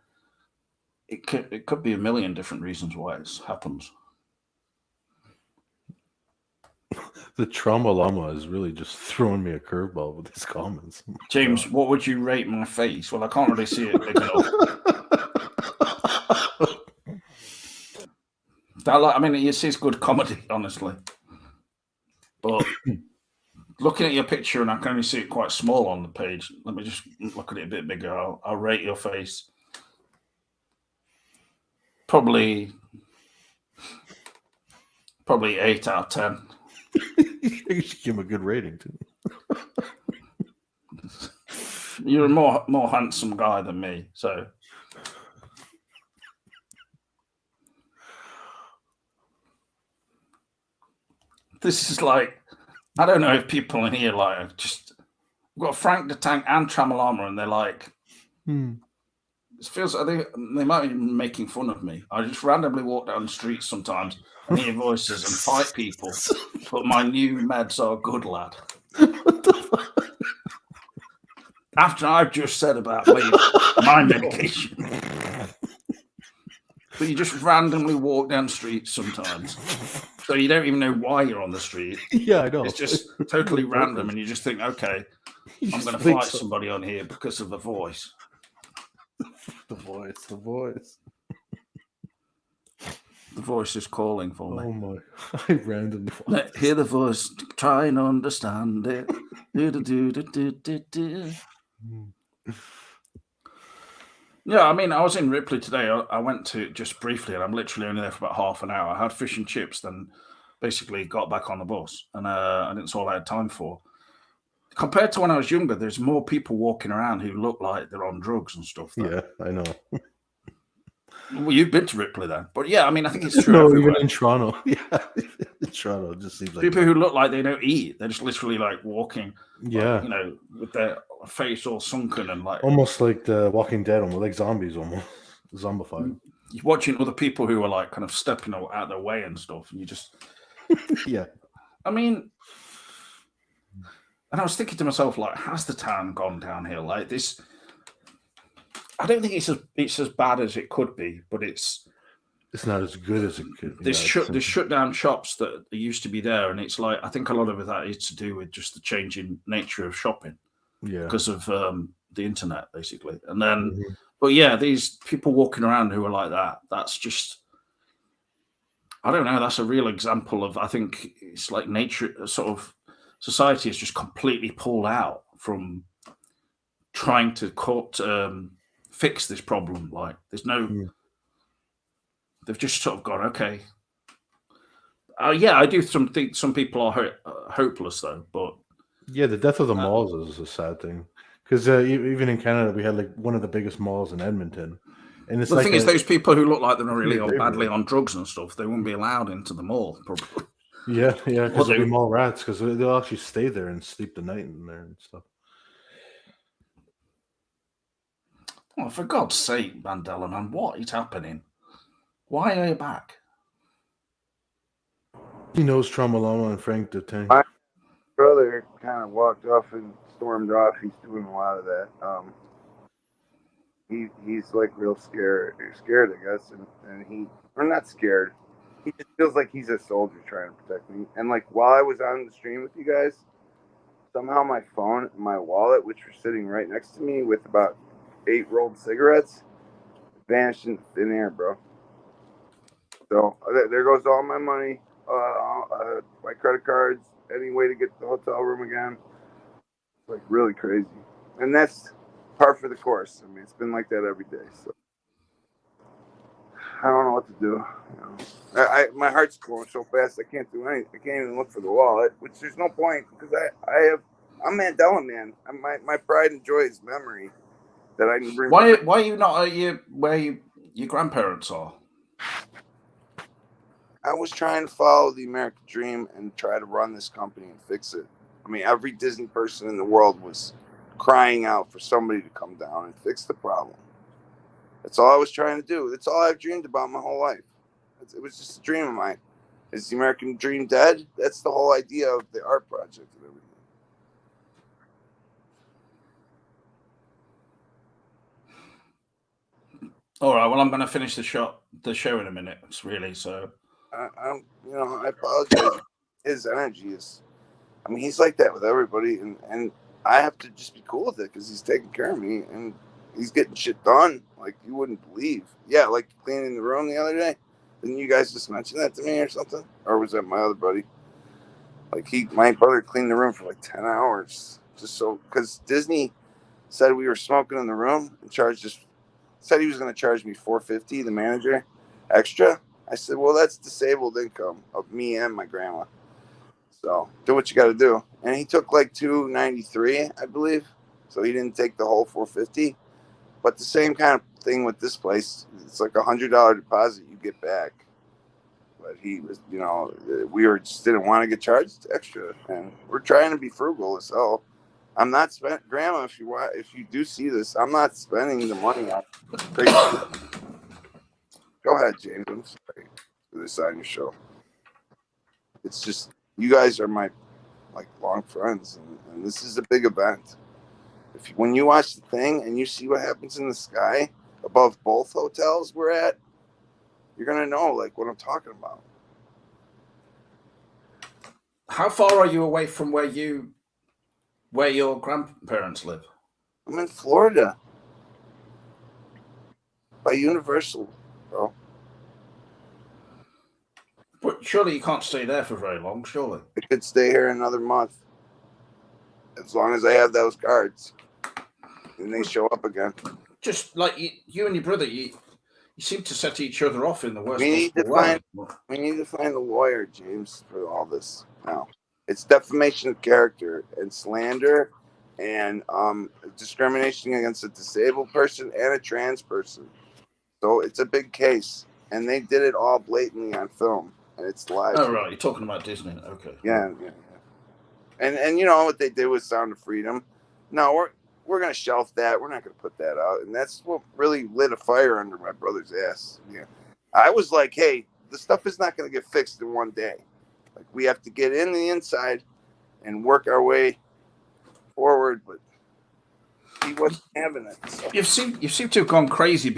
it could be a million different reasons why it happens. The Trauma Llama is really just throwing me a curveball with his comments. James, what would you rate my face? Well, I can't really see it big enough. I mean, it's good comedy, honestly. But looking at your picture, and I can only see it quite small on the page. Let me just look at it a bit bigger. I'll rate your face. Probably 8 out of 10. You should give him a good rating too. You're a more handsome guy than me, so. This is like, I don't know if people in here like just we've got Frank the Tank and Tramalama, and they're like, it feels like they might be making fun of me. I just randomly walk down the street sometimes and hear voices and fight people, but my new meds are good, lad. After I've just said about my medication. But you just randomly walk down the street sometimes. So you don't even know why you're on the street. Yeah, I know. It's just totally random, and you just think, okay, I'm going to fight somebody on here because of the voice. The voice. The voice is calling for me. Oh my! I randomly Hear the voice, try and understand it. Do. Yeah, I mean, I was in Ripley today. I went to just briefly, and I'm literally only there for about half an hour. I had fish and chips, then basically got back on the bus, and it's all I had time for. Compared to when I was younger, there's more people walking around who look like they're on drugs and stuff. Though. Yeah, I know. Well, you've been to Ripley then, but yeah, I mean, I think it's true. No, everywhere. even in Toronto. Yeah, in Toronto, it just seems like people who look like they don't eat. They're just literally like walking. Yeah, like, with their face all sunken and like almost like the Walking Dead, almost like zombies, almost zombified. You're watching other people who are like kind of stepping out of their way and stuff, and you just yeah. I mean, and I was thinking to myself, like, has the town gone downhill like this? I don't think it's as bad as it could be, but it's not as good as it could. There's shut down shops that used to be there, and it's like I think a lot of that is to do with just the changing nature of shopping, because of the internet, basically. And then, but yeah, these people walking around who are like that. That's just, I don't know. That's a real example of. I think it's like nature, sort of society is just completely pulled out from trying to fix this problem. Like, there's no. They've just sort of gone, okay. Yeah, I do think some people are hopeless though, but yeah, the death of the malls is a sad thing, because even in Canada we had like one of the biggest malls in Edmonton, and it's the thing is, those people who look like they're really badly on drugs and stuff, they wouldn't be allowed into the mall, probably. Yeah, because they'll be mall rats, because they'll actually stay there and sleep the night in there and stuff. Oh, for God's sake, Mandela, man, what is happening? Why are you back? He knows Tramalama and Frank the Tank. My brother kind of walked off and stormed off. He's doing a lot of that. He's like real scared, I guess, and or not scared. He just feels like he's a soldier trying to protect me. And like while I was on the stream with you guys, somehow my phone and my wallet, which were sitting right next to me with about 8 rolled cigarettes, vanished into thin air, bro. So there goes all my money, my credit cards, any way to get to the hotel room again. It's like really crazy. And that's par for the course. I mean, it's been like that every day. So I don't know what to do. My heart's going so fast I can't do anything. I can't even look for the wallet, which there's no point, because I'm Mandela Man. My pride and joy is memory that I can bring. Why are you not where your grandparents are? I was trying to follow the American dream and try to run this company and fix it. I mean, every Disney person in the world was crying out for somebody to come down and fix the problem. That's all I was trying to do. That's all I've dreamed about my whole life. It was just a dream of mine. Is the American dream dead? That's the whole idea of the art project and everything. All right. Well, I'm going to finish the show in a minute. It's really so. I apologize. His energy is, I mean, he's like that with everybody, and I have to just be cool with it because he's taking care of me and he's getting shit done like you wouldn't believe. Yeah, like cleaning the room the other day. Didn't you guys just mention that to me or something? Or was that my other buddy? Like my brother cleaned the room for like 10 hours just so, because Disney said we were smoking in the room and said he was going to charge me $450, the manager, extra. I said, well, that's disabled income of me and my grandma. So do what you got to do. And he took like $293, I believe. So he didn't take the whole $450. But the same kind of thing with this place. It's like $100 deposit you get back. But he was, we just didn't want to get charged extra. And we're trying to be frugal as hell. I'm not spending, Grandma, if you do see this, I'm not spending the money on crazy. Go ahead, James. I'm sorry for this on your show. It's just, you guys are my long friends, and this is a big event. When you watch the thing and you see what happens in the sky above both hotels we're at, you're gonna know what I'm talking about. How far are you away from where you where your grandparents live? I'm in Florida. By Universal, bro. But surely you can't stay there for very long, surely. I could stay here another month. As long as I have those cards. And they show up again. Just like you and your brother, you seem to set each other off in the worst We need to possible way. We need to find a lawyer, James, for all this now. It's defamation of character and slander and discrimination against a disabled person and a trans person. So it's a big case. And they did it all blatantly on film. And it's live. Oh, right. You're talking about Disney. Okay. Yeah. And you know what they did with Sound of Freedom? No, we're going to shelf that. We're not going to put that out. And that's what really lit a fire under my brother's ass. Yeah. I was like, hey, the stuff is not going to get fixed in one day. Like, we have to get in the inside and work our way forward. But he wasn't having it. So. You seem to have gone crazy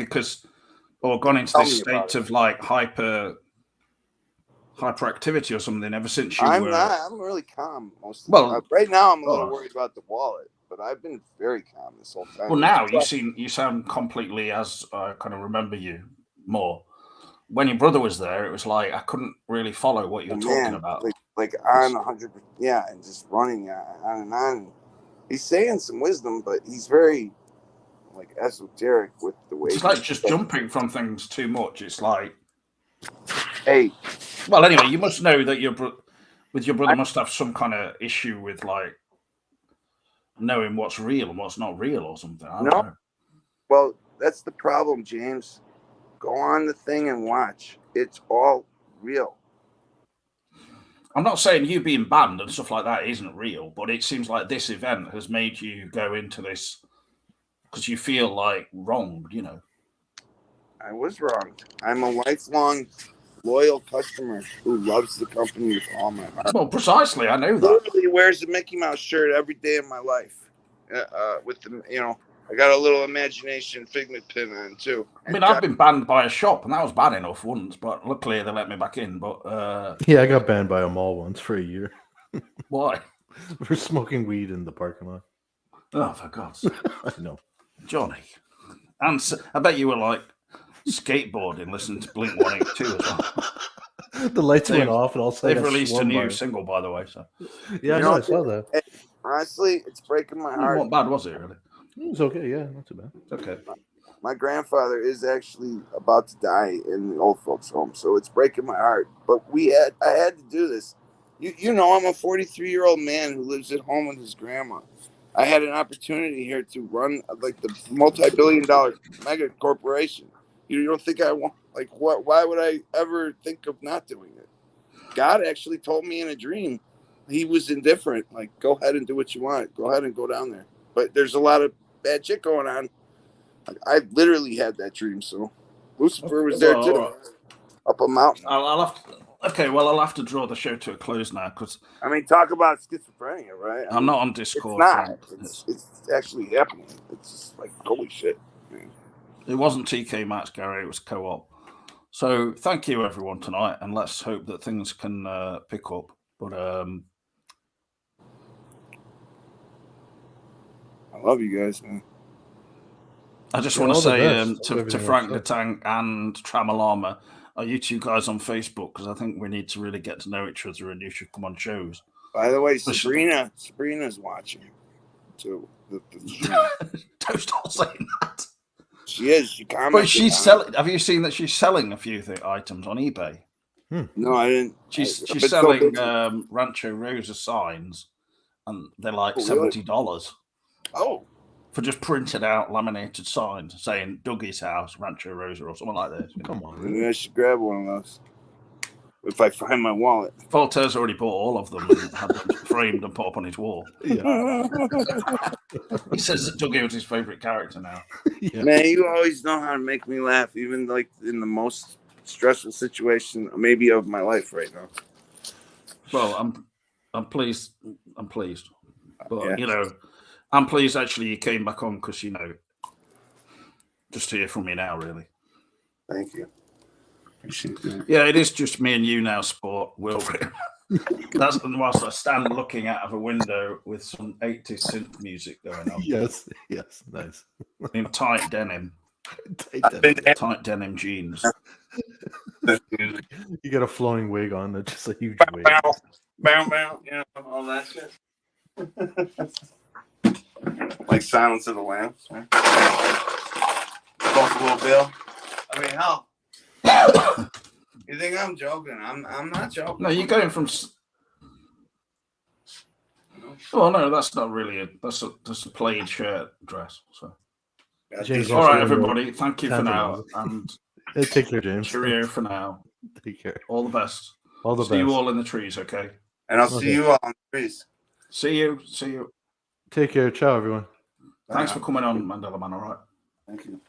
or gone into this state of like hyperactivity or something ever since you were. I'm really calm most of the time. Right now I'm a little worried about the wallet, but I've been very calm this whole time. Well, now you sound completely as I kind of remember you more. When your brother was there, it was like I couldn't really follow what you were talking about. Like on 100%, yeah, and just running on and on. He's saying some wisdom, but he's very like esoteric with the way. It's like just jumping from things too much. It's like, hey. Well, anyway, you must know that your brother must have some kind of issue with like knowing what's real and what's not real or something. I don't know. Well, that's the problem, James. Go on the thing and watch. It's all real. I'm not saying you being banned and stuff like that isn't real, but it seems like this event has made you go into this because you feel like wronged, you know. I was wronged. I'm a lifelong loyal customer who loves the company with all my heart. Well, precisely, I know that. Literally wears a Mickey Mouse shirt every day of my life. With the, I got a little imagination figment pin on too. I mean, I've been banned by a shop, and that was bad enough once, but luckily they let me back in. But yeah, I got banned by a mall once for a year. Why? For smoking weed in the parking lot. Oh, for God's sake! I know, Johnny. And I bet you were like skateboarding, listening to Blink 182 as well. The lights went off, and all they've released a new single, by the way. So yeah, I saw that. Hey, honestly, it's breaking my heart. What bad was it, really? It was okay, yeah, not too bad. Okay. My grandfather is actually about to die in the old folks' home, so it's breaking my heart. But I had to do this. You know, I'm a 43-year-old man who lives at home with his grandma. I had an opportunity here to run like the multi-billion-dollar mega corporation. You don't think I want, like, what? Why would I ever think of not doing it? God actually told me in a dream he was indifferent. Like, go ahead and do what you want. Go ahead and go down there. But there's a lot of bad shit going on. Like, I literally had that dream. So Lucifer was there too, up a mountain. I'll have to draw the show to a close now because I mean, talk about schizophrenia, right? I'm not on Discord. It's actually happening. It's just like, holy shit. Man. It wasn't TK Maxx, Gary. It was co-op. So thank you, everyone, tonight, and let's hope that things can pick up. But I love you guys, man. I just want to say to Frank the Tank and Tramalama, are you two guys on Facebook? Because I think we need to really get to know each other, and you should come on shows. By the way, Sabrina's watching too. Don't start saying that. She is. She commented. But she's selling. Have you seen that she's selling a few items on eBay? No, I didn't. She's selling Rancho Rosa signs, and they're like $70. Oh. For just printed out laminated signs saying Dougie's house, Rancho Rosa, or something like this. Come on, maybe I should grab one of those if I find my wallet. Voltaire's already bought all of them and had them framed and put up on his wall. Yeah. He says that Dougie was his favorite character now. Yeah. Man, you always know how to make me laugh, even like in the most stressful situation, maybe of my life right now. Well, I'm pleased. But I'm pleased actually you came back on because just to hear from you now, really. Thank you. Appreciate that. Yeah, it is just me and you now, Sport. Will That's whilst I stand looking out of a window with some 80s synth music going on Yes, nice. in tight denim, Tight tight denim jeans. You got a flowing wig on, just a huge wig. Bow, you know, all that shit. Like Silence of the Lambs. Right? Buffalo Bill. I mean, hell. You think I'm joking? I'm not joking. No, you're going from. Well, no, that's not really that's a plaid shirt dress. So, James, all also right, in the everybody. Thank you for now, Tantalizing. and Take care, James. cheerio for now. Take care. All the best. All the See best. you all in the trees, okay? And I'll see you all on the trees. See you. See you. Take care. Ciao, everyone. Thanks for coming on, Mandela Man. All right. Thank you.